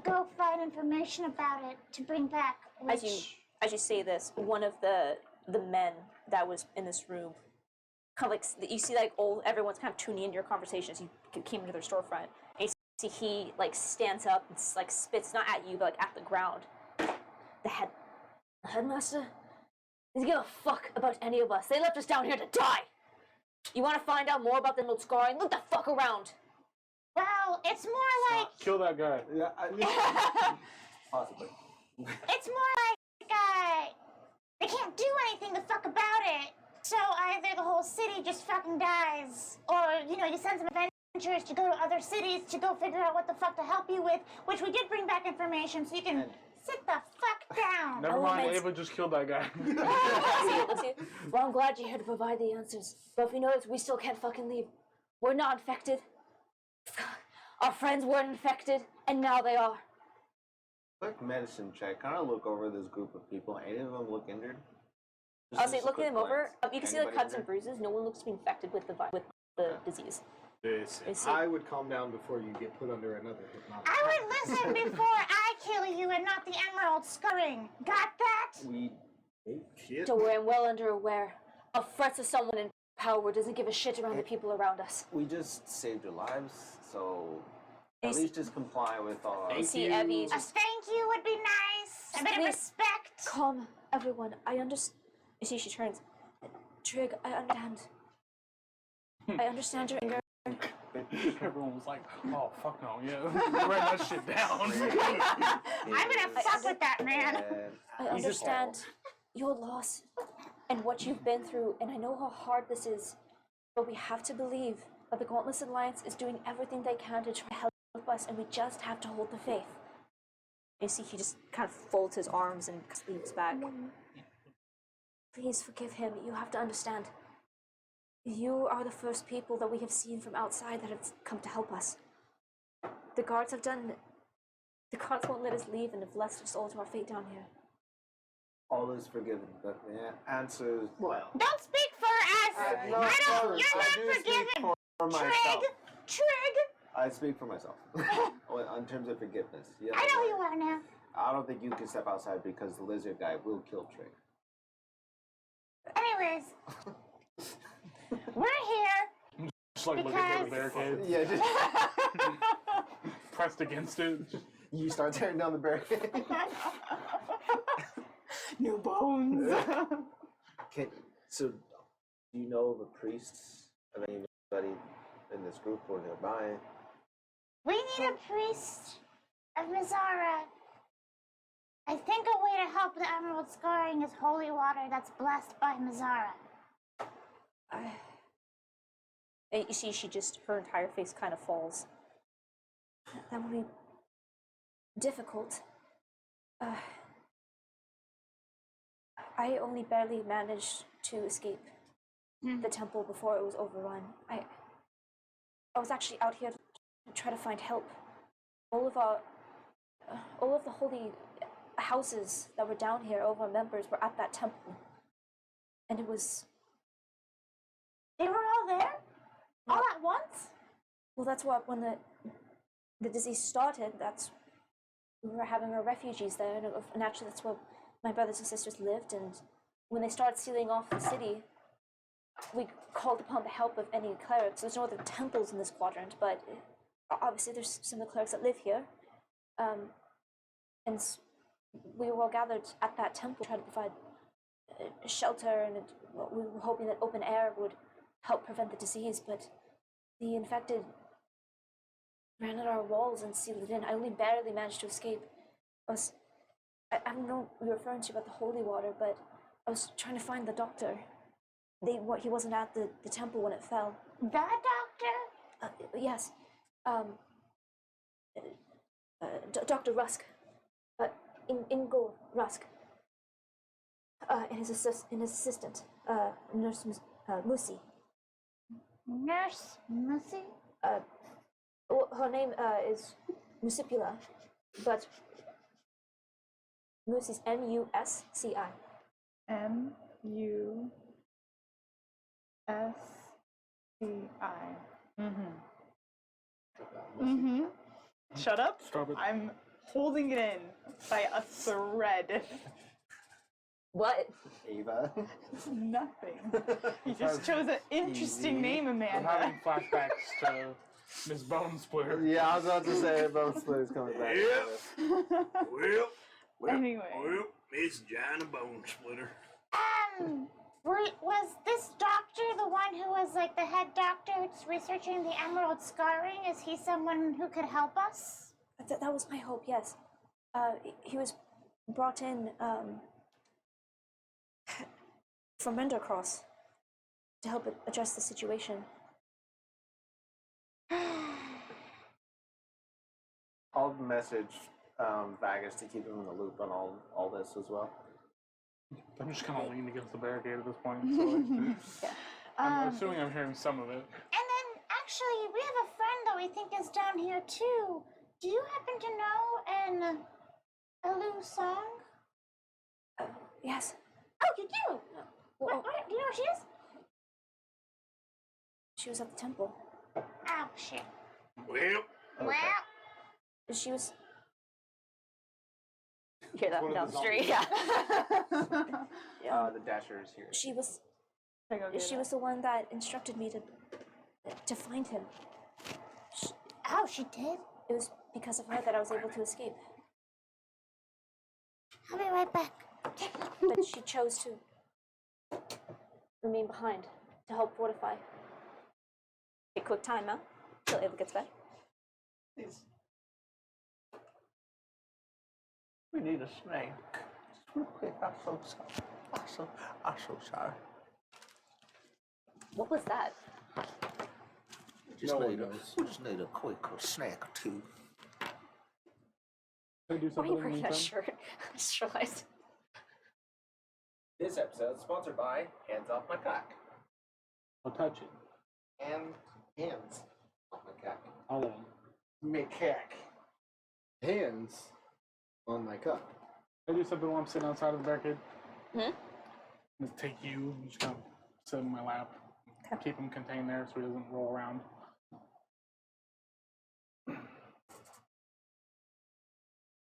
go find information about it to bring back. As you say this, one of the men that was in this room, kind of like you see, like everyone's kind of tuning into your conversations. You came into their storefront, and you see he like stands up and like spits not at you but like at the ground. The headmaster doesn't give a fuck about any of us. They left us down here to die. You want to find out more about the emerald scarring? Look the fuck around. Well, it's more like Kill that guy. Yeah, possibly. it's more like they can't do anything the fuck about it. So either the whole city just fucking dies, or you send some adventurers to go to other cities to go figure out what the fuck to help you with. Which we did bring back information, so you can sit the fuck down. Never mind, Ava just killed that guy. Let's see. Well, I'm glad you're here to provide the answers. But if you notice, we still can't fucking leave. We're not infected. Our friends weren't infected, and now they are. Quick medicine check. Kind of look over this group of people. Any of them look injured? I'll say, Just a looking quick them over, glance. you can see like Anybody cuts and injured? bruises. No one looks to be infected with the disease. Listen, I see. I would calm down before you get put under another hypnotic. I would listen before I kill you, and not the emerald scarring. Got that? We Shit. So we're well aware of threats of someone in power doesn't give a shit around the people around us. just saved your lives, so You at s- least just comply with our. You see you. Evie A just thank you would be nice. A bit of Please. respect. calm everyone. I understand. You see, she turns. Trig, I understand. I understand your anger. Everyone was like, oh, fuck no, yeah. Write that shit down. I'm gonna fuck with that man. I understand your loss and what you've been through, and I know how hard this is, but we have to believe that the Gauntless Alliance is doing everything they can to try to help us, and we just have to hold the faith. You see, he just kind of folds his arms and sleeps back. Please forgive him. You have to understand. You are the first people that we have seen from outside that have come to help us. The guards have done. The guards won't let us leave and have left us all to our fate down here. All is forgiven, but the answers. Well, Don't speak for us. no, I don't. sorry, You're I not do speak forgiven. for myself. Trig. I speak for myself. In terms of forgiveness. Yeah, I know you are now. I don't think you can step outside because the lizard guy will kill Trick. Anyways, we're here. Just like looking at the barricade, Yeah, just pressed against it. you start tearing down the barricade. New bones. So, do you know of a priest, of anybody in this group or nearby? We need a priest of Mizara. I think a way to help the emerald scarring is holy water that's blessed by Mizara. And you see, her entire face kind of falls. That would be difficult. I only barely managed to escape the temple before it was overrun. I was actually out here to try to find help. All of the holy houses that were down here, all of our members were at that temple. And it was... They were all there? All at once? Well, that's what, when the disease started, we were having our refugees there, and actually that's where my brothers and sisters lived, and when they started sealing off the city, we called upon the help of any clerics. There's no other temples in this quadrant, but obviously there's some of the clerics that live here, and we were all gathered at that temple trying to provide shelter, and we were hoping that open air would help prevent the disease, but the infected ran at our walls and sealed it in. I only barely managed to escape. I don't know what you're referring to about the holy water, but I was trying to find the doctor. He wasn't at the temple when it fell. The doctor? Yes. Dr. Rusk. Ingo Rusk. And his assistant, Nurse Musi. Nurse Mussy? Well, her name is Musipula, but Musi's Musci. MUSCI. Shut up. Stop it. I'm holding it in by a thread. What? Ava. Nothing. You just chose an interesting name, I'm Amanda. having flashbacks to Miss Bone Splitter. Yeah, I was about to say Bone Splitter's coming back. Anyway. Miss Giant Bone Splitter. Was this doctor the one who was like the head doctor who's researching the emerald scarring? Is he someone who could help us? That was my hope. Yes. He was brought in from Rendercross to help address the situation. I'll message Vagus to keep him in the loop on all this as well. I'm just kind of leaning against the barricade at this point. So like, I'm assuming I'm hearing some of it. And then, actually, we have a friend that we think is down here too. Do you happen to know an Alu song? Yes. Oh, you do? Well, What? Do you know where she is? she was at the temple. Oh, shit. Well, Well, She was. You hear that from down the street? Yeah. The Dasher is here. She was. Should I go get She it? was the one that instructed me to find him. oh, she did? It was because of her that I was able to escape. I'll be right back. But she chose to remain behind to help fortify. A quick timeout till Ava gets back. Please. we need a snack. Just real quick, I'm so sorry. I'm so sorry. What was that? Just No one need a, knows. we just need a quick snack or two. Can I do Why are something you in the wearing that meantime? shirt? I just realized. This episode is sponsored by Hands Off My Cock. I'll touch it. And hands off my cock. I'll let him. Macaque. Hands on my cup. Can I do something while I'm sitting outside of the barricade? Hmm? Just take you, just kind of sit in my lap. Keep him contained there so he doesn't roll around.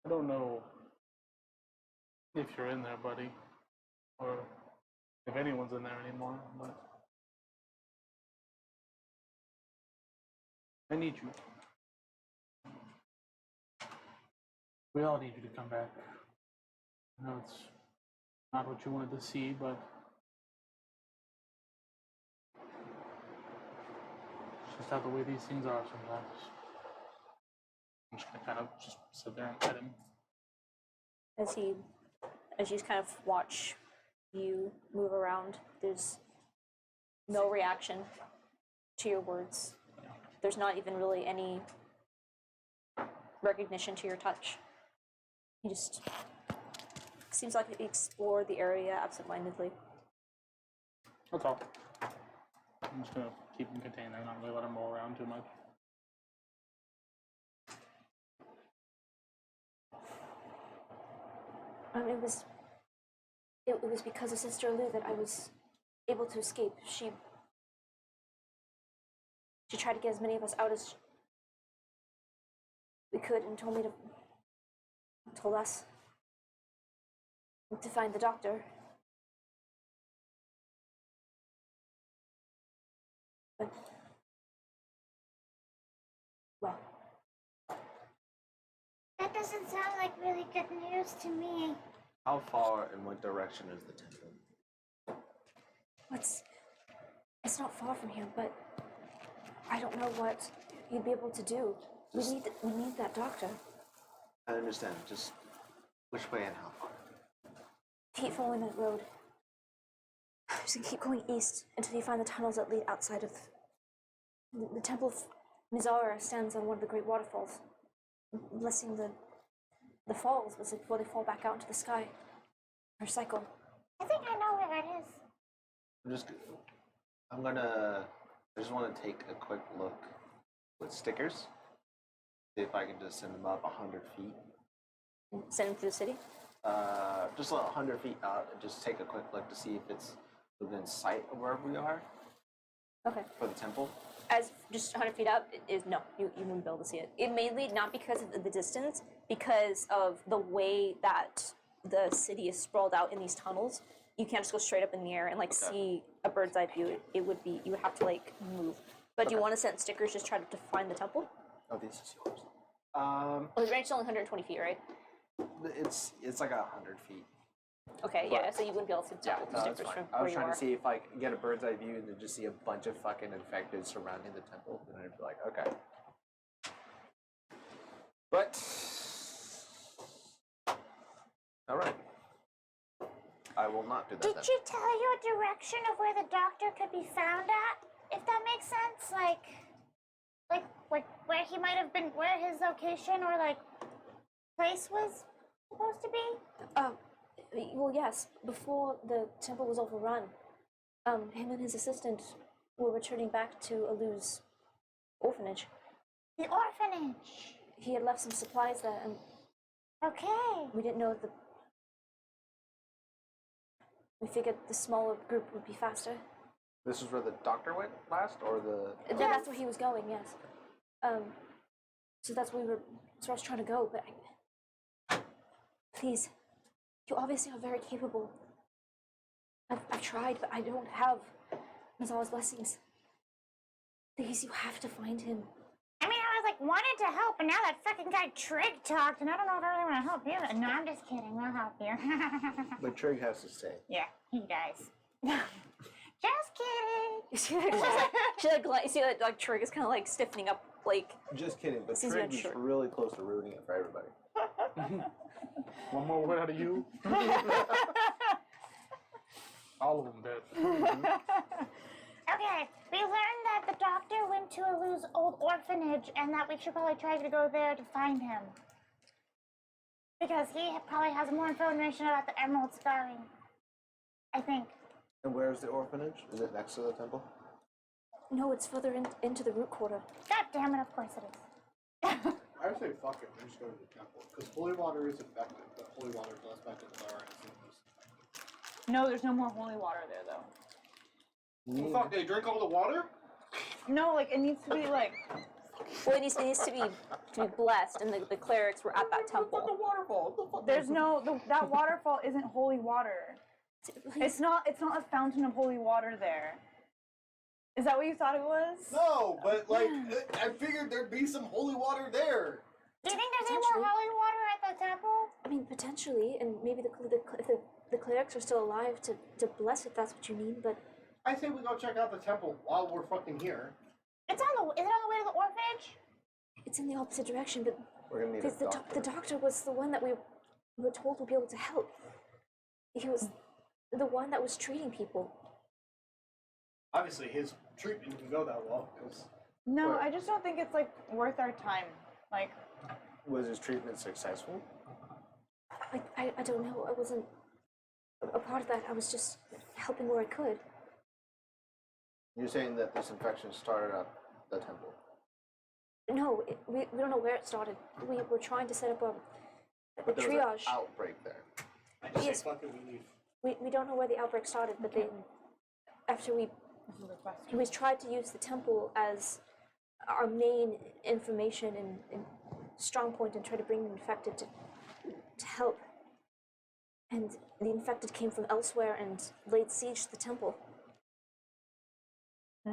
I don't know if you're in there, buddy, or if anyone's in there anymore, but I need you. We all need you to come back. I know it's not what you wanted to see, but it's just how the way these things are sometimes. I'm just gonna kind of just sit there and pet him. As you kind of watch you move around, there's no reaction to your words. There's not even really any recognition to your touch. He just seems like he explored the area absentmindedly. That's all. I'm just gonna keep him contained there, not really let him roll around too much. It was because of Sister Lou that I was able to escape. She tried to get as many of us out as we could and told us to find the doctor. But, well, That doesn't sound like really good news to me. How far in what direction is the temple? it's not far from here, but I don't know what you'd be able to do. We need that doctor. I understand. Just which way and how far? Keep following that road. Just keep going east until you find the tunnels that lead outside of the temple Mizara stands on one of the great waterfalls, blessing the falls before they fall back out into the sky. Her cycle. I think I know where it is. I just want to take a quick look with stickers. See if I can just send them up 100 feet. Send them through the city? Just 100 feet out and just take a quick look to see if it's within sight of where we are Okay. for the temple. As just 100 feet up, no, you wouldn't be able to see it. It mainly not because of the distance, because of the way that the city is sprawled out in these tunnels. You can't just go straight up in the air and see a bird's eye view. It would be, you would have to move. But do you want to send stickers just try to find the temple? Oh, this is yours. Well, the range is only 120 feet, right? It's like 100 feet. Okay, yeah, so you wouldn't be able to see the temple no, that's stickers fine. from I where was you trying are. to see if I could get a bird's eye view and then just see a bunch of fucking infected surrounding the temple. And I'd be like, okay. But all right, I will not do that. Did then. she tell you a direction of where the doctor could be found at? If that makes sense, like where he might have been, where his location or place was supposed to be? Well, yes, before the temple was overrun, him and his assistant were returning back to Alu's orphanage. The orphanage. He had left some supplies there, and Okay. we didn't know we figured the smaller group would be faster. This is where the doctor went last, or the? That's where he was going, yes. So that's where I was trying to go, but please, you obviously are very capable. I've tried, but I don't have Mazara's blessings. Please, you have to find him. I mean, I was wanted to help, and now that fucking guy Trig talked, and I don't know if I really want to help you. No, I'm just kidding. We'll help you. But Trig has to stay. Yeah, he does. Just kidding. You see that? You see that Trig is kind of stiffening up, Just kidding, but Seems Trig not is sure. really close to ruining it for everybody. One more word out of you. All of them dead. Okay, we learned that the doctor went to Alu's old orphanage and that we should probably try to go there to find him. Because he probably has more information about the Emerald Scarring. I think. And where's the orphanage? Is it next to the temple? no, it's further into the root quarter. God damn it, of course it is. I would say fuck it, we just go to the temple. Because holy water is effective, but holy water is less effective than Mara and it's most effective. No, there's no more holy water there though. Well, fuck, they drink all the water? No, it needs to be Well, it needs to be blessed, and the clerics were at that temple. What the waterfall? What the fuck? there's no that waterfall isn't holy water. It's not a fountain of holy water there. Is that what you thought it was? No, but I figured there'd be some holy water there. Do you think there's any Potentially. more holy water at the temple? I mean, potentially, and maybe if the clerics are still alive to bless if that's what you mean, but I say we go check out the temple while we're fucking here. Is it on the way to the orphanage? it's in the opposite direction. But We're gonna need because a doctor. the doctor was the one that we were told would be able to help. He was the one that was treating people. Obviously, his treatment can go that well, because... No, What? I just don't think it's worth our time. Was his treatment successful? I don't know. I wasn't a part of that. I was just helping where I could. You're saying that this infection started at the temple. No, we don't know where it started. We were trying to set up a But there was triage. an outbreak there. I just Yes. say fuck it, we leave. We don't know where the outbreak started, but then after we tried to use the temple as our main information and strong point and try to bring the infected to help. And the infected came from elsewhere and laid siege to the temple. I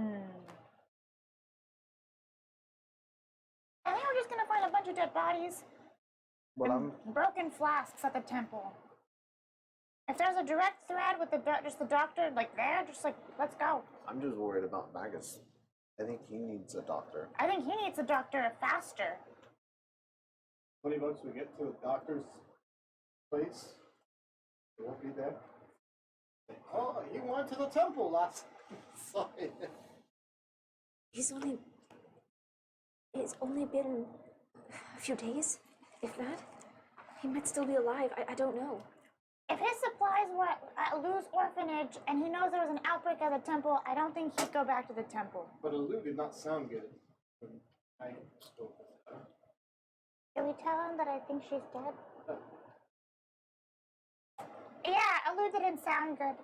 think we're just gonna find a bunch of dead bodies Well, and broken flasks at the temple. If there's a direct thread with just the doctor there, let's go. I'm just worried about Magus. I think he needs a doctor. I think he needs a doctor faster. 20 bucks we get to the doctor's place. He won't be there. Oh, he went to the temple last. Sorry. He's only it's only been a few days, if that. He might still be alive. I don't know. If his supplies were at Lou's orphanage and he knows there was an outbreak at the temple, I don't think he'd go back to the temple. But Lou did not sound good when I spoke with her. Can we tell him that I think she's dead? Yeah, Alu didn't sound good.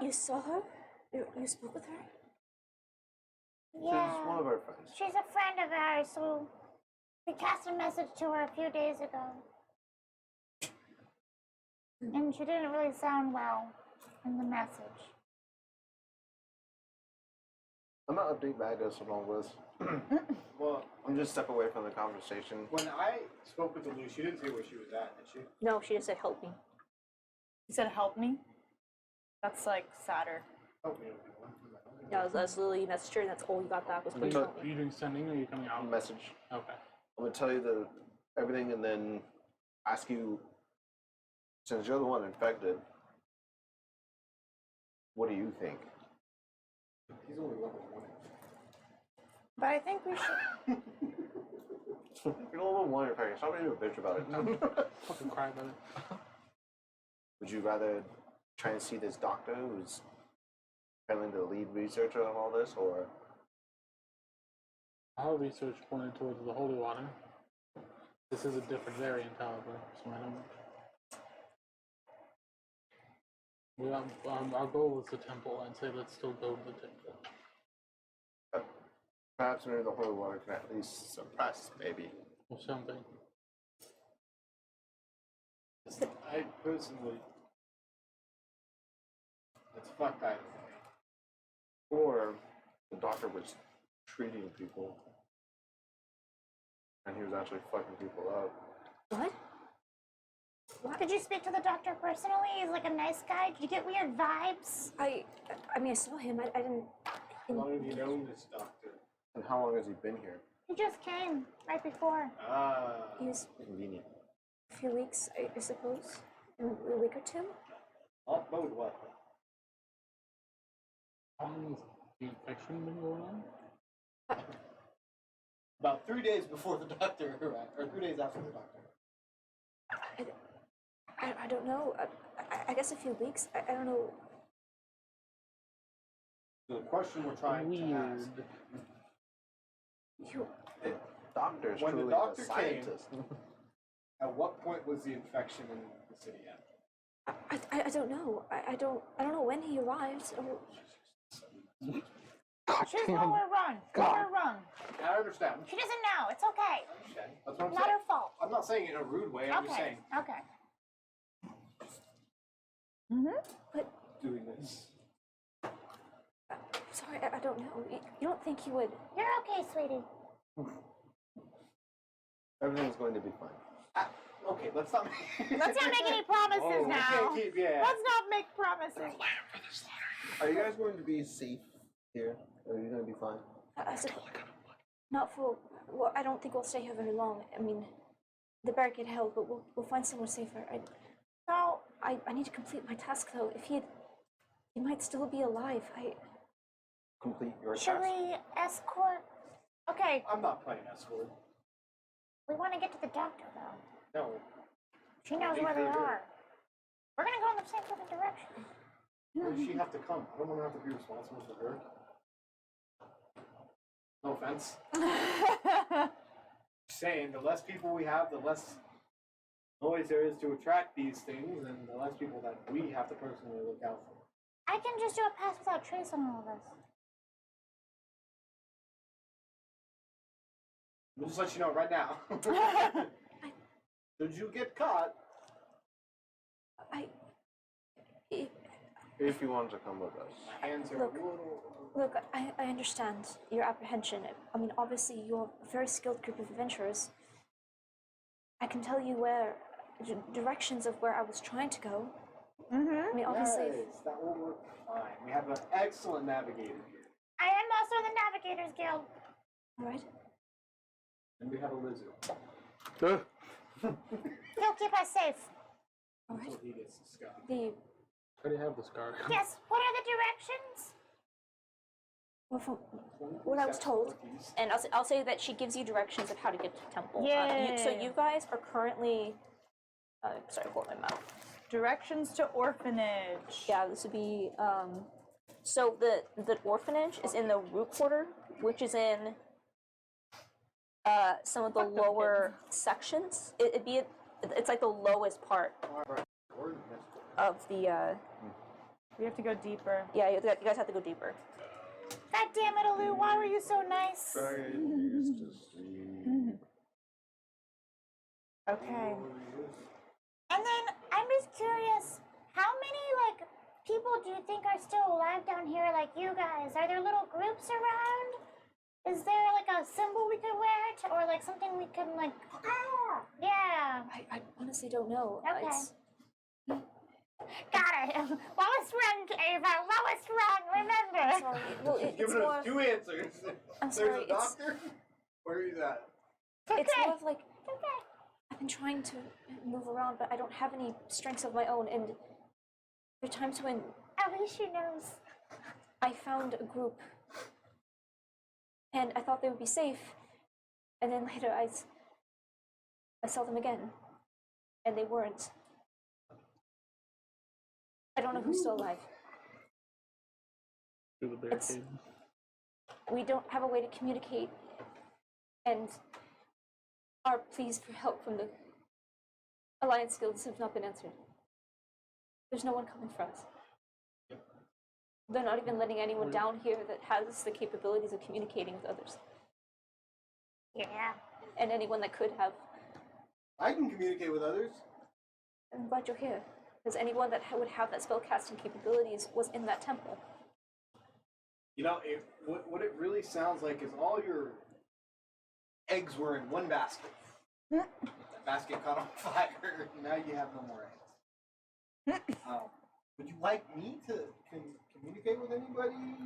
You saw her? You spoke with her? Yeah. She's one of our friends. She's a friend of ours, so we cast a message to her a few days ago. And she didn't really sound well in the message. I'm not update Magnus along with. Well, I'm just step away from the conversation. when I spoke with Lou, she didn't say where she was at, did she? No, she just said help me. He said, "Help me." That's like sadder. Help me, everyone. Yeah, that's literally messaged her, and that's all you got back was please help Are me. you doing sending or are you coming out? Message. Okay. I'm gonna tell you everything and then ask you, since you're the one infected, what do you think? He's only level 1. But I think we should. You're a little one infected. Stop being a bitch about it. Fucking cry about it. Would you rather try and see this doctor who's kind of the lead researcher on all this, or Our research pointed towards the holy water. This is a different variant, however, so I don't. Our goal is the temple. I'd say let's still go to the temple. perhaps maybe the holy water can at least suppress, maybe? Or something. I personally, it's fucked either way. Or the doctor was treating people, and he was actually fucking people up. What? Did you speak to the doctor personally? He's like a nice guy. Did you get weird vibes? I mean, I saw him. I didn't. How long have you known this doctor? And how long has he been here? He just came right before. He was Convenient. a few weeks, I suppose. A week or two. I'll bode well. How long has the infection been going on? About 3 days before the doctor arrived, or 3 days after the doctor. I don't know. I guess a few weeks. I don't know. So the question we're trying to ask, You. The doctor is When the truly doctor a came- scientist. at what point was the infection in the city at? I don't know. I don't know when he arrived. Or, She's lower rung. Lower rung. I understand. She doesn't know. It's okay. I understand. That's what I'm Not saying. her fault. I'm not saying it in a rude way. I'm just Okay. saying Okay. but doing this. sorry, I don't know. You don't think he would? You're okay, sweetie. Everything's going to be fine. Okay, let's not. Let's not make any promises Oh, we now. can't keep, yeah. Let's not make promises. Are you guys going to be safe here? Are you going to be fine? I said, not for. Well, I don't think we'll stay here very long. I mean, the barricade held, but we'll find somewhere safer. So, I need to complete my task though. If he might still be alive. Complete your should task? we escort? Okay, I'm not playing escort. we want to get to the doctor though. No. She knows Leave where they her here. are. We're gonna go in the same fucking direction. Why does she have to come? I don't want to have to be responsible for her. No offense. Saying the less people we have, the less noise there is to attract these things, and the less people that we have to personally look out for. I can just do a pass without trace on all of this. We'll just let you know right now. Should you get caught? If you want to come with us. My hands are Look. a little. Look, I understand your apprehension. I mean, obviously, you're a very skilled group of adventurers. I can tell you where directions of where I was trying to go. I mean, obviously, Yes, that will work fine. We have an excellent navigator here, I am also in the Navigators Guild. all right. and we have a lizard He'll keep us safe. All right. until he gets to Scott. The I already have this card. Yes, what are the directions? Well, from what I was told, and I'll say that she gives you directions of how to get to the temple. So Yay. you guys are currently, sorry, hold my mouth. Directions to orphanage. Yeah, this would be, so the orphanage is in the root quarter, which is in some of the lower sections. It's like the lowest part of the, We have to go deeper. yeah, you guys have to go deeper. God damn it, Alu, why were you so nice? Okay. And then I'm just curious, how many like people do you think are still alive down here like you guys? Are there little groups around? Is there like a symbol we could wear or like something we can like yeah. I honestly don't know. Okay. It's- Got it. What was wrong, Ava? What was wrong? Remember. Sorry. Well, it's Giving more. us two answers. I'm There's sorry. a doctor. Where is that? It's Okay. more of like Okay. I've been trying to move around, but I don't have any strengths of my own. And there are times when At least she knows. I found a group, and I thought they would be safe, and then later I saw them again, and they weren't. I don't know who's still alive. Through the It's- barricade. We don't have a way to communicate, and our pleas for help from the Alliance guilds have not been answered. There's no one coming for us. They're not even letting anyone down here that has the capabilities of communicating with others. Yeah. And anyone that could have. I can communicate with others. I'm glad you're here. Because anyone that would have that spellcasting capabilities was in that temple. You know, what it really sounds like is all your eggs were in one basket. That basket caught on fire. Now you have no more eggs. Would you like me to communicate with anybody?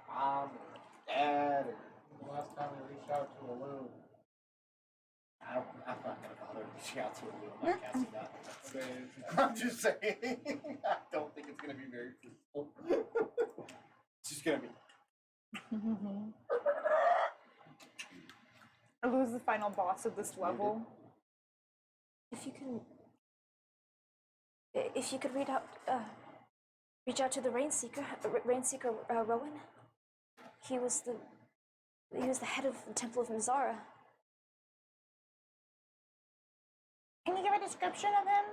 Mom, or dad, or the last time we reached out to Alu. I'm not gonna bother reaching out to Alu. I'm not casting that. I'm just saying. I don't think it's gonna be very fruitful. It's just gonna be. Alu's the final boss of this level. If you could reach out to the Rainseeker Rowan. He was the head of the Temple of Mizara. Can you give a description of him?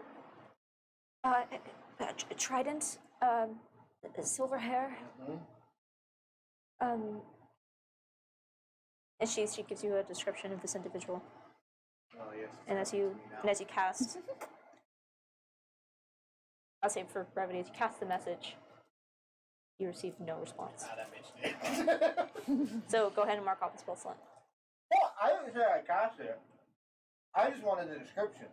Trident, silver hair. And she gives you a description of this individual. Oh yes. And as you cast, I'll say for brevity, as you cast the message, you receive no response. Ah, that bitch did. So go ahead and mark off the spell slot. Well, I didn't say I cast it. I just wanted the description.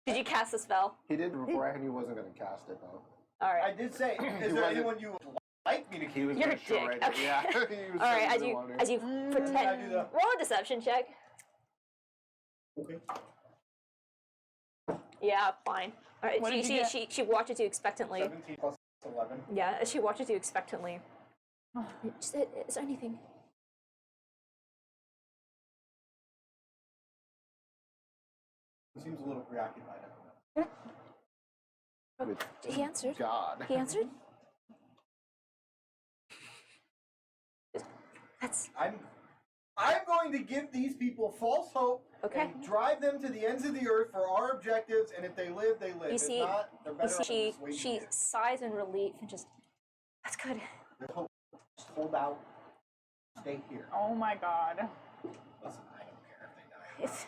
Did you cast the spell? He did beforehand. He wasn't going to cast it though. All I right. did say, is there wasn't- anyone you would like me to He was You're gonna a show dick. right Okay. Yeah. He was All right. saying he didn't want to. As you I pretend, do the- roll a deception check. Okay. Yeah, fine. All right. What did you get? She watches you expectantly. 17 plus 11. Yeah, she watches you expectantly. Is there anything? He seems a little preoccupied. With He answered. God. He answered. That's I'm going to give these people false hope Okay. and drive them to the ends of the earth for our objectives, and if they live, they live. You If see- not, they're better off she just waiting she here. sighs in relief and just. That's good. There's hope. Just hold out. Stay here. Oh my god. Listen, I don't care if they die or If-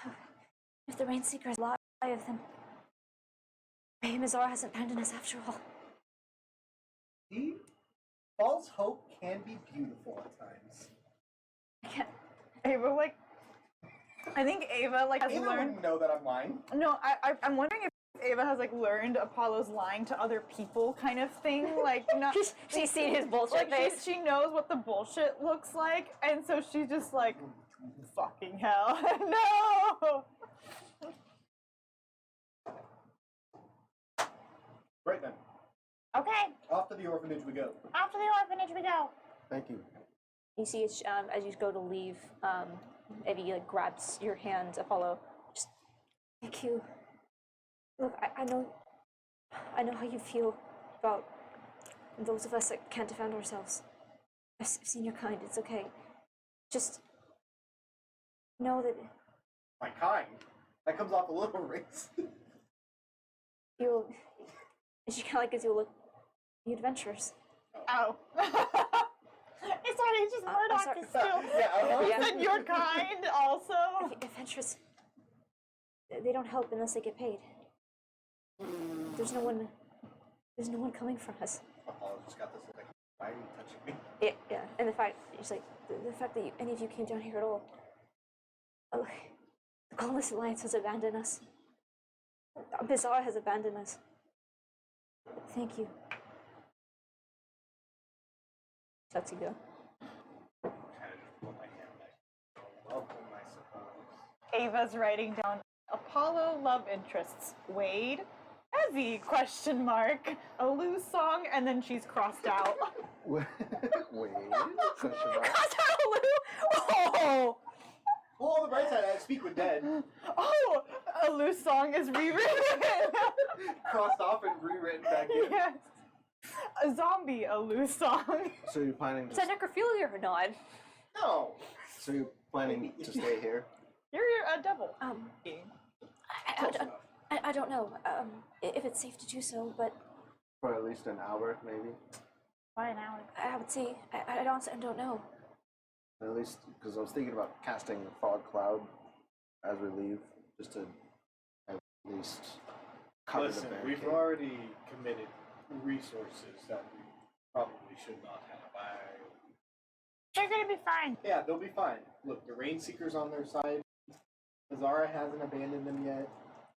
not, If the Rainseeker is alive, then maybe Mizar hasn't abandoned us after all. See? False hope can be beautiful at times. I can't. Ava, like, I think Ava, like, has Ava learned. wouldn't know that I'm lying. No, I'm wondering if Ava has, like, learned Apollo's lying to other people kind of thing. Like, not. She's seen his bullshit Like, face. she knows what the bullshit looks like, and so she's just like, fucking hell. No! Right then. Okay, Off to the orphanage we go. off to the orphanage we go. Thank you. You see, as you go to leave, Evie like grabs your hand, Apollo. Just thank you. Look, I know how you feel about those of us that can't defend ourselves. I've seen your kind. It's okay. Just know that My kind. That comes off a little racist. you'll. She kind of like gives you a look. The adventures. Oh. It's sorry, it's just Murdoch sorry. is still. Yeah. And your kind also. Adventures. They don't help unless they get paid. There's no one coming for us. Apollo just got this like, why are you touching me? Yeah. And the fact, it's like the fact that any of you came down here at all. Oh, the Colonist Alliance has abandoned us. Bizarre has abandoned us. Thank you. Lets you go. Kind of just put my hand back. Welcome, I suppose. Ava's writing down Apollo love interests. Wade, Ezzy, question mark. A loose song, and then she's crossed out. Wait. Question mark. Crossed out a Lou. Oh! Well, on the bright side, I speak with dead. Oh! A loose song is rewritten. Crossed off and rewritten back in. Yes. A zombie, a loose song. So you're planning Is to that necrophilia or not? No. so you're planning to stay here? You're a devil. I don't know if it's safe to do so, but For at least an hour, maybe. Why an hour? I would say I don't know. At least because I was thinking about casting a fog cloud as we leave, just to at least cover Listen, the barricade. we've already committed resources that we probably should not have. They're gonna be fine. Yeah, they'll be fine. Look, the Rainseeker's on their side. Azara hasn't abandoned them yet.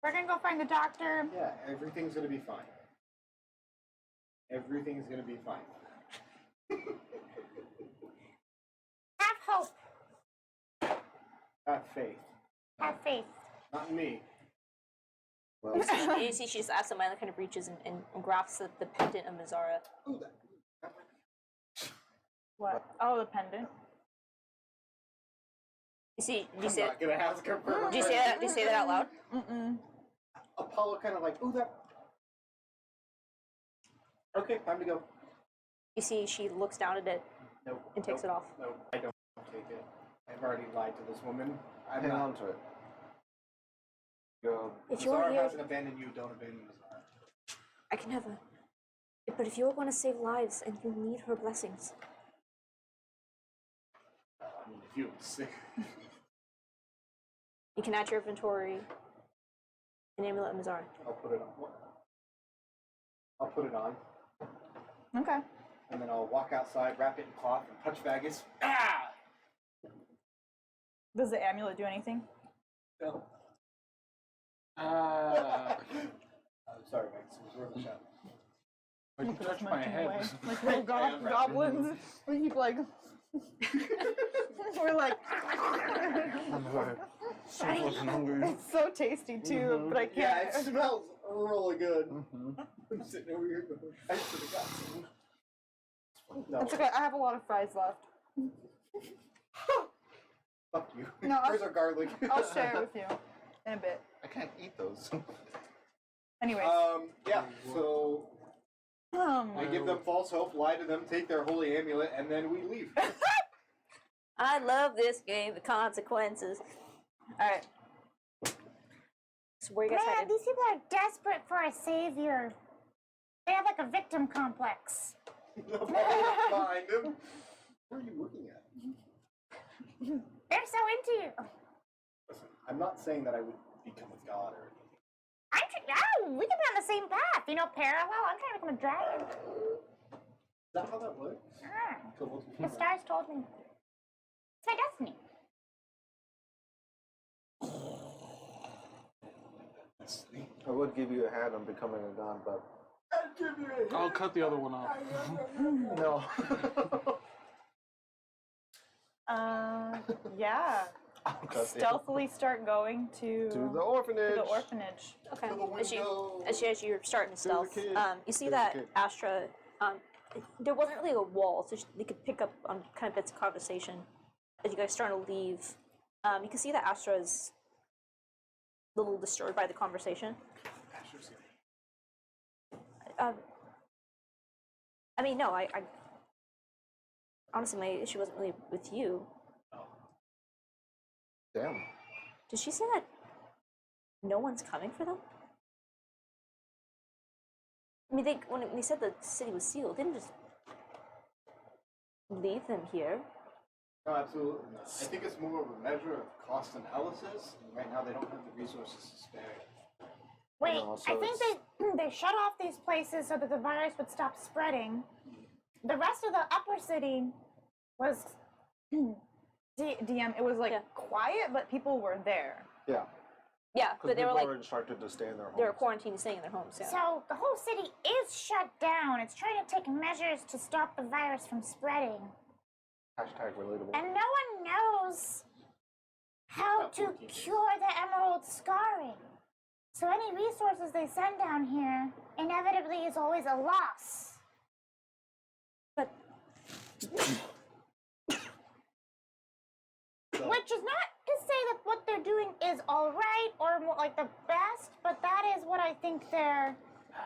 We're gonna go find the doctor. Yeah, everything's gonna be fine. Everything's gonna be fine. Have hope. Have faith. Have faith. Not in me. Well, You see, she just absentmindedly kind of reaches and grasps the pendant of Mizara. Ooh, that. What? Oh, the pendant. You see, I'm not gonna ask her for do you say that? Do you say that out loud? Mm-mm. Apollo kind of like, ooh, that. Okay, time to go. You see, she looks down at it Nope. and takes it off. No, I don't take it. I've already lied to this woman. I'm hang not. on to it. Go. If you're Azara here, hasn't abandoned you. Don't abandon Azara. I can never. But if you're going to save lives and you need her blessings, I mean, if you insist. you can add to your inventory an amulet of Mizara. I'll put it on. I'll put it on, Okay. and then I'll walk outside, wrap it in cloth, and touch Vagus. Ah! Does the amulet do anything? No. Ah. I'm sorry, Vagus. It was worth a shot. Like you touched my head. Like little goblins. We keep like. We're like. I'm sorry. So fucking hungry. It's so tasty too, but I can't. Yeah, it smells really good. I'm sitting over here going, I should have got some. No. It's okay. I have a lot of fries left. Fuck you. No, Where's our garlic? I'll share it with you in a bit. I can't eat those. Anyways. Yeah, so I give them false hope, lie to them, take their holy amulet, and then we leave. I love this game, the consequences. Alright. So where you guys Man, headed? these people are desperate for a savior. They have like a victim complex. Behind him. What are you looking at? They're so into you. Listen, I'm not saying that I would become a god or anything. We can be on the same path. You know, parallel. I'm trying to become a dragon. Is that how that works? Ah, So we'll the stars told me. It's my destiny. I would give you a hand on becoming a god, but I'll give you a I'll cut the other one off. no. Yeah. stealthily start going to the orphanage. the orphanage. Okay. To the As you're starting to stealth, kid. you see To the that kid. Astra. There wasn't really a wall, so they could pick up on kind of bits of conversation. As you guys start to leave, you can see that Astra is a little disturbed by the conversation. I mean, no, I honestly, my issue wasn't really with you. Damn. Did she say that no one's coming for them? I mean, when they said the city was sealed, they didn't just leave them here. No, absolutely not. I think it's more of a measure of cost analysis. And right now, they don't have the resources to spare. Wait, And also I think it's- they shut off these places so that the virus would stop spreading. The rest of the upper city was DM, it was like Yeah. quiet, but people were there. Yeah. Yeah, Because but they were people like already started to stay in their homes. they were quarantined, staying in their homes. Yeah. so the whole city is shut down. It's trying to take measures to stop the virus from spreading. Hashtag relatable. And no one knows how to cure the emerald scarring. So any resources they send down here inevitably is always a loss. But Which is not to say that what they're doing is all right or more like the best, but that is what I think their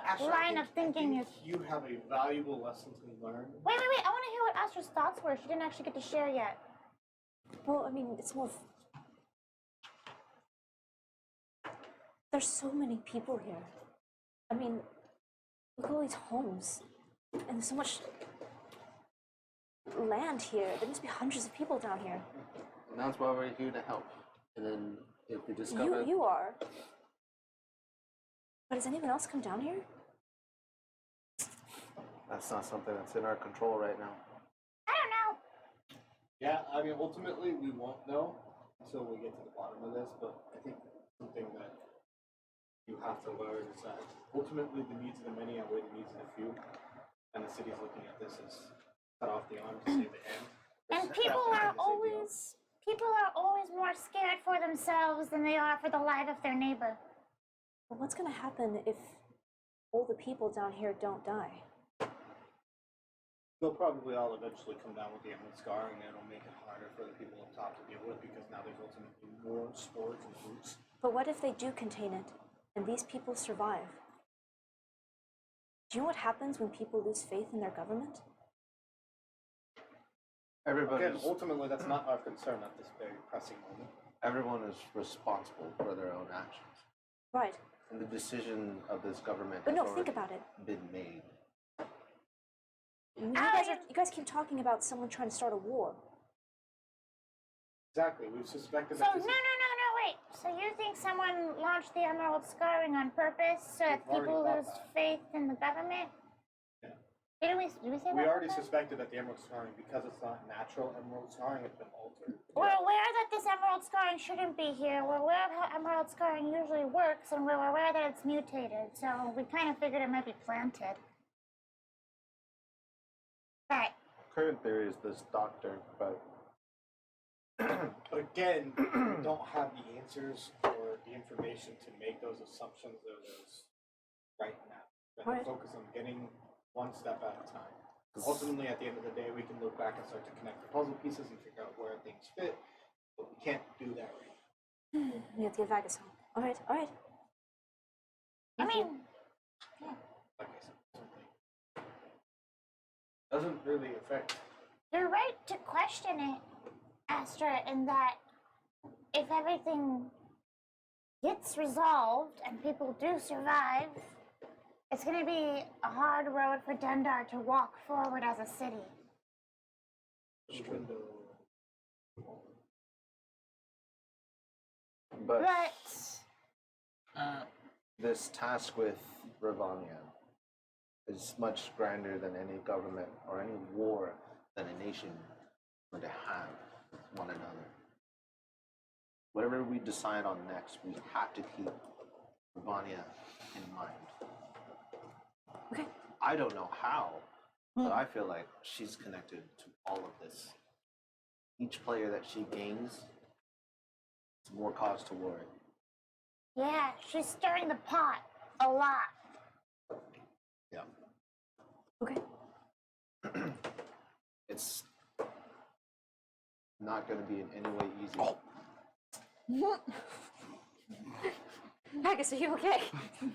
Astra, line of thinking is. You have a valuable lesson to learn. Wait. I want to hear what Astra's thoughts were. She didn't actually get to share yet. well, I mean, it's more. There's so many people here. I mean, look at all these homes, and there's so much land here. There must be hundreds of people down here. And that's why we're here to help. And then if we discover You are. But has anyone else come down here? that's not something that's in our control right now. I don't know. Yeah, I mean, ultimately, we won't know until we get to the bottom of this, but I think something that you have to learn is that ultimately the needs of the many outweigh the needs of the few, and the city's looking at this as cut off the arm to save the hand. And people are always more scared for themselves than they are for the life of their neighbor. But what's gonna happen if all the people down here don't die? They'll probably all eventually come down with the emerald scar, and it'll make it harder for the people up top to deal with because now there's ultimately more spores and roots. But what if they do contain it, and these people survive? Do you know what happens when people lose faith in their government? Again, Everybody's, ultimately, that's not our concern at this very pressing moment. Everyone is responsible for their own actions. Right. And the decision of this government But has no, think already about it. been made. You guys keep talking about someone trying to start a war. Exactly, we've suspected So that no, this is wait. So you think someone launched the emerald scarring on purpose so that We've already people thought lose that. faith in the government? Yeah. Did we say that? We one already time? suspected that the emerald scarring, because it's not natural emerald scarring, it's been altered. We're aware that this emerald scarring shouldn't be here. We're aware of how emerald scarring usually works, and we're aware that it's mutated. So we kind of figured it might be planted. Right. current theory is this doctor, but But again, we don't have the answers or the information to make those assumptions or those right now. We're going Right. to focus on getting one step at a time. Ultimately, at the end of the day, we can look back and start to connect the puzzle pieces and figure out where things fit, but we can't do that right now. We have to get Vagus home. All right. I mean, Like I said, something doesn't really affect. you're right to question it, Astra, in that if everything gets resolved and people do survive, it's going to be a hard road for Dundar to walk forward as a city. but But This task with Ravania is much grander than any government or any war that a nation would have with one another. Whatever we decide on next, we have to keep Ravania in mind. Okay. I don't know how, but I feel like she's connected to all of this. Each player that she gains more cause to worry. Yeah, she's stirring the pot a lot. Yeah. Okay. It's not going to be in any way easy. Magus, are you okay?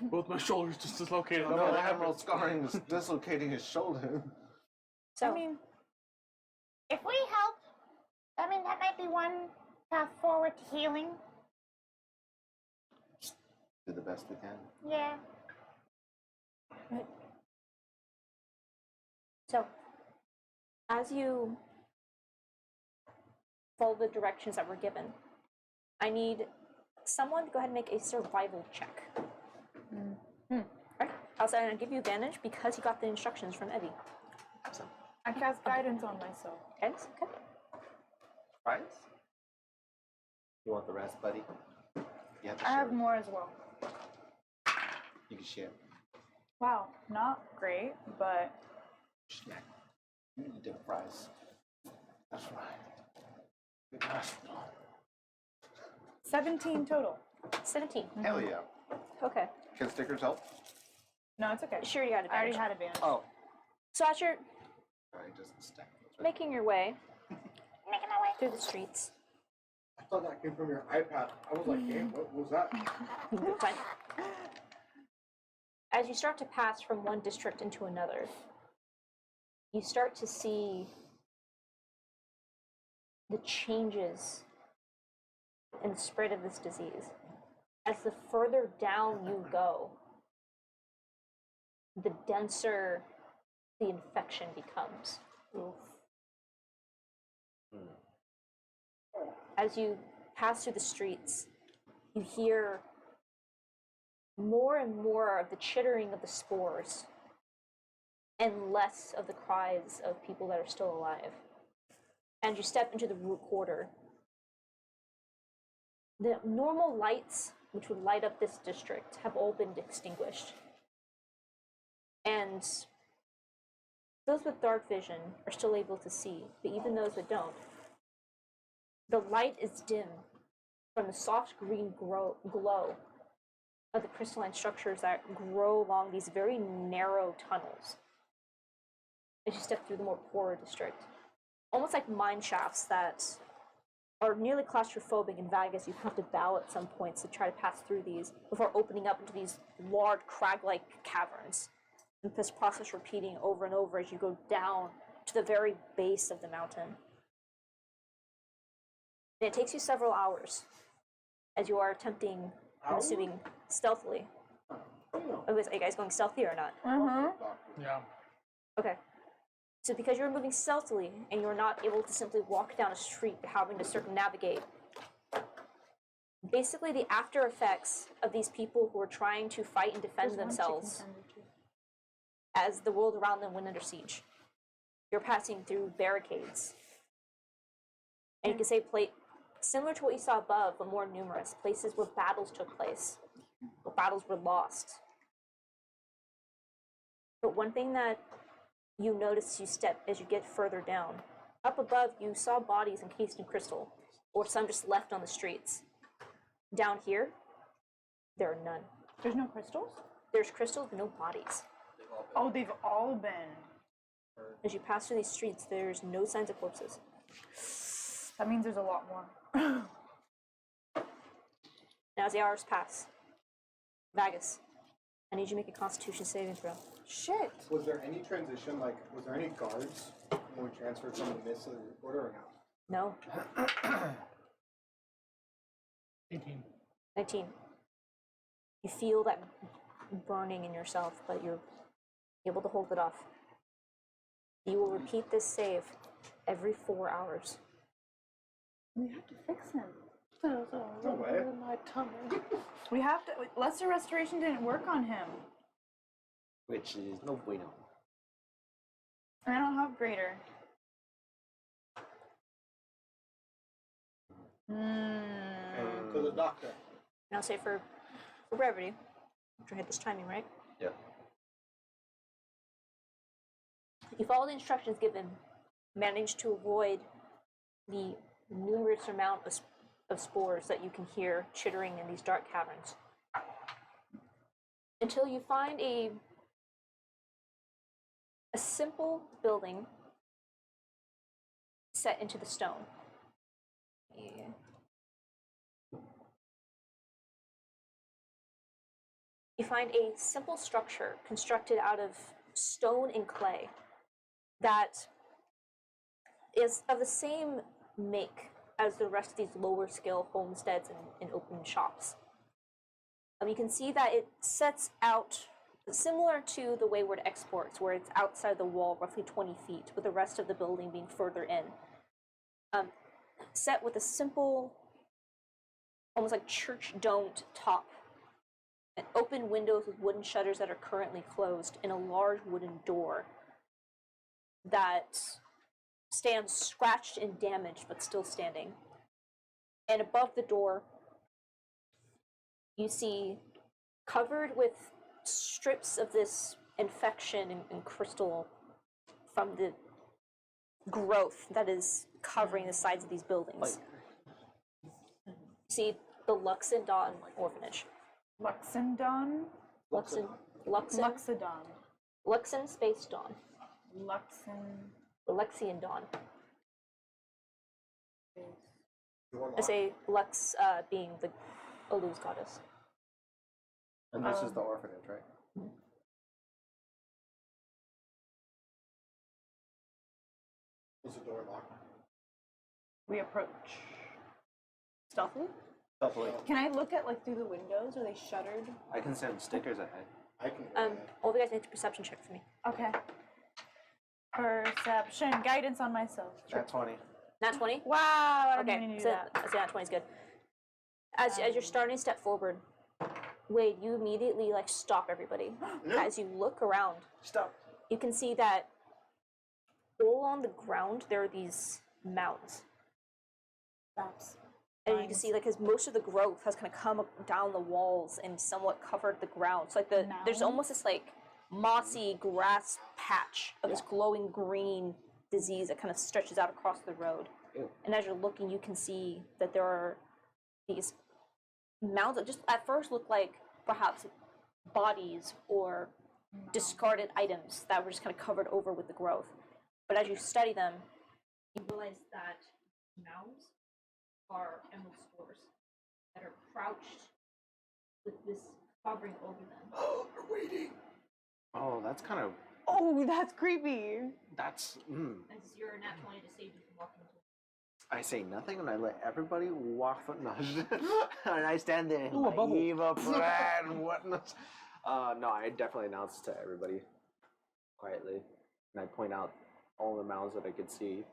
Both my shoulders just dislocated. No, Admiral Scarring is dislocating his shoulder. So, I mean, If we help, I mean, that might be one path forward to healing. Do the best we can. Yeah. so as you follow the directions that were given, I need someone to go ahead and make a survival check. Alright, also I'm going to give you advantage because you got the instructions from Evie. Awesome. I cast guidance on myself. Guidance? Okay. Prize? You want the rest, buddy? You have to I share. have more as well. You can share. Wow, not great, but Snack. You need the prize. That's right. Good hospital. 17 total. 17. Hell yeah. Okay. Can stickers help? No, it's okay. Sure, you got I already advantage. had advantage. Oh. So as you're Sorry, it doesn't stack. That's right. making your way Making my way. through the streets, I thought that came from your iPad. I was like, damn, what was that? fine. As you start to pass from one district into another, you start to see the changes in the spread of this disease. As the further down you go, the denser the infection becomes. As you pass through the streets, you hear more and more of the chittering of the spores and less of the cries of people that are still alive. And you step into the root quarter. The normal lights which would light up this district have all been extinguished. And those with dark vision are still able to see, but even those that don't, the light is dim from the soft green glow of the crystalline structures that grow along these very narrow tunnels as you step through the more poorer district. Almost like mine shafts that are nearly claustrophobic and vague, as you have to bow at some points to try to pass through these before opening up into these large crag-like caverns. And this process repeating over and over as you go down to the very base of the mountain. And it takes you several hours as you are attempting, I'm assuming, stealthily. Are you guys going stealthy or not? Yeah. Okay. So because you're moving stealthily and you're not able to simply walk down a street having to circumnavigate, basically the after effects of these people who are trying to fight and defend themselves as the world around them went under siege. You're passing through barricades. And you can say similar to what you saw above, but more numerous, places where battles took place, where battles were lost. But one thing that you notice as you get further down, up above you saw bodies encased in crystal, or some just left on the streets. Down here, there are none. There's no crystals? There's crystals, but no bodies. Oh, they've all been. As you pass through these streets, there's no signs of corpses. That means there's a lot more. Now, as the hours pass, Vagus, I need you to make a Constitution saving throw. Shit. Was there any transition, like, was there any guards when we transferred from the mist to the recorder or no? No. 18. 19. You feel that burning in yourself, but you're able to hold it off. You will repeat this save every 4 hours. We have to fix him. There's a No way. rumble in my tummy. We have to. Lesser Restoration didn't work on him. Which is no bueno. And I don't have greater. To the doctor. And I'll say for brevity, I'm trying to hit this timing, right? Yeah. You follow the instructions given, manage to avoid the numerous amount of of spores that you can hear chittering in these dark caverns. Until you find a simple building set into the stone. Yeah. You find a simple structure constructed out of stone and clay that is of the same make as the rest of these lower scale homesteads and open shops. You can see that it sets out similar to the Wayward Exports, where it's outside the wall roughly 20 feet, with the rest of the building being further in. Set with a simple, almost like church domed top, and open windows with wooden shutters that are currently closed, and a large wooden door that stands scratched and damaged but still standing. And above the door, you see, covered with strips of this infection and crystal from the growth that is covering the sides of these buildings. See the Luxendon Orphanage. Luxendon? Luxen space Dawn. Lexian Dawn. I say Lux being the Alu's goddess. And this is the orphanage, right? Is the door locked? We approach stealthily. Stealthily. Can I look at like through the windows? Are they shuttered? I can send stickers ahead. I can. All of you guys make a perception check for me. Okay. Perception, guidance on myself. Nat 20. Nat 20? Wow, I don't Okay, even need to do so that. Nat 20 is good. As you're starting to step forward, Wade, you immediately like stop everybody. As you look around, Stop. you can see that all on the ground there are these mounds. Traps. And you can see, like, as most of the growth has kind of come down the walls and somewhat covered the ground. So, like, there's almost this, like, mossy grass patch of this glowing green disease that kind of stretches out across the road. Ew. And as you're looking, you can see that there are these mounds that just at first look like perhaps bodies or discarded items that were just kind of covered over with the growth. But as you study them, you realize that mounds are emerald spores that are crouched with this covering over them. Oh, they're waiting. Oh, that's kind of. Oh, that's creepy. That's. As you're nat 20 to save you from walking into I say nothing and I let everybody walk foot. No, and I stand there. Ooh, a bubble. Eva, Brad, and whatnot. No, I definitely announce to everybody quietly, and I point out all the mouths that I could see.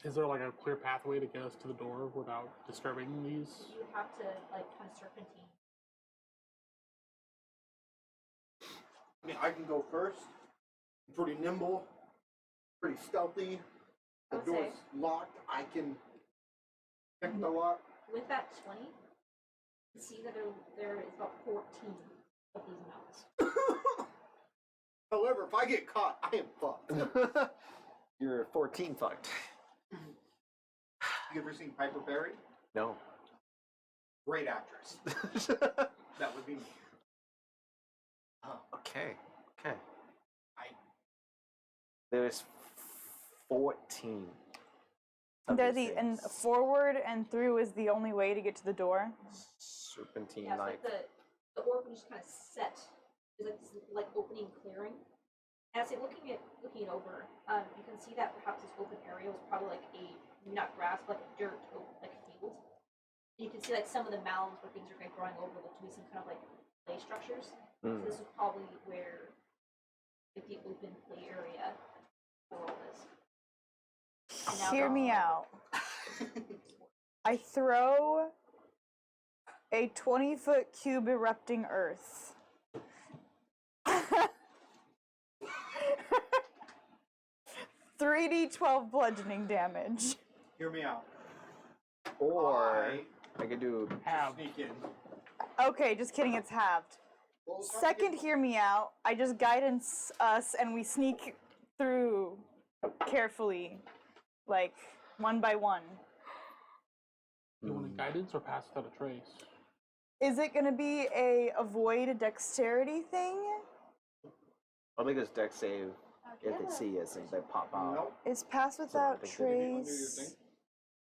Is there like a clear pathway to get us to the door without disturbing these? You have to, like, kind of serpentine. I mean, I can go first. I'm pretty nimble, pretty stealthy. The Okay. door's locked. I can pick the lock. With that 20, you see that there is about 14 of these mounds. However, if I get caught, I am fucked. You're 14 fucked. You ever seen Piper Perry? No. Great actress. That would be me. Okay. Okay. I- There's 14. of They're these the and things. forward and through is the only way to get to the door. Serpentine Yeah, so like. like the orphanage is kind of set. There's like this like opening clearing. And as you're looking it over, you can see that perhaps this open area was probably like not grass, but like a dirt, like a field. And you can see like some of the mounds where things are kind of growing over look to be some kind of like play structures. So this is probably where like the open play area for all this. And now Hear me out. I throw a 20-foot cube erupting earth. 3d12 bludgeoning damage. Hear me out. Or I could do. Have. Sneak in. Okay, just kidding, it's halved. Well, it's not Second, getting- hear me out. I just guidance us and we sneak through carefully. Like, one by one. You want a guidance or pass without a trace? Is it going to be a avoid dexterity thing? I'll make us deck save if they see us and they pop out. Nope. Is pass without think they did it under your trace? thing.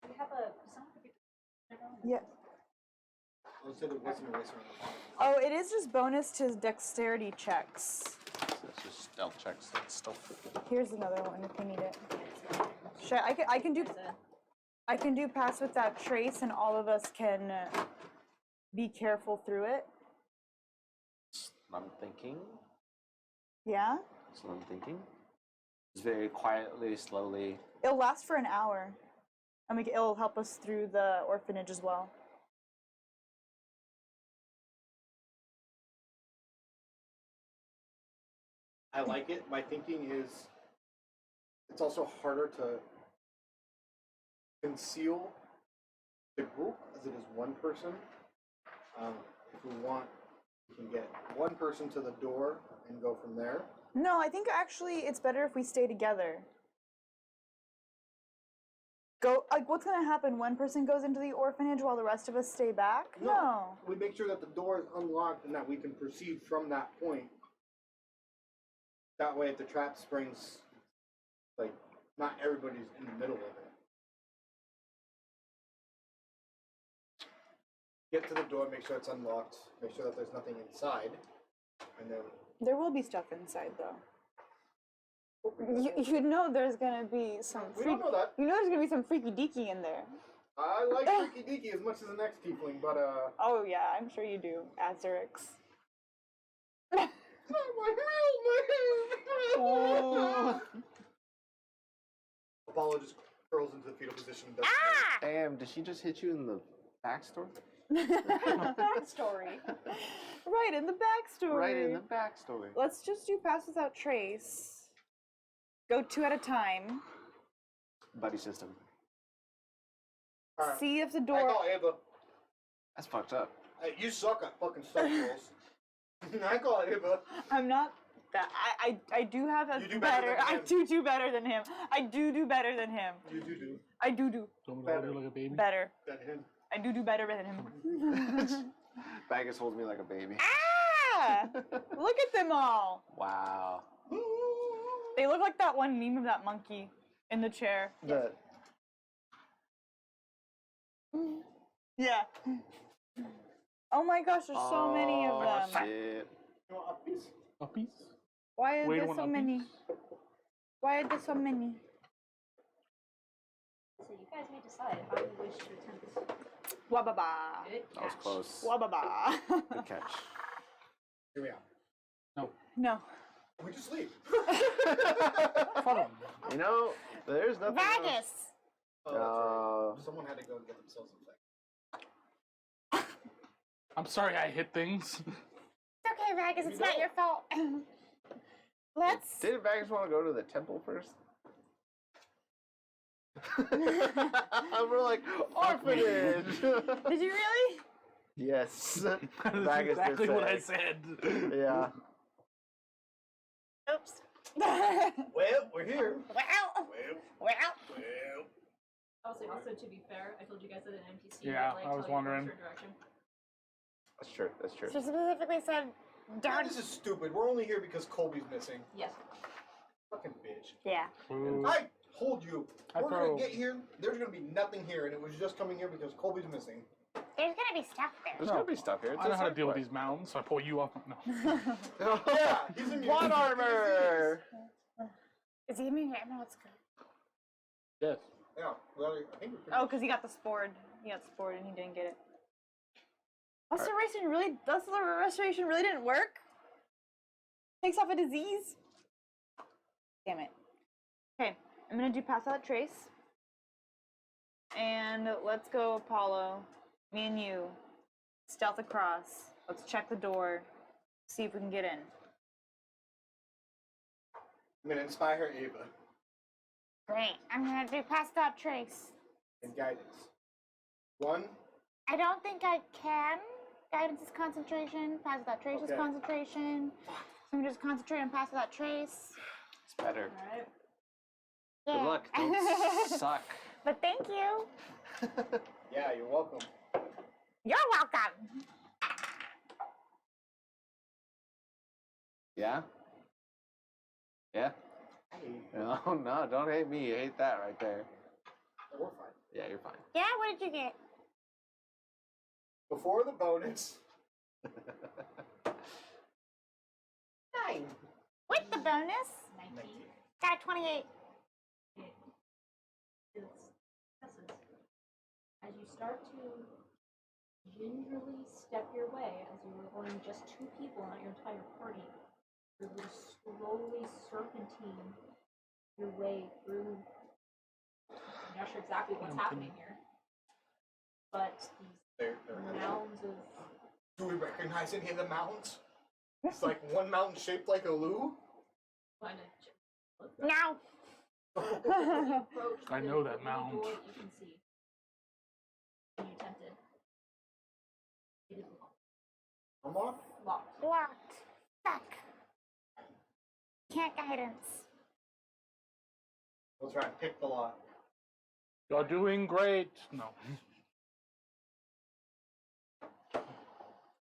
We have a. Yeah. I'll say there wasn't a eraser on the bottom. Oh, it is just bonus to dexterity checks. That's just stealth checks. That's stealth. Here's another one if you need it. I can do pass without trace, and all of us can be careful through it. I'm thinking. Yeah. That's what I'm thinking. Just very quietly, slowly. It'll last for an hour. I mean, it'll help us through the orphanage as well. I like it. My thinking is it's also harder to conceal the group as it is one person. If we want, we can get one person to the door and go from there. No, I think actually it's better if we stay together. What's gonna happen? One person goes into the orphanage while the rest of us stay back? No. We make sure that the door is unlocked and that we can proceed from that point. That way, if the trap springs, like, not everybody's in the middle of it. Get to the door, make sure it's unlocked, make sure that there's nothing inside, and then. There will be stuff inside though. You know there's gonna be some We don't know that. You know there's gonna be some freaky deaky in there. I like Freaky Deaky as much as the next tiefling, but Oh yeah, I'm sure you do, Azurix. Oh. Apollo just curls into the fetal position. And does Damn, did she just hit you in the backstory? Backstory. Right in the backstory. Right in the backstory. Let's just do pass without trace. Go 2 at a time. Buddy system. Alright. See if the I door. call Ava. That's fucked up. Hey, you suck at fucking stealth rolls. I call Ava. I'm not. That I do have a You do better. better than I him. do better than him. I do better than him. You do. I do Do you want me to hold Better. you like a baby? better. Than him. I do better than him. Bagus holds me like a baby. Ah! Look at them all. Wow. They look like that one meme of that monkey in the chair. The Yeah. Oh my gosh, there's so many of them. Shit. You want a piece? A piece? Why are Wait, there one so a many? piece? Why are there so many? So you guys may decide how you wish to attempt this. Wababa. Good That was catch. close. Wababa. Good catch. Here we are. No. We just leave. Follow me. You know, there's nothing else. Vagus! Oh, that's right. Someone had to go and get themselves infected. I'm sorry I hit things. It's okay, Vagus, it's not your fault. Let's. Didn't Bagus want to go to the temple first? We're like, orphanage! Did you really? Yes. That's Bagus did exactly what say. I said. Yeah. Oops. Well, we're here. Wow. Well. Also, to be fair, I told you guys that an NPC Yeah, would, I was tell you wondering. which direction. That's true. That's true. She specifically said, God, don't. this is stupid. We're only here because Colby's missing. Yes. Fucking bitch. Yeah. Ooh. I told you. I We're throw- gonna get here. There's gonna be nothing here, and it was just coming here because Colby's missing. There's gonna be stuff there. There's gonna be stuff here. It's I know a how to side deal with quest. these mountains, so I pull you up. No. Yeah, he's immune. Plot armor! Is he immune? I know it's good. Yes. Yeah, well, I think we're Oh, because he got the spored. He got spored and he didn't get it. Restoration really. That's the restoration really didn't work. Takes off a disease. Damn it. Okay, I'm gonna do pass out trace. And let's go, Apollo. Me and you. Stealth across. Let's check the door. See if we can get in. I'm gonna inspire Ava Great. I'm gonna do passed out trace. and guidance. 1. I don't think I can. Guidance is concentration. Pass without trace is Okay. concentration. So I'm gonna just concentrate on pass without trace. It's better. Alright. Yeah. Good luck. Don't suck. But thank you. Yeah, you're welcome. You're welcome. Yeah? Yeah? No, no, don't hate me. You hate that right there. We're fine. Yeah, you're fine. Yeah, what did you get? Before the bonus. 9. With the bonus, 19. got 28. As you start to gingerly step your way, as you were going just 2 people, not your entire party, you're just slowly serpentine your way through. I'm not sure exactly what's happening here, but They're these mounds of. Do we recognize any of the mountains? It's like one mountain shaped like a loo. No. I know that mound. Door that you can see. When you tempted. It is Unlocked? locked. Locked. Stuck. Can't guidance. We'll try and pick the lock. You're doing great. No.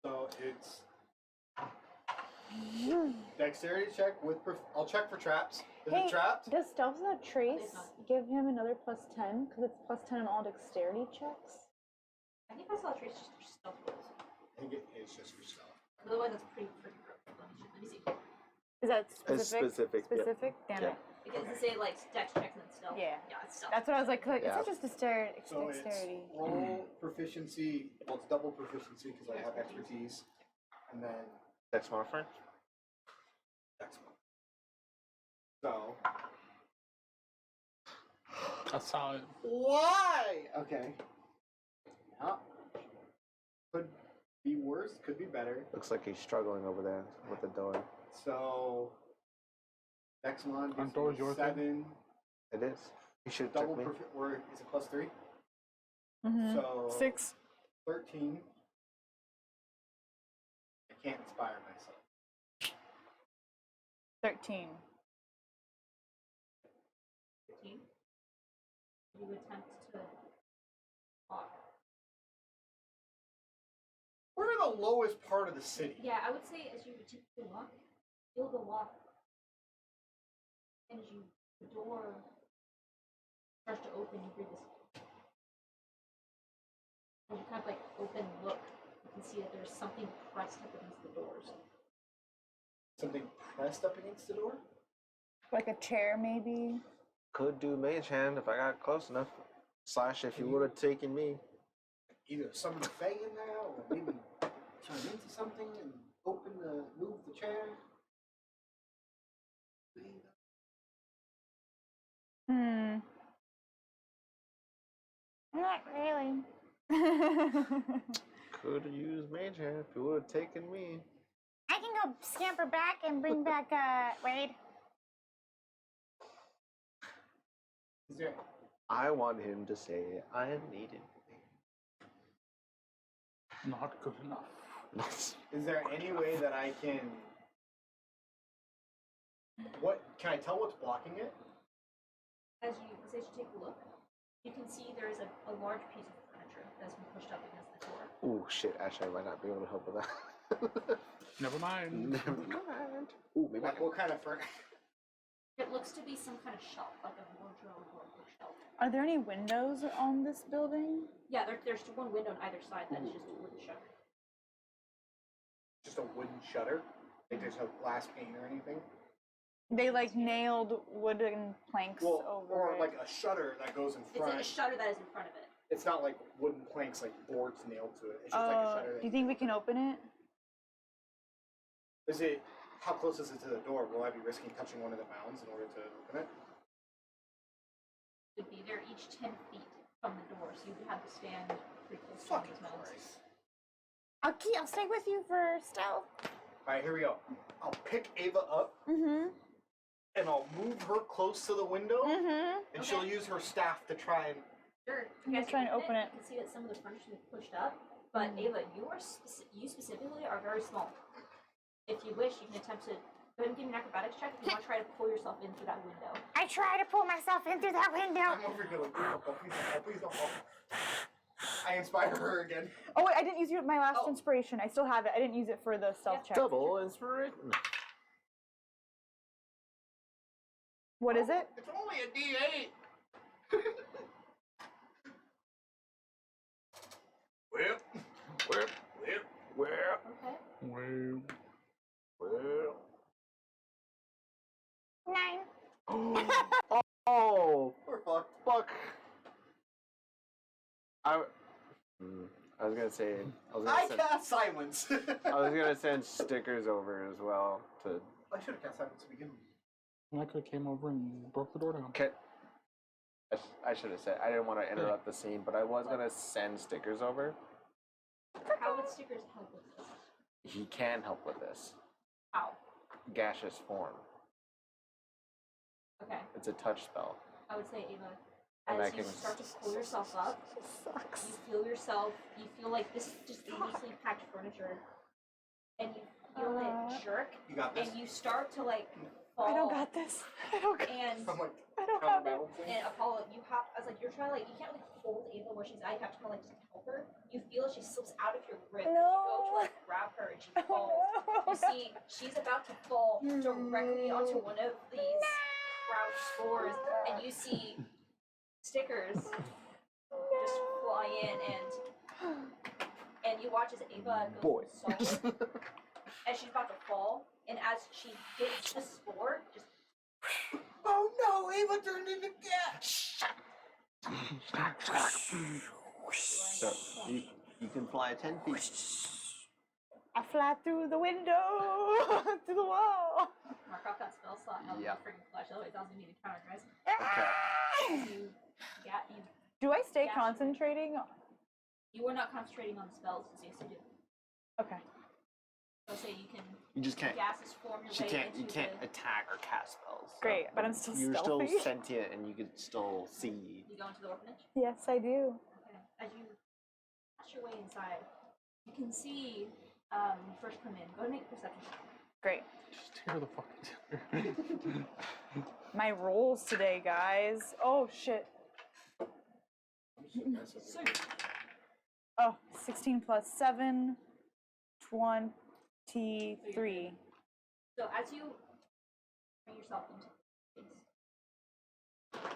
So it's dexterity check with. I'll check for traps. Is it trapped? Does stealth without trace It's not. give him another +10? Because it's +10 on all dexterity checks. I think I saw a trace just for stealth rolls. I think it's just for stealth. Otherwise, that's pretty broken. Let me see. Is that It's specific? specific, yep. Damn Yep. it. Because does it say like dex checks and stealth? Yeah. Yeah, it's stealth. That's what I was like. It's Yeah. not just dexterity. So it's roll proficiency. Well, it's double proficiency because I have expertise, and then Dex modifier? dex one. So That's solid. why? Okay. Yeah. Could be worse. Could be better. Looks like he's struggling over there with the door. So dex one Aren't gives doors me your thing? 7. It is. You should have Double took me. or is it +3? Mm-hmm. So 6. 13. I can't inspire myself. 13. 15. You attempt to walk. We're in the lowest part of the city. Yeah, I would say as you typically walk, feel the lock. And as you, the door starts to open, you hear this. As you kind of like open and look, you can see that there's something pressed up against the doors. Something pressed up against the door? Like a chair, maybe. Could do mage hand if I got close enough. Slash if you would have taken me. Either summon the Fae in there, or maybe turn into something and move the chair. Not really. Could have used mage hand if you would have taken me. I can go scamper back and bring back Wade. Is there I want him to say I am needed. Not good enough. is there any way that I can can I tell what's blocking it? As you take a look, you can see there is a large piece of furniture that's been pushed up against the door. Ooh, shit. Actually, I might not be able to help with that. Never mind. Never mind. Ooh, maybe I Like can. what kind of furniture? It looks to be some kind of shelf, like a wardrobe or a bookshelf. Are there any windows on this building? Yeah, there's one window on either side that is just a wooden shutter. Just a wooden shutter? Like there's no glass pane or anything? They like nailed wooden planks Well, over or it. like a shutter that goes in It's front. a shutter that is in front of it. It's not like wooden planks, like boards nailed to it. It's just like a shutter. Do you think we can open it? Is it? How close is it to the door? Will I be risking touching one of the mounds in order to open it? Would be they're each 10 feet from the door, so you would have to stand pretty close to Fucking those mounts. Christ! I'll stay with you for stealth. All right, here we go. I'll pick Ava up Mm-hmm. and I'll move her close to the window, Mm-hmm. and she'll use her staff to try and. Sure. I'm You just guys trying to open it. You can see that some of the furniture is pushed up, but Ava, you specifically are very small. If you wish, you can attempt to Go ahead and give me an acrobatics check if you want to try to pull yourself in through that window. I try to pull myself in through that window. I'm over here like, please don't fall, please don't fall, please don't fall. I inspire her again. Oh wait, I didn't use my last inspiration. I still have it. I didn't use it for the stealth check. Double inspiration. What is it? It's only a D8. Whip. Where? Whip. Where? Okay. Well, Where? 9. Oh, We're fucked. fuck. I was gonna say. I cast silence. I was gonna send stickers over as well to. I should have cast silence to begin with. I could have came over and broke the door down. Okay. I should have said I didn't want to interrupt the scene, but I was gonna send stickers over. How would stickers help with this? He can help with this. How? Gaseous form. Okay. It's a touch spell. I would say, Ava, And as I you can start to pull yourself up, you feel like this just loosely packed furniture, and you feel it jerk, You got this. and you start to like fall. I don't got this. I don't got And I'm like, I don't have it. counterbalancing. and Apollo, you have, I was like, you're trying to like, you can't really hold Ava where she's at. You have to kind of like just help her. You feel she slips out of your grip. No. You go to like grab her, and she falls. Oh, You see, she's about to fall directly onto one of these crouch spores, and you see stickers just fly in, and you watch as Ava goes solid, as she's about to fall, and as she hits the spore, just Oh no, Ava turned into gas. So you can fly 10 feet. I fly through the window to the wall. mark off that spell slot. Now Yeah. freaking flash. Otherwise, that was gonna be the counter, guys. Okay. You Do I stay Yeah. concentrating? you were not concentrating on the spells as you used to do. Okay. So say you can You just can't. gases form your She way can't. into You can't the, attack or cast spells. so- Great, but I'm still You're stealthy. still sentient, and you can still see. you go into the orphanage. Yes, I do. Okay. As you pass your way inside, you can see first come in. Go ahead and make a perception check. Great. Just tear the fucking dinner. My rolls today, guys. Oh shit. Oh, 16 plus 7, 23. So as you bring yourself into the space,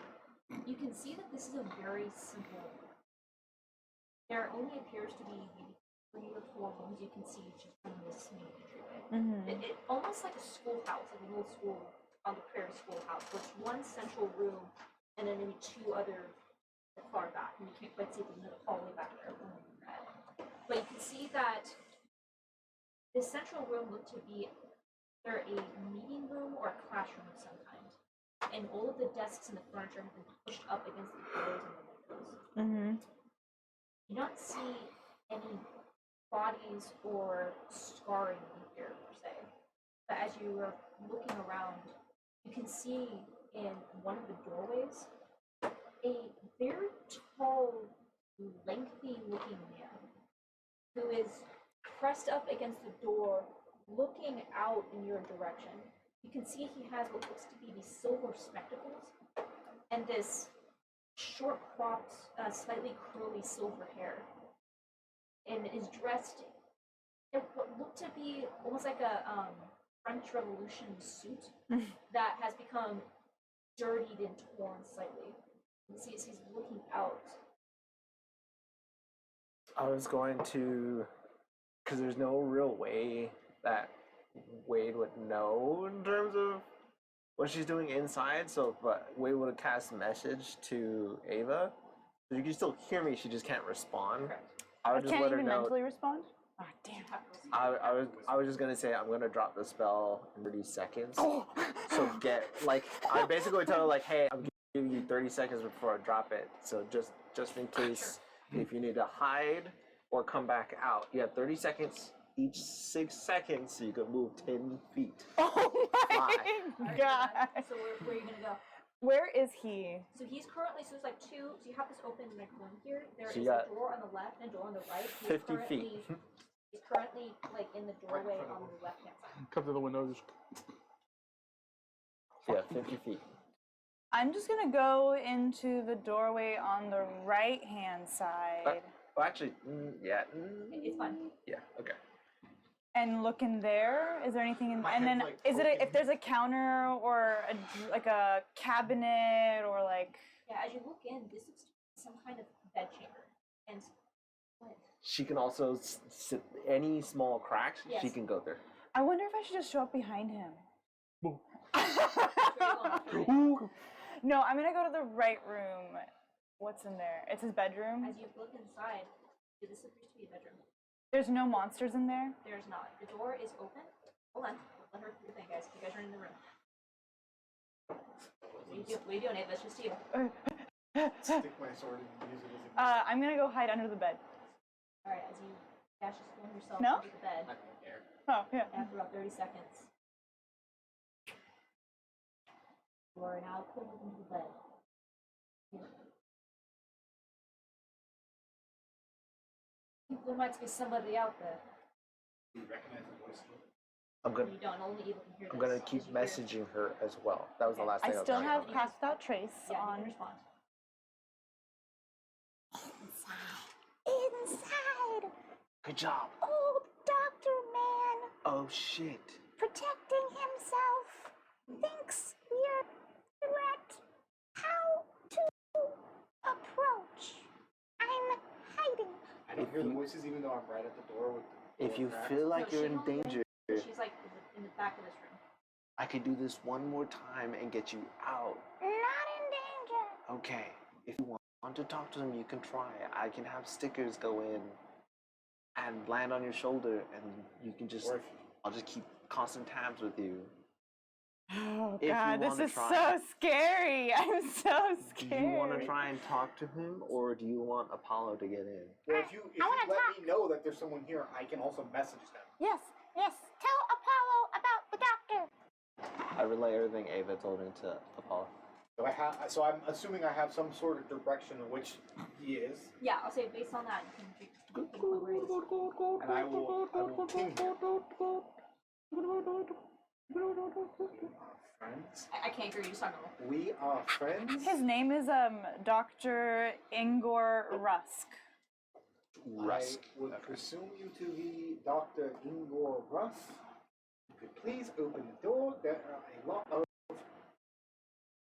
you can see that this is a very simple room. There only appears to be maybe 3 or 4 rooms you can see just from this main entryway. It almost like a schoolhouse, like an old school on the prairie schoolhouse, where it's one central room and then maybe 2 other far back, and you can't quite see the hallway back there. But you can see that this central room looked to be either a meeting room or a classroom of some kind. And all of the desks and the furniture have been pushed up against the doors and the windows. You don't see any bodies or scarring in here per se. But as you are looking around, you can see in one of the doorways a very tall, lengthy looking man who is pressed up against the door, looking out in your direction. You can see he has what looks to be these silver spectacles and this short cropped, slightly curly silver hair, and is dressed in what looked to be almost like a French Revolution suit that has become dirtied and torn slightly. You see as he's looking out. I was going to, because there's no real way that Wade would know in terms of what she's doing inside. So, but Wade would have cast a message to Ava. So you can still hear me. She just can't respond. Correct. I I would just can't let her even know. mentally respond? Oh, damn. I was just gonna say I'm gonna drop the spell in 30 seconds. Oh. So I basically tell her like, hey, I'm giving you 30 seconds before I drop it. So just in case if you need to hide or come back out, you have 30 seconds each 6 seconds, so you can move 10 feet. Oh my Alright, god. So where are you gonna go? Where is he? So he's currently, so there's like 2, so you have this open like room here. There So is you a got door on the left and a door on the right. 50 feet. He's currently like in the doorway on the left hand side. Come to the window, just Yeah, 50 feet. I'm just gonna go into the doorway on the right-hand side Well, actually, yeah. It's fine. Yeah, okay. and look in there. Is there anything in? My And then, head's, like, is it poking. if there's a counter or like a cabinet or like? Yeah, as you look in, this looks to be some kind of bed chamber. And what? She can also sit any small cracks. She Yes. can go there. I wonder if I should just show up behind him. No, I'm gonna go to the right room. What's in there? It's his bedroom. As you look inside, this appears to be a bedroom. There's no monsters in there. There's not. The door is open. Hold on. Let her do the thing, guys. You guys are in the room. What are you doing, Ava? It's just you. Stick my sword and use it as a. I'm gonna go hide under the bed. Alright, as you dash yourself No? into the bed, I don't care. Oh yeah. after about 30 seconds, you are now pulled into the bed. Here. I think there might be somebody out there. Do you recognize the voice? I'm gonna You don't. Only Eva can hear I'm this. gonna keep As you hear- messaging her as well. That was the last thing I was still gonna have do. Pass Without Trace Yeah, you can on. respond. Inside, Good job. old doctor man, Oh shit. protecting himself, thinks we're a threat. How to approach? I'm hiding. I don't If hear the you- voices even though I'm right at the door with the If door you cracked. feel like No, you're she in won't go in. danger, She's like in the back of this room. I could do this one more time and get you out. Not in danger. Okay. If you want to talk to them, you can try. I can have stickers go in and land on your shoulder, and you can just. Or if I'll just keep constant tabs with you. Oh If you god, this wanna is try. so scary. I'm so Do scared. you want to try and talk to him, or do you want Apollo to get in? well, if you I wanna let me know that there's someone here, I can also message them. Yes, yes. Tell Apollo about the doctor. I relay everything Ava told me to Apollo. So I'm assuming I have some sort of direction in which he is, Yeah, I'll say based on that, you can pinpoint where he is. and I will ping him. Friends. I can't hear you, just talk normal. We are friends. His name is Dr. Ingor Rusk. Rusk. I would presume you to be Dr. Ingor Russ. You could please open the door. There are a lot of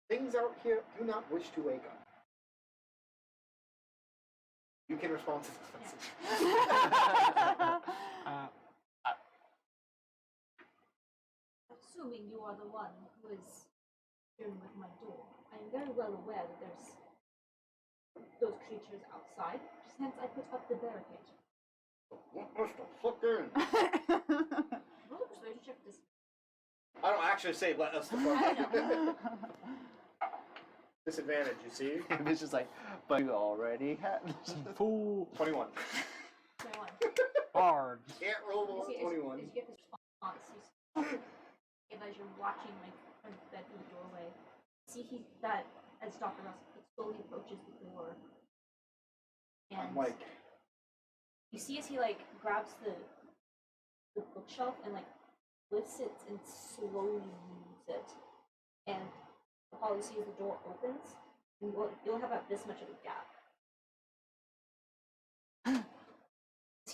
things out here do not wish to wake up. You can respond to this message. Assuming you are the one who is dealing with my door, I am very well aware that there's those creatures outside, hence I put up the barricade. What the fuck in? Roll a persuasion check this. I don't actually say let us the fuck in. Disadvantage, you see? It's just like, but you already had. Fool. 21. 21. Bard. Can't roll below As you 21. get this response, you see, and as you're watching like from the bed through the doorway, see that as Dr. Russ slowly approaches the door, and I'm like, you see as he like grabs the bookshelf and like lifts it and slowly moves it, and Apollo sees the door opens, and you'll have about this much of a gap.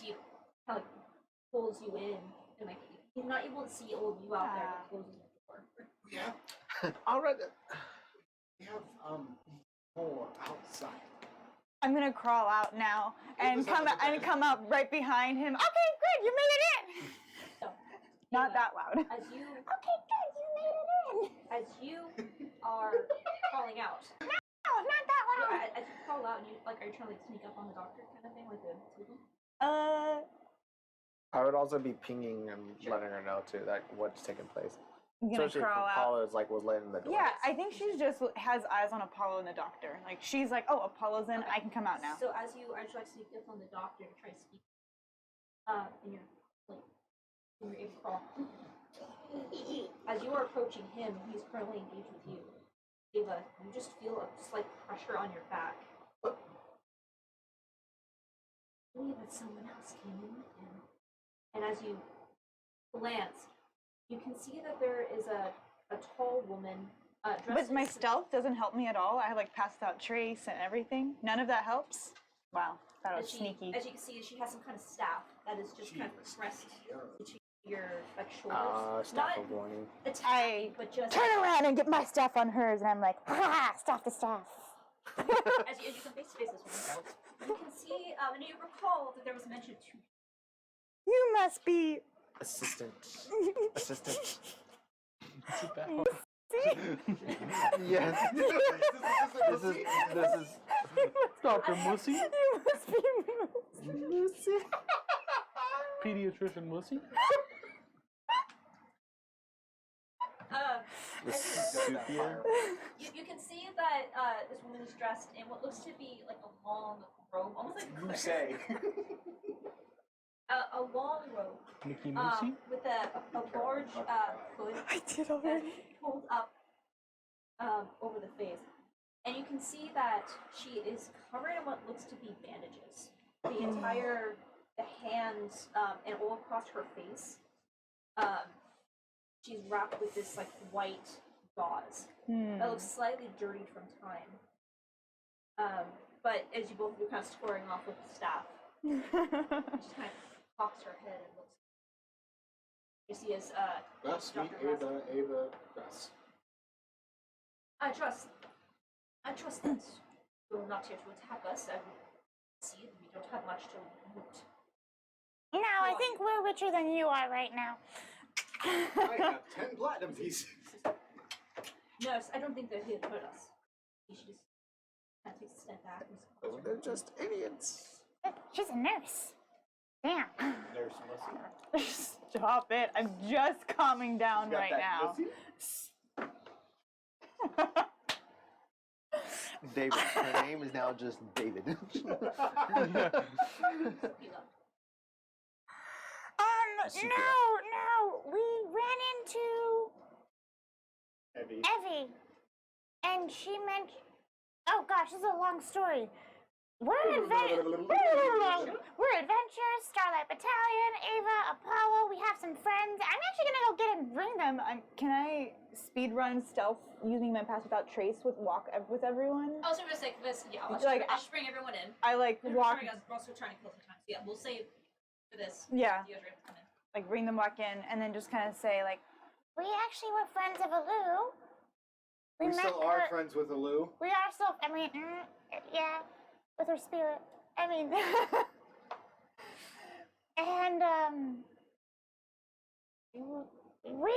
He kind of like pulls you in, and like he's not able to see all of you out there, but closes the door. yeah. All right. We have more outside. I'm gonna crawl out now and come out right behind him. Okay, good, you made it in. So, Not Ava, that loud. As you Okay, good. You made it in. as you are crawling out, No, not that loud. as you crawl out, and you like, are you trying to like sneak up on the doctor kind of thing, like the sleeping? I would also be pinging and letting her know too that what's taking place. I'm gonna Especially if crawl out. Apollo's like was letting the door. Yeah, I think she's just has eyes on Apollo and the doctor. Like she's like, oh, Apollo's in, I can come out now. So as you are trying to sneak up on the doctor to try to speak, and you're like, when you're able to crawl. As you are approaching him, he's currently engaged with you. Ava, you just feel a slight pressure on your back. I believe that someone else came in, and as you glance, you can see that there is a a tall woman. But my stealth doesn't help me at all. I like passed out trace and everything. None of that helps. Wow, that was sneaky. As you can see, she has some kind of staff that is just kind of pressed between your like shoulders. Staff of warning. Attacking, but just Turn around and get my stuff on hers, and I'm like, ha, staff to staff. as you come face to face this woman, you can see, and you recall that there was mention to. You must be Assistant. Assistant. Yes. This is Dr. Mussy? You must be Lucy. Pediatrician Mussy? You can see that this woman is dressed in what looks to be like a long robe, almost like a Say. a long robe Mickey Mousy? with a large hood I did already. pulled up over the face. And you can see that she is covered in what looks to be bandages. The entire, the hands, and all across her face. She's wrapped with this like white gauze that looks slightly dirtied from time. But as you both are kind of squaring off with the staff, she just kind of cocks her head and looks. You see as Grass, meet Dr. Russell. Ava, grass. I trust that you're not here to attack us. I see that we don't have much to loot. No, I think we're richer than you are right now. I have 10 platinum pieces. Nurse, I don't think they're here to hurt us. You should just kind of take a step back and Oh, they're just idiots. She's a nurse. Damn. Nurse Mussy. Stop it. I'm just calming down Got right that now. Mussy? David. Her name is now just David. No. We ran into Evie. And she mentioned. Oh gosh, this is a long story. We're adventurers, Starlight Battalion, Ava, Apollo. We have some friends. I'm actually gonna go get and bring them. Can I speed run stealth using my pass without trace with with everyone? I was going to say this. Yeah, I'll Like, just bring everyone in. I like walk. We're also trying to kill some time. So yeah, we'll save for this. Yeah. You guys are able to come in. Like bring them back in, and then just kind of say like, We actually were friends of Alu. We met still are her- friends with Alu. We are still. I mean, yeah, with her spirit. I mean, and we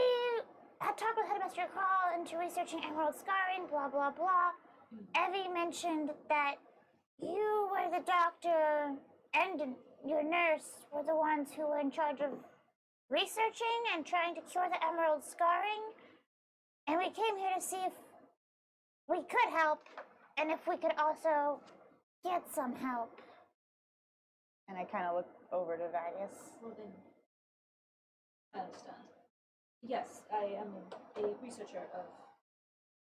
had talked with Headmaster Crawl into researching emerald scarring. Blah blah blah. Evie mentioned that you were the doctor and your nurse were the ones who were in charge of researching and trying to cure the emerald scarring. And we came here to see if we could help and if we could also get some help. and I kind of look over to Vadius. Well then, I understand. Yes, I am a researcher of,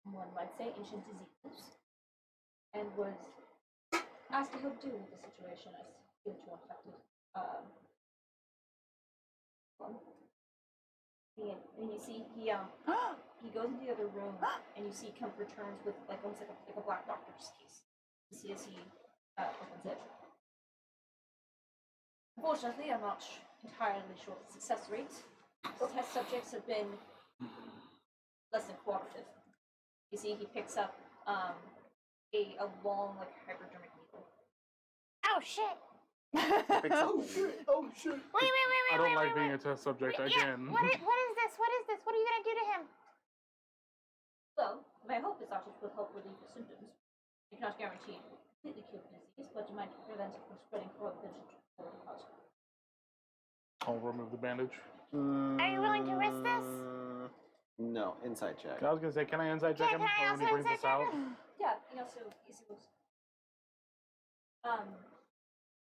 one might say, ancient diseases, and was asked to help deal with the situation as spiritual affected. And you see, he goes into the other room, and you see Kemp returns with like almost like a black doctor's case. You see as he opens it. Unfortunately, I'm not entirely sure of the success rate. The test subjects have been less than cooperative. You see, he picks up a long, like, hypodermic needle. Oh shit! Oh shit! Oh shit! Wait! I don't like being a test subject again. What is this? What is this? What are you gonna do to him? Well, my hope is that it will help relieve the symptoms. You cannot guarantee completely cure the disease, but you might prevent it from spreading further than it already has. I'll remove the bandage. Are you willing to risk this? No, inside check. I was gonna say, can I inside check Yeah, him can I when he also brings this inside check out? him? Yeah, and also, you see those.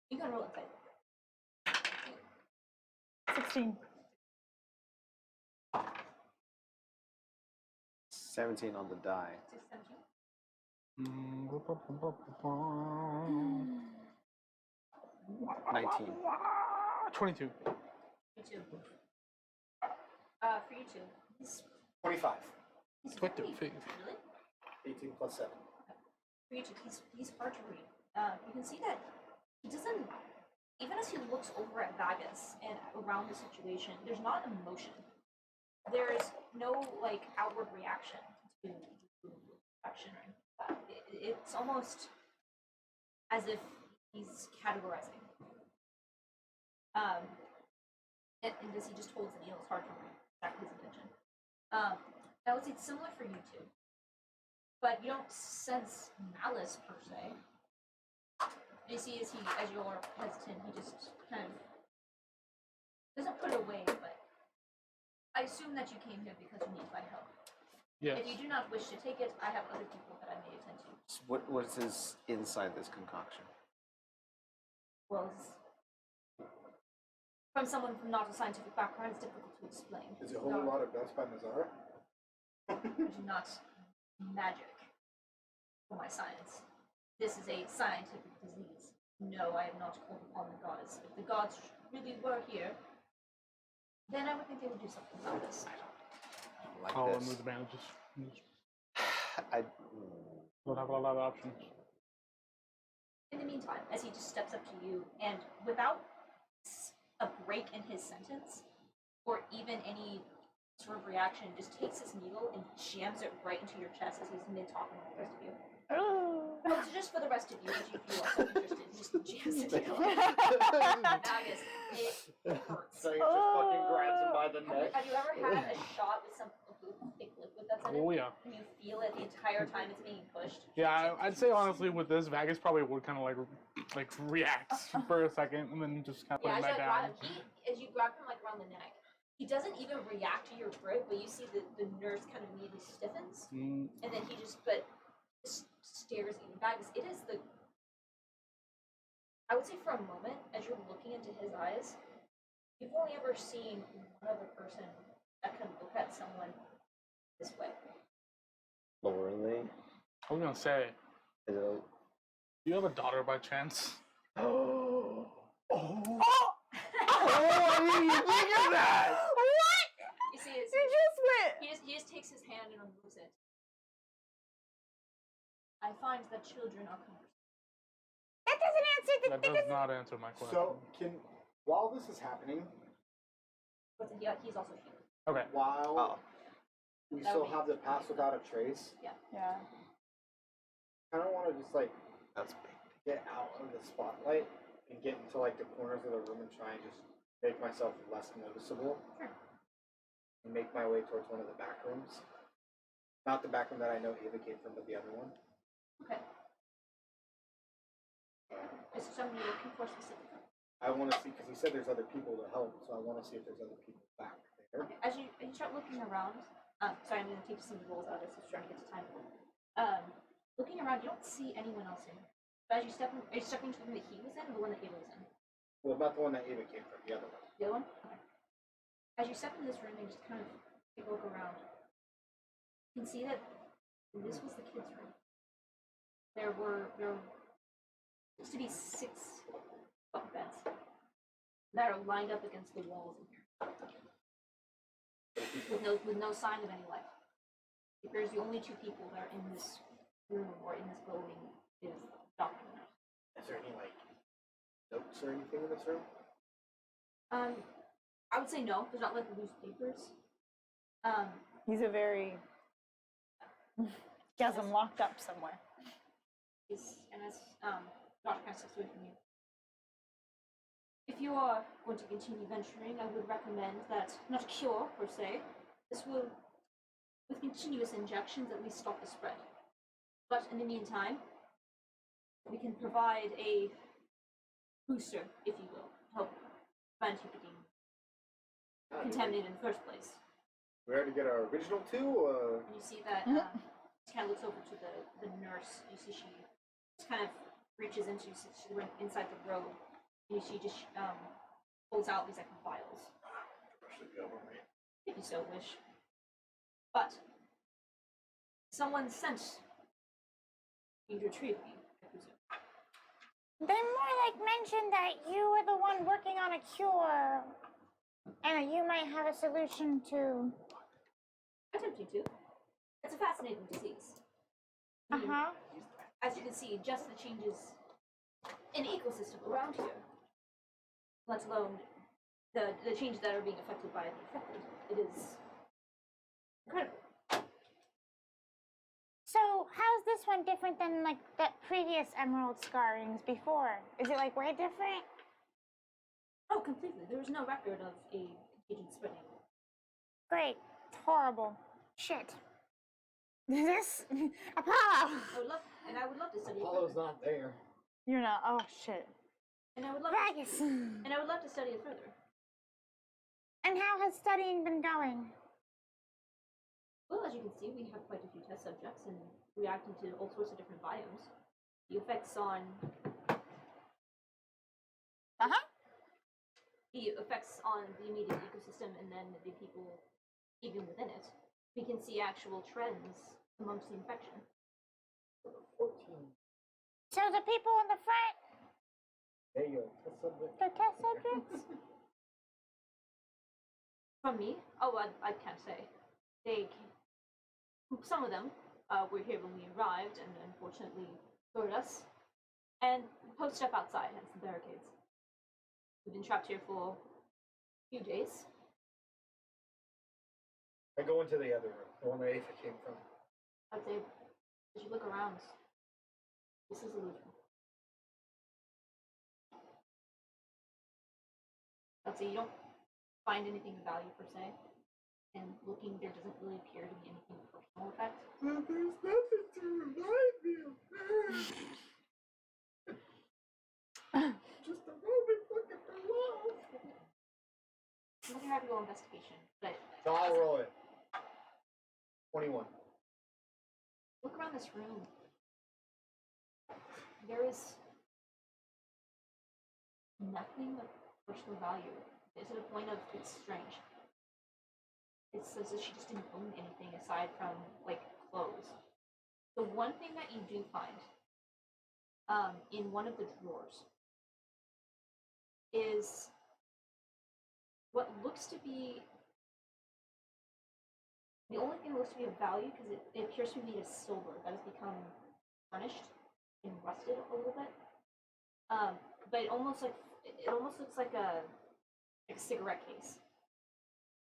You can roll inside. 16. 17 on the die. 19. 22. You too. For you two, 25. He's 25. really 18 plus 7. for you two. He's hard to read. You can see that he doesn't. Even as he looks over at Vagus and around the situation, there's not emotion. There's no like outward reaction to action or anything like that. It's almost as if he's categorizing. And as he just holds the needle, it's hard to read exactly his intention. I would say it's similar for you two, but you don't sense malice per se. You see, as you're hesitant, he just kind of doesn't put it away. But I assume that you came here because you need my help. Yes. If you do not wish to take it, I have other people that I may attend to. What is inside this concoction? Well, from someone from not a scientific background, it's difficult to explain. Is it a whole lot of dust by Mazara? I do not magic for my science. This is a scientific disease. No, I have not called upon the gods. If the gods really were here, then I would think they would do something about this. I don't like I'll this. remove the bandages. I Don't have a lot of options. In the meantime, as he just steps up to you, and without a break in his sentence, or even any sort of reaction, just takes his needle and jams it right into your chest as he's mid-talking with the rest of you. Oh, so just for the rest of you, if you are so interested, he just jams it into August. It hurts. So he just fucking grabs him by the neck. Have you ever had a shot with some thick liquid that's in it? Oh yeah. And you feel it the entire time it's being pushed? Yeah, I'd say honestly with this, Vagus probably would kind of like react for a second and then just kind of put Yeah, him as you, back down. as you grab him like around the neck, he doesn't even react to your grip, but you see the nerves kind of immediately stiffens, and then he just stares at you. Vagus, it is the. I would say for a moment, as you're looking into his eyes, you've only ever seen one other person that can look at someone this way. Lorelei. I was gonna say, Is it do you have a daughter by chance? oh. I didn't even think of that! What? You see, He just went. he just takes his hand and removes it. I find that children are cumbersome. That doesn't answer the. That does not answer my question. So, while this is happening, But yeah, he's also human. Okay. while we That still would be- have the pass without a trace, Yeah. I don't want to just like That's big. get out of the spotlight and get into like the corners of the room and try and just make myself less noticeable. Sure. And make my way towards one of the back rooms. Not the back room that I know Ava came from, but the other one. Okay. Is there something you're looking for specifically? I want to see, because he said there's other people to help, so I want to see if there's other people back there. Okay. As you start looking around, sorry, I'm going to take some rolls out of this. I'm trying to get to time. Looking around, you don't see anyone else in here. But as you step in, are you stepping into the room that he was in, or the one that Ava was in? Well, not the one that Ava came from, the other one. The other one? Okay. As you step into this room and just kind of take a look around, you can see that this was the kids' room. There used to be 6 bunk beds that are lined up against the walls in here, with no sign of any life. It appears the only 2 people that are in this room or in this building is Doctor and Nurse. Is there any, like, notes or anything in this room? I would say no. There's not like loose papers. He's a very. He has him locked up somewhere. And as Doctor kind of steps away from you. If you are going to continue venturing, I would recommend that, not a cure per se, this will, with continuous injections, at least stop the spread. But in the meantime, we can provide a booster, if you will, to help prevent you getting contaminated in the first place. We already get our original 2, or? And you see that she kind of looks over to the nurse. You see she just kind of reaches into, she's inside the robe. And she just pulls out these like vials. If you so wish. But someone sent you to retrieve me, I presume. They more like mentioned that you were the one working on a cure, and that you might have a solution to. I attempt you to. It's a fascinating disease. As you can see, just the changes in ecosystem around here, let alone the changes that are being affected by the infected. It is incredible. So, how's this one different than like the previous emerald scarrings before? Is it like way different? Oh, completely. There was no record of a contagion spreading. Great. It's horrible. Shit. This Apollo. I would love to study Apollo's it further. not there. You're not. Oh shit. And I would love Ragus. and I would love to study it further. And how has studying been going? Well, as you can see, we have quite a few test subjects and reacting to all sorts of different biomes. The effects on the effects on the immediate ecosystem and then the people even within it. We can see actual trends amongst the infection. 14. So the people in the front, There you go. Test subject. they're test subjects? From me? Oh, I can't say. Some of them were here when we arrived and unfortunately heard us and posted up outside, hence the barricades. We've been trapped here for a few days. I go into the other room, the one where Ava came from. I'd say, as you look around, this is illusion. I'd say you don't find anything of value per se, and looking there doesn't really appear to be anything of personal effect. Well, there's nothing to remind me of her. Just a moment looking for love. I'm gonna have you roll investigation, but So I'll roll it. 21. look around this room. There is nothing of personal value. It's at a point of it's strange. It's as if she just didn't own anything aside from like clothes. The one thing that you do find in one of the drawers is what looks to be the only thing that looks to be of value because it appears to be made of silver that has become tarnished and rusted a little bit. But it almost looks like a cigarette case.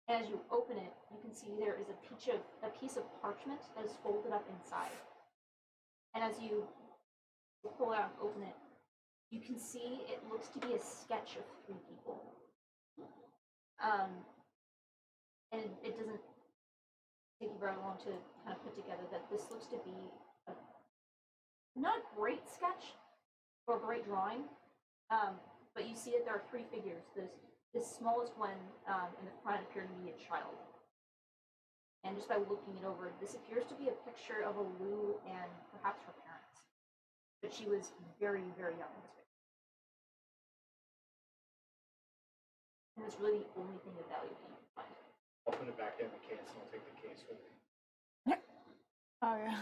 And as you open it, you can see there is a piece of parchment that is folded up inside. And as you pull it out and open it, you can see it looks to be a sketch of 3 people. And it doesn't take you very long to kind of put together that this looks to be a not a great sketch or a great drawing, but you see that there are 3 figures. This smallest one in the front appeared to be a child. And just by looking it over, this appears to be a picture of Alu and perhaps her parents. But she was very, very young in this picture. And it's really the only thing of value that you can find. I'll put it back in the case and I'll take the case with me. Oh yeah.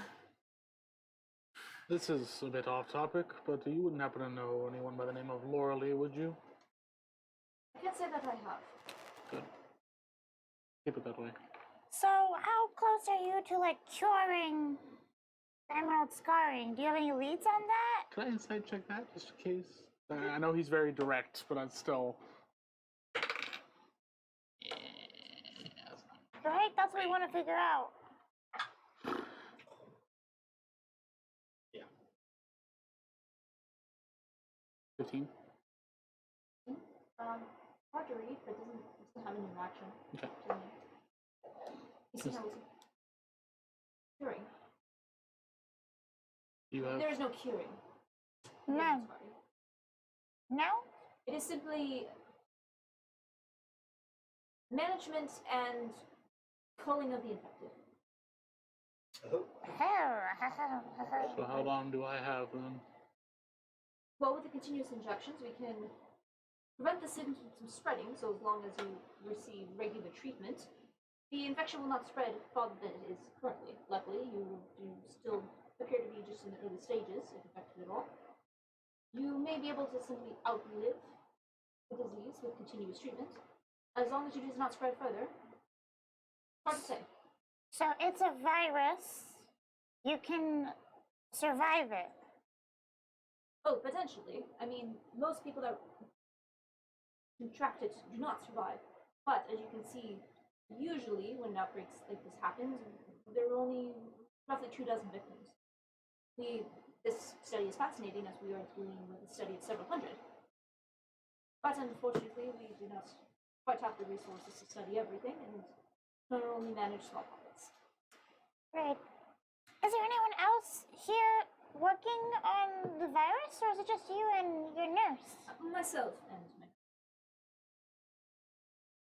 This is a bit off topic, but you wouldn't happen to know anyone by the name of Laura Lee, would you? I can't say that I have. Good. Keep it that way. So, how close are you to like curing emerald scarring? Do you have any leads on that? Can I insight check that, just in case? I know he's very direct, but I'm still... Right? That's what we want to figure out. Yeah. 15? Hard to read, but doesn't have any interaction. Okay. You see how it's curing. You have... There is no curing. No. No? It is simply management and culling of the infected. So how long do I have then? Well, with the continuous injections, we can prevent the symptoms from spreading, so as long as you receive regular treatment, the infection will not spread farther than it is currently. Luckily, you still appear to be just in the early stages, if infected at all. You may be able to simply outlive the disease with continuous treatment, as long as it does not spread further. Hard to say. So it's a virus. You can survive it. Oh, potentially. I mean, most people that contract it do not survive. But as you can see, usually when outbreaks like this happens, there are only roughly 24 victims. This study is fascinating as we are dealing with a study of several hundred. But unfortunately, we do not quite have the resources to study everything and can only manage small pockets. Right. Is there anyone else here working on the virus, or is it just you and your nurse? Myself and my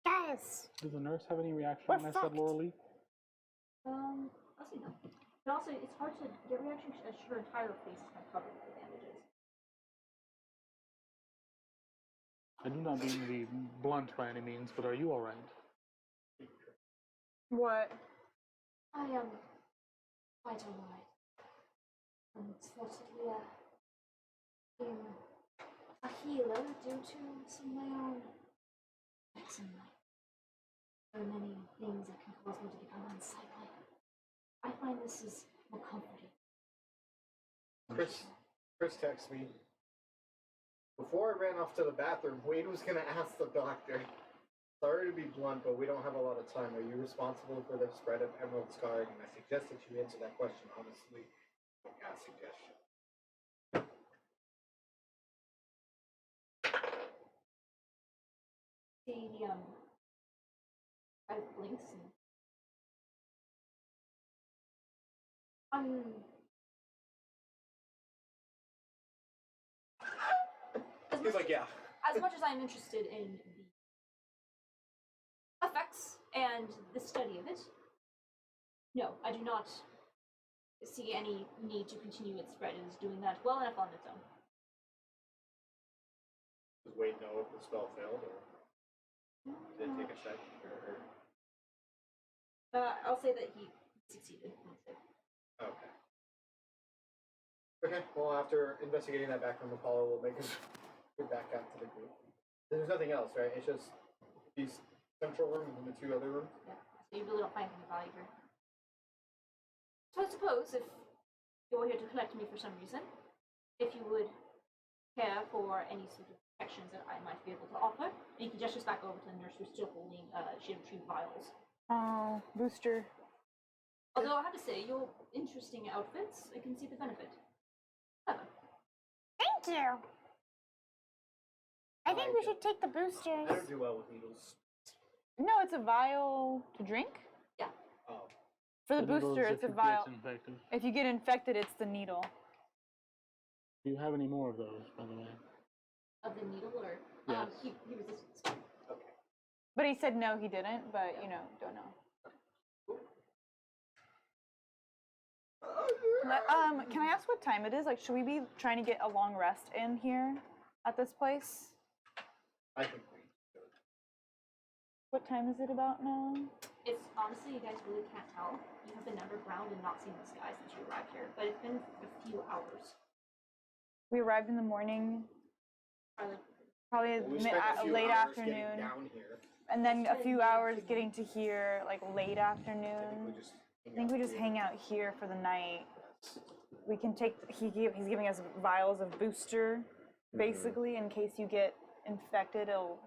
Guys, Does the nurse have any reaction We're when I said fucked. Laura Lee? I'll say no. But also, it's hard to get reaction as her entire face is kind of covered with bandages. I do not mean to be blunt by any means, but are you alright? What? I am quite alright. Unfortunately, being a healer due to some of my own effects in life. There are many things that can cause me to become unsightly. I find this is more comforting. Chris texts me. Before I ran off to the bathroom, Wade was gonna ask the doctor. Sorry to be blunt, but we don't have a lot of time. Are you responsible for the spread of emerald scarring? And I suggest that you answer that question honestly. Yeah, suggestion. The I blinks and He's like, yeah. as much as I'm interested in the effects and the study of it, no, I do not see any need to continue its spread. It is doing that well enough on its own. Does Wade know if the spell failed, or did it take a sec? I'll say that he succeeded. Okay. Okay, well, after investigating that background, Apollo will make his way back out to the group. There's nothing else, right? It's just these central rooms and the two other rooms? Yeah, so you really don't find anything of value here. So I suppose if you're here to collect me for some reason, if you would care for any sort of protections that I might be able to offer, and you can gestures back over to the nurse who's still holding she had retrieved vials. Oh, booster. Although I have to say, your interesting outfits, I can see the benefit. Clever. thank you. I think we should take the boosters. I don't do well with needles. No, it's a vial to drink. Yeah. Oh. For the needles booster, if it's a it vial. gets infected. If you get infected, it's the needle. Do you have any more of those, by the way? Of the needle, or Yes. he resists. Okay. But he said no, he didn't. But you know, don't know. Can I ask what time it is? Like, should we be trying to get a long rest in here at this place? I think we should. What time is it about now? It's honestly, you guys really can't tell. You have been underground and not seen the sky since you arrived here, but it's been a few hours. We arrived in the morning, Probably. probably Well, we spent a few late hours getting afternoon, down here. and then a few hours getting to here, like late I think afternoon. we just. I think we just hang out here for the night. We can take. He's giving us vials of booster, basically, in case you get infected. It'll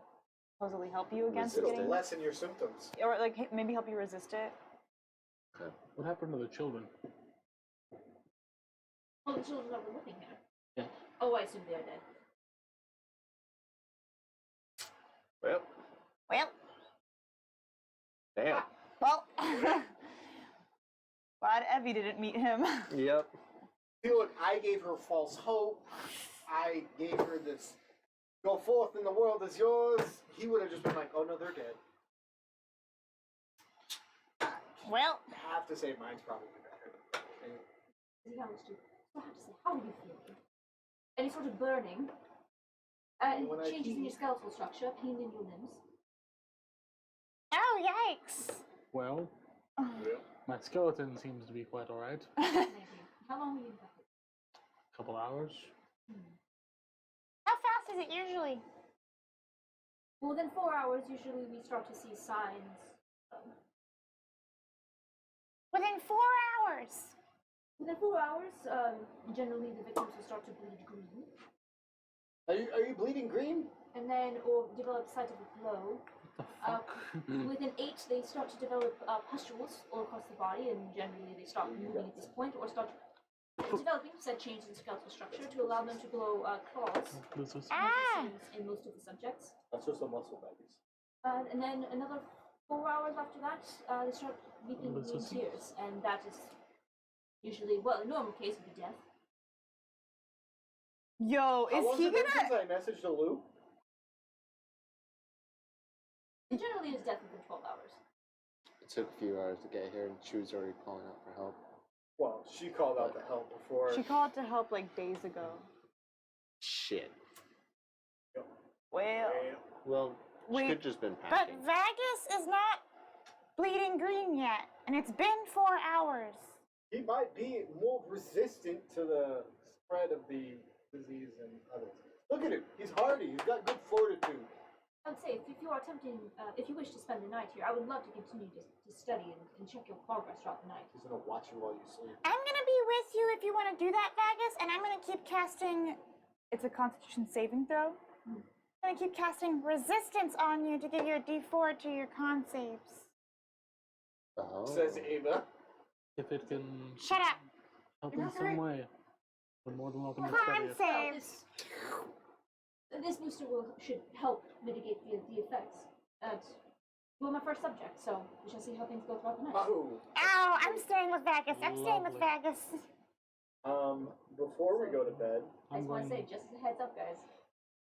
supposedly help you against It'll getting, lessen your symptoms. or like maybe help you resist it. Okay. What happened to the children? Oh, the children that were living here. Yeah. Oh, I assume they're dead. Well, Well, damn. Well, glad Evie didn't meet him. Yep. See, look, I gave her false hope. I gave her this go forth and the world is yours. He would have just been like, oh no, they're dead. well, I have to say mine's probably better. He asked you, so I have to say, how are you feeling? Any sort of burning? When I Changes in your pee. skeletal structure, pain in your limbs. oh yikes. Well, Yeah. my skeleton seems to be quite alright. Maybe. How long were you infected? Couple hours. How fast is it usually? Well, within 4 hours, usually we start to see signs of Within 4 hours. Within 4 hours, generally the victims will start to bleed green, Are you bleeding green? and then or develop signs of a glow. Within 8, they start to develop pustules all across the body, and generally they stop moving at this point or start developing said change in skeletal structure to allow them to glow claws, in most of the subjects. That's just a muscle babies. And then another 4 hours after that, they start weeping in tears, and that is usually, well, in normal case, would be death. Yo, How is long he has it been gonna? since I messaged to Lou? And generally, it's death within 12 hours. It took a few hours to get here, and she was already calling out for help. Well, she called out to help before. She called to help like days ago. Shit. Well, Well, she Wait, could just been But packing. Vagus is not bleeding green yet, and it's been 4 hours. He might be more resistant to the spread of the disease than others. Look at him. He's hardy. He's got good fortitude. I would say, if you are attempting, if you wish to spend the night here, I would love to continue to study and check your progress throughout the night. He's gonna watch you while you sleep. I'm gonna be with you if you want to do that, Vagus, and I'm gonna keep casting. it's a Constitution saving throw. I'm gonna keep casting resistance on you to give you a D4 to your con saves. Oh. Says Ava. If it can Shut up. help in some way, we're more than welcome to study Con it. saves. This booster should help mitigate the effects. And you were my first subject, so we shall see how things go throughout the night. Oh. Ow! I'm staying with Vagus. I'm staying with Lovely. Vagus. Before we go to bed, I just want to say, just as a heads up, guys,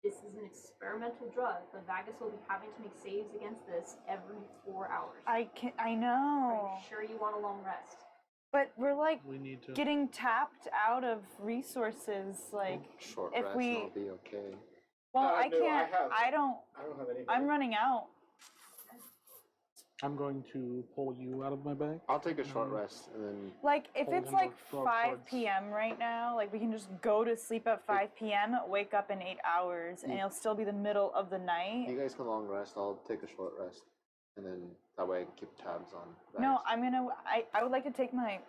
this is an experimental drug, but Vagus will be having to make saves against this every 4 hours. I know, Are you sure you want a long rest? but we're like We need to. getting tapped out of resources. Like, Short if rest, we- and I'll be okay. well, No, I can't. I I don't. don't have anything. I'm running out. I'm going to pull you out of my bag. I'll take a short rest, and then Like, if Hold it's him like or 5 towards- p.m. right now, like we can just go to sleep at 5 p.m., wake up in 8 hours, and it'll still be the middle of the night. you guys can long rest. I'll take a short rest, and then that way I can keep tabs on. No, Vax. I'm gonna. I would like to take my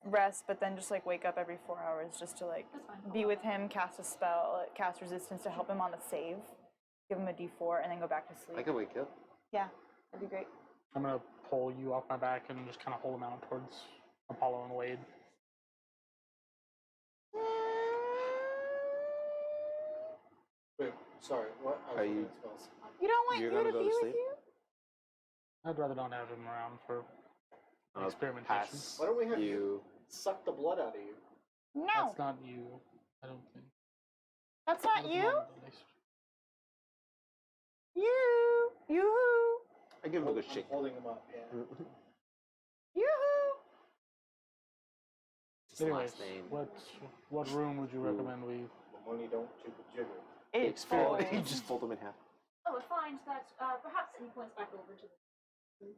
rest, but then just like wake up every 4 hours just to like That's fine. be with him, cast a spell, cast resistance to help him on the save, give him a D4, and then go back to sleep. I can wake up. Yeah, that'd be great. I'm gonna pull you off my back and just kind of hold him out towards Apollo and Wade. Wait, sorry. What? I was Are looking you- at spells. You don't want You're you gonna to go be to with sleep? you? I'd rather not have him around for I'll experimentation. pass Why don't we have you? Suck the blood out of you. No, That's not you. I don't think. that's not At the you. moment, at least. Yoo-hoo! I give him a good I'm shake. holding him up. Yeah. Yoo-hoo! His Anyways, last name. what room would you recommend we? The money don't jiggle jiggle. It's Experiment. full. You just fold him in half. I would find that perhaps any points back over to the.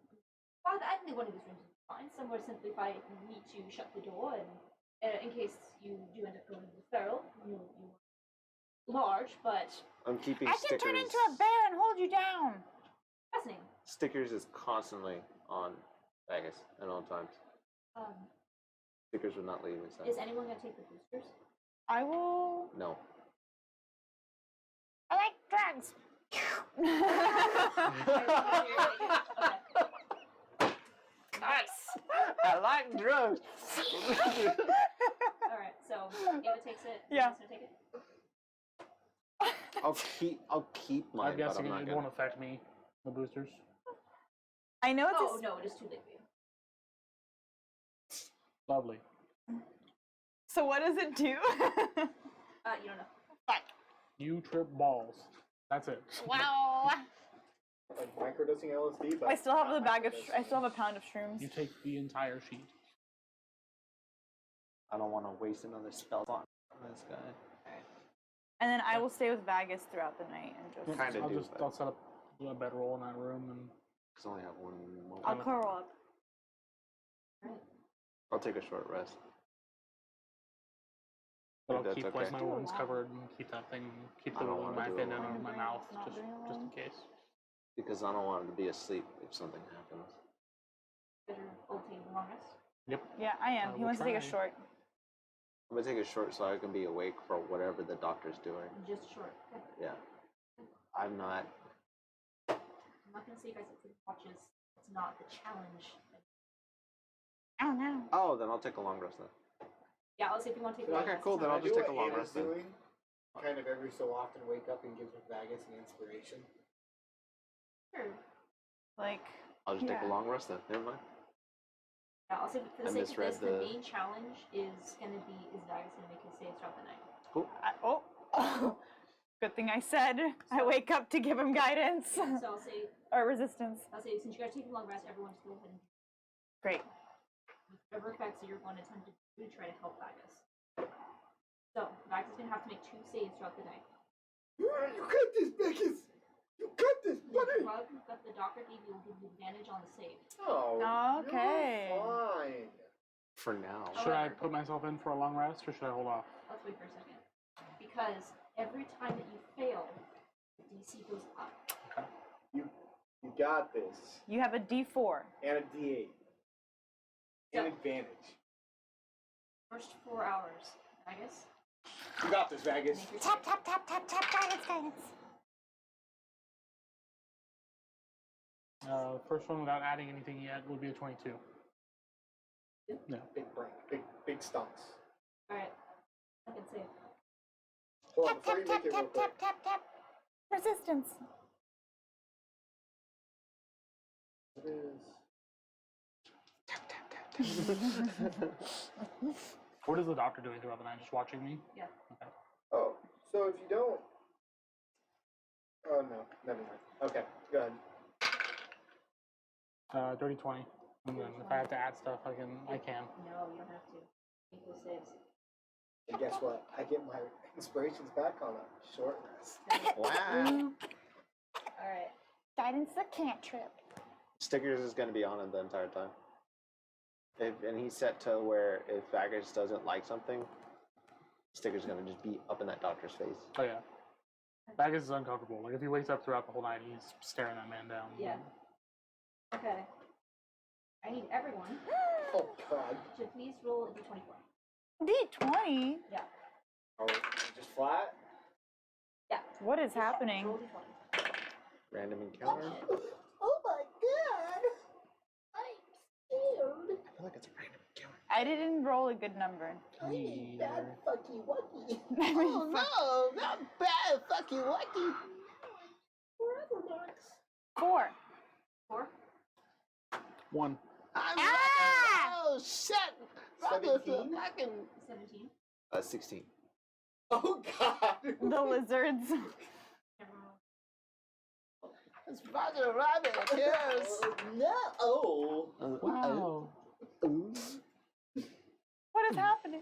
Well, I think one of these rooms is fine. Somewhere simply if I need to shut the door and in case you do end up going into the feral, you large, but I'm keeping I can stickers. turn into a bear and hold you down. fascinating. Stickers is constantly on Vegas at all times. Stickers would not leave his Is side. anyone going to take the boosters? I will. No. I like drugs. Nice. I like drugs. Alright, so Ava takes it. Yeah. Gonna take it? I'll keep mine, I'm but guessing I'm not it gonna. won't affect me. The boosters. I know it's Oh, a no, it is too late for you. Lovely. So what does it do? You don't know. You trip balls. That's it. Wow. Like microdosing LSD, but I still have not the bag of. microdosing. I still have a pound of shrooms. You take the entire sheet. I don't want to waste another spell on this guy. And then I will stay with Vagus throughout the night and just. Kinda do, but- I'll set up a bedroll in that room and Because I only have one moment. I'll curl up. I'll take a short rest. but If I'll that's keep okay. like my wounds covered and keep that thing, keep I the don't little wanna knife do in it and alone. out of my Brain mouth, is not just doing in alone. case. Because I don't want him to be asleep if something happens. You guys are all taking a long rest. Yep. Yeah, I am. I He will wants to take a try. short. I'm gonna take a short so I can be awake for whatever the doctor's doing. Just short. Okay. Yeah. I'm not. I'm not gonna say you guys have to watches. It's not the challenge. Oh no. Oh, then I'll take a long rest then. Yeah, I'll say if you want to take a long Okay, rest, cool. it's Then not I'll bad. just do take a what long Anna's rest then. doing. Kind of every so often wake up and give Vagus an inspiration. Sure. Like, I'll just take yeah. a long rest then. Never mind. Yeah, I'll say for the I sake of this, misread the the- main challenge is Vagus gonna make his saves throughout the night. Cool. oh. Good thing I said. I wake up to give him guidance. So I'll say Or resistance. since you guys are taking a long rest, everyone's go ahead and Great. whatever effects that you're going to attempt to do to try to help Vagus. So Vagus is gonna have to make 2 saves throughout the night. You got this, Vagus! You got this, The buddy! drug that the doctor gave you will give you advantage on the save. Oh, Okay. you're fine. For now. Should I put myself in for a long rest or should I hold off? Let's wait for a second. Because every time that you fail, the DC goes up. You got this. You have a D4. And a D8. So- An advantage. First 4 hours, Vagus. You got this, Vagus. Make your Tap, save. tap, tap, tap, tap, guidance, guidance. First one without adding anything yet would be a 22. Big brain. Big stunts. Alright. Second save. Hold on, Tap, before tap, you make tap, it real tap, quick. tap, tap, tap. Resistance. It is. What is the doctor doing throughout the night? Just watching me? Yeah. Okay. Oh, so if you don't. Oh no, never mind. Okay, go ahead. Dirty 20. And then if I have to add stuff, I can. No, you don't have to. Make those saves. And guess what? I get my inspirations back on a short rest. Wow. Alright. Guidance the cantrip. Stickers is going to be on him the entire time. And he's set to where if Vagus doesn't like something, Sticker's going to just be up in that doctor's face. Oh, yeah. Vagus is uncomfortable. Like, if he wakes up throughout the whole night, he's staring that man down. Yeah. Okay. I need everyone Oh god. to please roll a d24. D20? Yeah. Oh, just flat? Yeah. What is happening? Roll d20. Random encounter. Oh my god! I'm scared. I feel like it's a random encounter. I didn't roll a good number. I need bad fucky wucky. Oh no, not bad, fucky lucky. Forever Max. 4. 4? 1. Oh shit! 17? 17? 16. Oh god! The lizards. It's Roger Rabbit, yes! No! Oh! Wow. What is happening?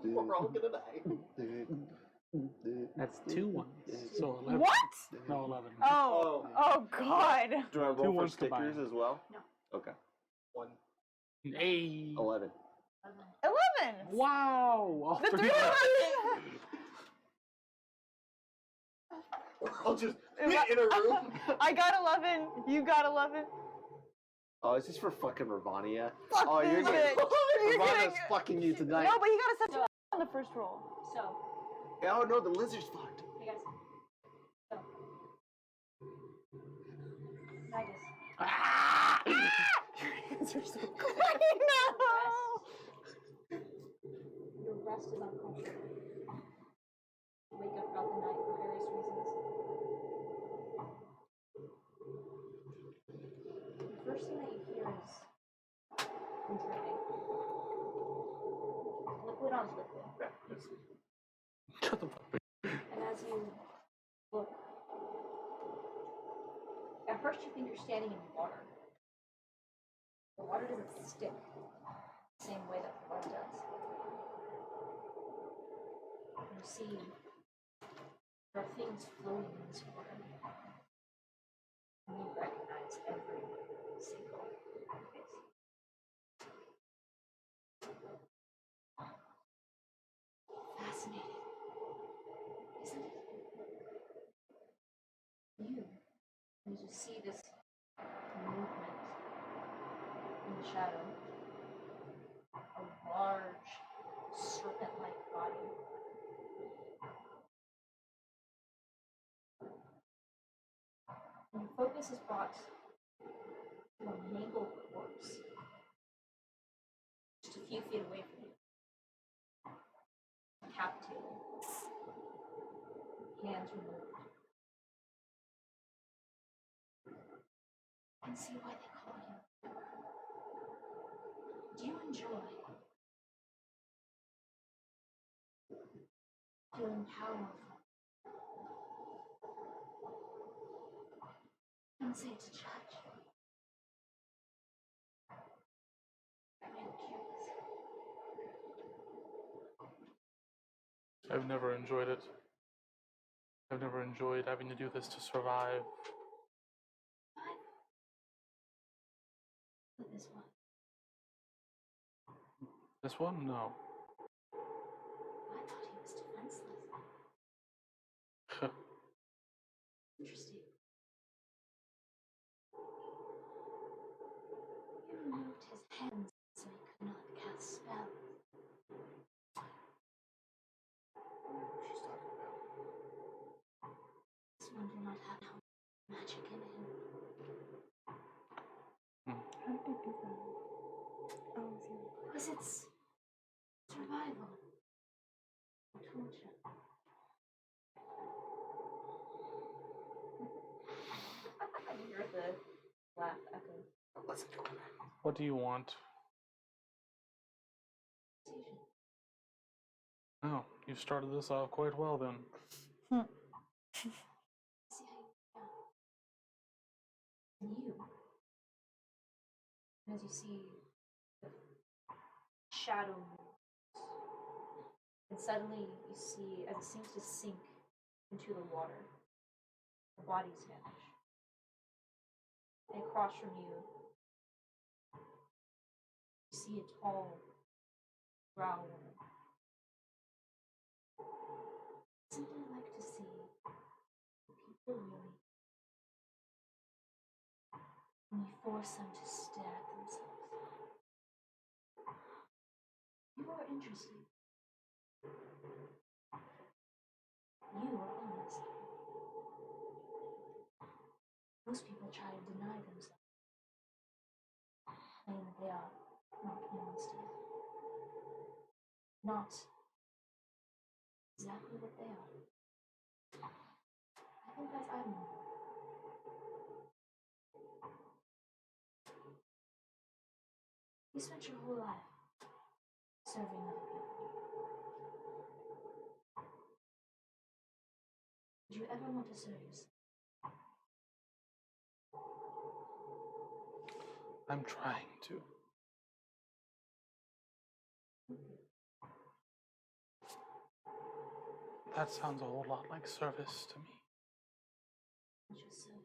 We're all gonna die. That's 2 ones. So 11. What? No, 11. Oh. Oh, God. Do I roll 2 for ones stickers combined. as well? No. Okay. 1. Hey. 11. 11. Wow. All The 3 3 of us. I'll just be in a room. I got 11. You got 11. Oh, is this for fucking Ravania? Fuck Oh, you're this getting. bitch. You're Ravana's getting- fucking you tonight. No, but he got a 17 on the first roll. So, Oh no, the lizard's fucked. hey guys. So. Vagus. Your rest is uncomfortable. You wake up throughout the night for various reasons. The first thing that you hear is dripping. Liquid on liquid. Shut the fuck up. And as you look, at first you think you're standing in water. The water doesn't stick the same way that blood does. You see there are things floating in this water. And you recognize every single face. Fascinating, isn't it? You see this movement in the shadow, a large, serpent-like body. And your focus is brought to a mangled corpse, just a few feet away from you. Decapitated. Hands removed. I can see why they call you. Do you enjoy feeling powerful? Don't say to judge. I'm curious. I've never enjoyed it. I've never enjoyed having to do this to survive. But this one. This one? No. I thought he was defenseless. Interesting. You removed his hands so he could not cast spells. She's talking about. This one did not have magic in him. How did you do that? Oh, see. Because it's survival. I told you. You heard the laugh echo. What do you want? Oh, you started this off quite well then. See how you as you see the shadow moves, and suddenly you see as it seems to sink into the water, the bodies vanish. And across from you, you see a tall, brown woman. Simply like to see people really when you force them to stare at themselves. You are interesting. You are honest. Most people try to deny themselves, claim that they are not monsters. Not exactly what they are. I think that's admirable. You spent your whole life serving other people. Did you ever want to serve yourself? I'm trying to. That sounds a whole lot like service to me. Just serve it.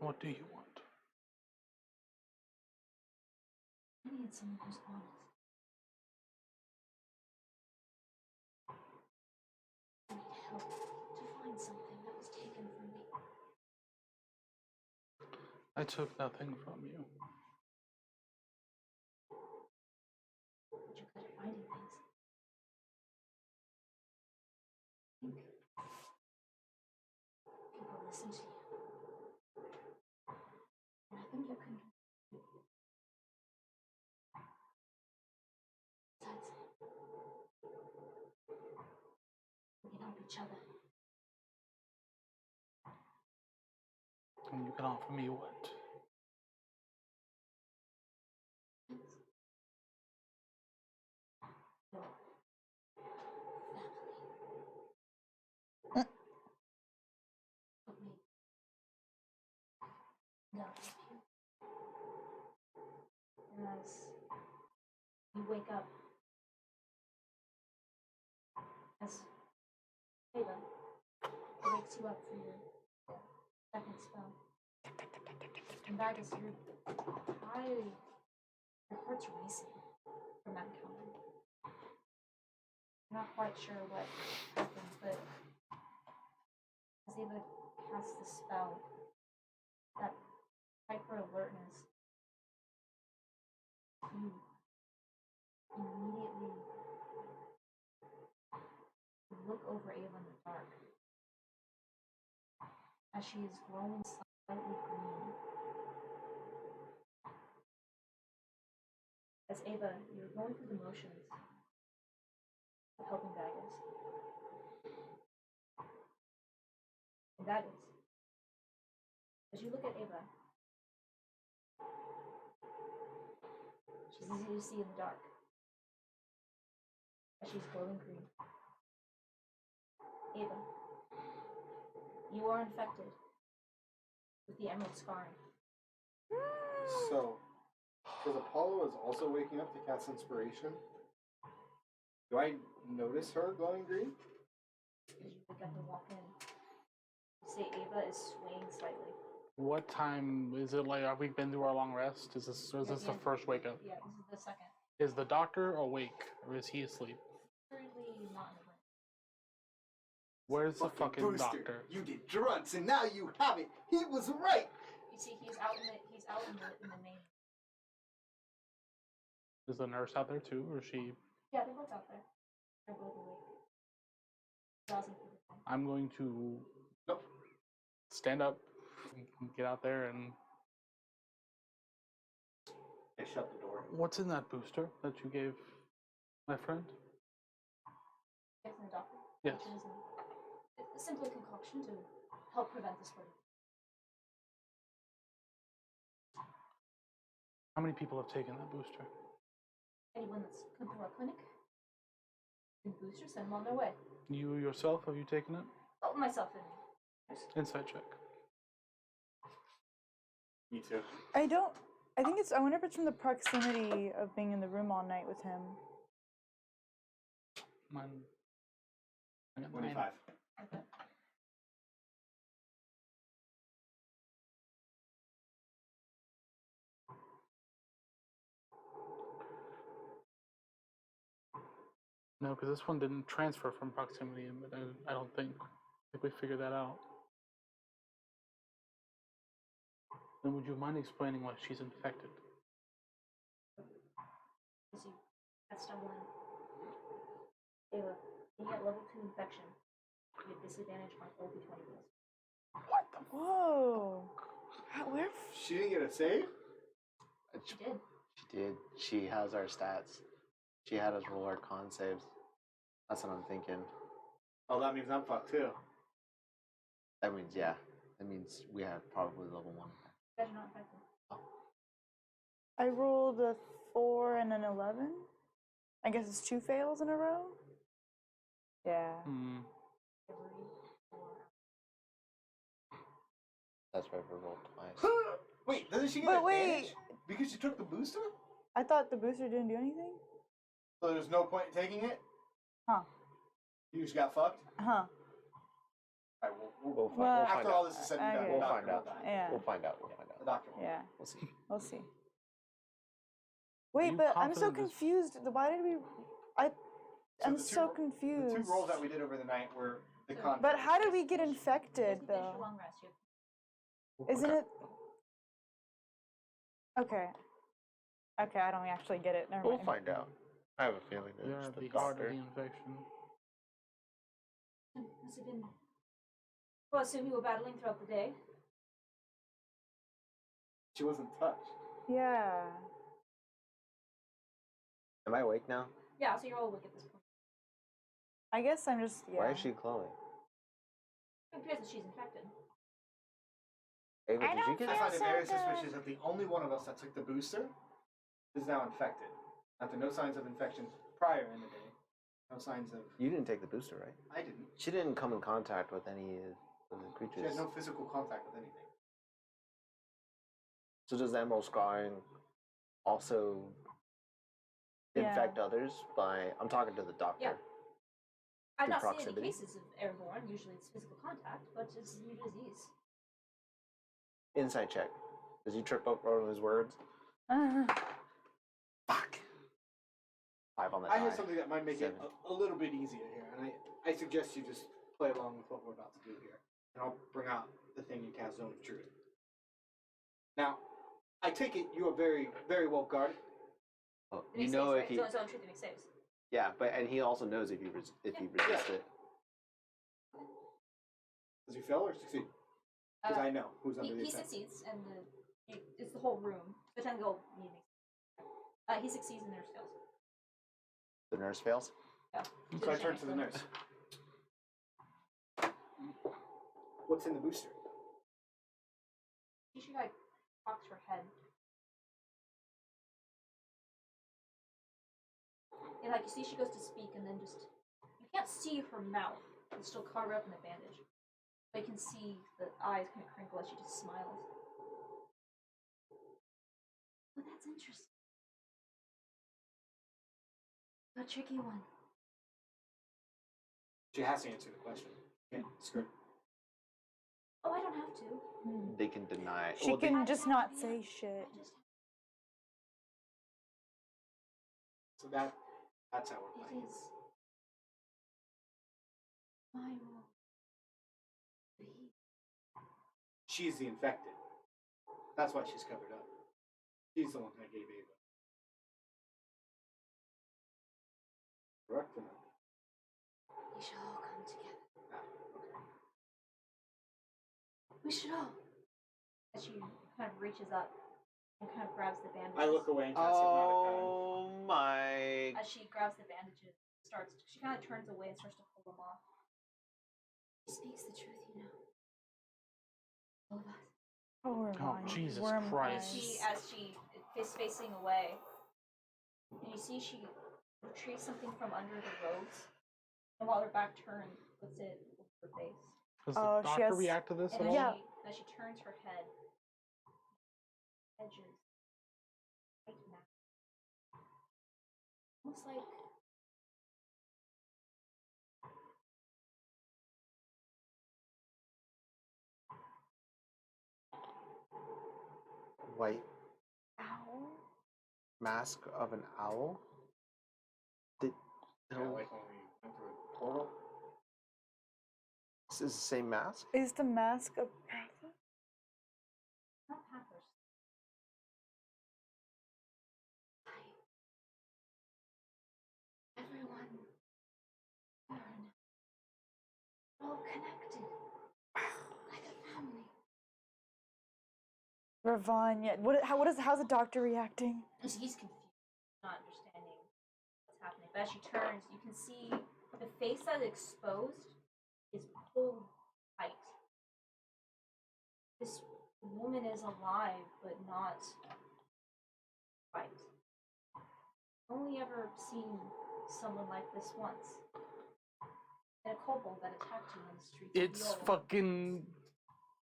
What do you want? I need someone who's honest. I need help to find something that was taken from me. I took nothing from you. But you're good at finding things. I think people listen to you. And I think you can. Besides, we can help each other. And you can offer me what? Your family. Put me down with you. And as you wake up, as Ava wakes you up for your second spell, and that is your heart's racing from that encounter. Not quite sure what happened, but as Ava cast the spell, that hyper alertness, you immediately look over Ava in the dark as she is glowing slightly green. As Ava, you're going through the motions of helping Vegas. And that is, as you look at Ava, she's easy to see in the dark. As she's glowing green. Ava, you are infected with the emerald scarring. So, because Apollo is also waking up to cast inspiration, do I notice her glowing green? As you begin to walk in, you say Ava is swaying slightly. What time is it? Like, have we been through our long rest? Is this the first wake up? Yeah, this is the second. Is the doctor awake or is he asleep? Currently not in the room. Where's the fucking Booster, doctor? you did drugs and now you have it. He was right. You see, he's out in the main. Is the nurse out there too, or is she? Yeah, they're both out there. They're both awake. Browsing through the thing. I'm going to stand up, and get out there, and I shut the door. what's in that booster that you gave my friend? Get from the doctor. Yes. It's simply a concoction to help prevent the spread. How many people have taken that booster? Anyone that's come through our clinic, and boosters, send them on their way. You yourself, have you taken it? Oh, myself and Insight check. Me too. I wonder if it's from the proximity of being in the room all night with him. Mine. I got 25. 9. Okay. No, because this one didn't transfer from proximity, but I don't think. I think we figured that out. Then would you mind explaining why she's infected? As you stumble in. Ava, being at level 2 infection, you have disadvantage on all d20 rolls. What the? Whoa. Where? She didn't get a save? She did. She did. She has our stats. She had us roll our con saves. That's what I'm thinking. Oh, that means I'm fucked too. That means, yeah. That means we have probably level 1. You guys are not infected. I rolled a 4 and an 11. I guess it's 2 fails in a row. Yeah. Hmm. That's right, we rolled twice. Wait, doesn't she get But advantage? wait. Because she took the booster? I thought the booster didn't do anything. So there's no point in taking it? Huh. You just got fucked? Huh. Alright, We'll find after out. all this is said and done, Okay. the We'll doctor find out. will die. Yeah. We'll find out. We'll find The out. doctor will die. Yeah. We'll see. We'll see. Are Wait, you but I'm so confident this- confused. Why did we? I'm the two so ro- confused. The 2 rolls that we did over the night were the con. But how did we get You guys infected can finish your though? long rest. Isn't it? Okay. Okay, I don't actually get it. Never We'll mind. find out. I have a feeling We that are it's at the the heart of doctor. the infection. Has it been? Well, I assume you were battling throughout the day. She wasn't touched. Yeah. Am I awake now? Yeah, so you're all awake at this point. I guess I'm just. Yeah. Why is she glowing? It appears that she's infected. Ava, I did you don't get I feel find it so very good. suspicious that the only one of us that took the booster is now infected. After no signs of infection prior in the day. No signs of. You didn't take the booster, right? I didn't. She didn't come in contact with any of the She creatures. had no physical contact with anything. So does the emerald scarring also Yeah. infect others by? I'm talking to the doctor. Yeah. I've Through not seen proximity? any cases of airborne. Usually it's physical contact, but it's a new disease. Insight check. Does he trip over on his words? Fuck. 5 on the die. I have something that might make 7. it a little bit easier here, and I suggest you just play along with what we're about to do here. and I'll bring out the thing and cast Zone of Truth. Now, I take it you are very, very well guarded. Oh, It you makes know saves, if right? he. Zone of truth, it makes saves. Yeah, but and he also knows if you resist it. Does he fail or succeed? Because I know who's under the He attack. succeeds, and it's the whole room. By the time go, he succeeds and nurse fails. The nurse fails. Yeah. So I turn to the nurse. What's in the booster? She like cocks her head. And like you see, she goes to speak, and then just you can't see her mouth. It's still covered up in the bandage. But you can see the eyes kind of crinkle as she just smiles. Oh, that's interesting. A tricky one. She has to answer the question. Yeah, screw it. Oh, I don't have to. They can deny. She well, can just not say shit. So that's how we're It playing. is my role. She's the infected. That's why she's covered up. She's the one that gave Ava. Correct or not? We should all come together. Ah, okay. We should all. As she kind of reaches up and kind of grabs the bandages. I look away and cast Hypnotic Pattern. Oh my! As she grabs the bandages, she kind of turns away and starts to pull them off. She speaks the truth, you know. All of us. Oh, Jesus worm Christ. eyes. As she is facing away, and you see she retrieves something from under the robes, and while her back turned, puts it over her face. Does Oh, the she doctor has- react to this And at as, all? Yeah. as she turns her head, edges, white mask, almost like White owl. mask of an owl. Did Yeah, like when we went through a portal. this is the same mask? Is the mask a panther? Not Pathos. Everyone learn. All connected. Like a family. Ravon, yeah. How's the doctor reacting? He's confused, not understanding what's happening. But as she turns, you can see the face that is exposed is pulled tight. This woman is alive, but not right. Only ever seen someone like this once. And a kobold that attacked you on the streets. It's of Yule. fucking.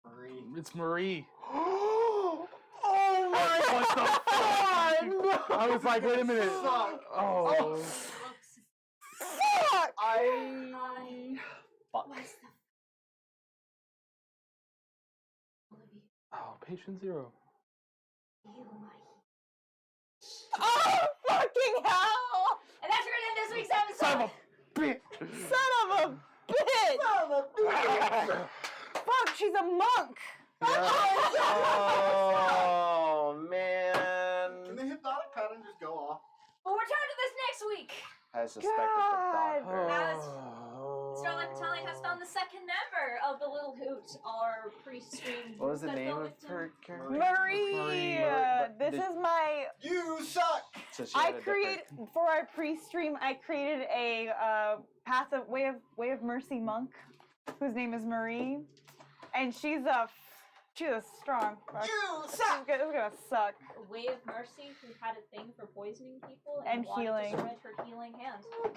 Marie. It's Marie. Oh my What the fuck? I was like, wait a minute. Fuck. Oh. Fuck! Fuck. What's the all of you Oh, patient zero. feel my heat. Oh, fucking hell! And that's gonna end this week's episode. Son of a bitch. Son of a bitch! Son of a bitch. Fuck, she's a monk! Oh man! Can the hypnotic pattern just go off? We'll return to this next week. I suspected the God. doctor. Starlight Battalion has found the second member of the Little Hoot, our pre-stream. What was the that name fell of victim. her character? Marie! But This did- is my. You suck! So she I had a create different- for our pre-stream. I created a path of way of mercy monk, whose name is Marie, and she's a strong. You It's gonna suck. A Way of Mercy, who had a thing for poisoning people And wanted healing. to spread her healing hand. I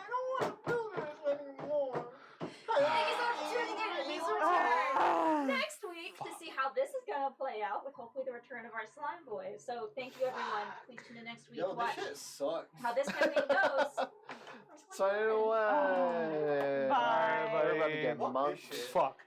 don't want to do this anymore. Thank you so much for tuning in. We will return Ah. next week to see how this is gonna play out with hopefully the return of our slime boys. So thank you everyone. Please tune in next week Yo, to this watch shit sucks. how this campaign goes. So anyway, Bye. we're about to get Fuck this monked. shit. Fuck.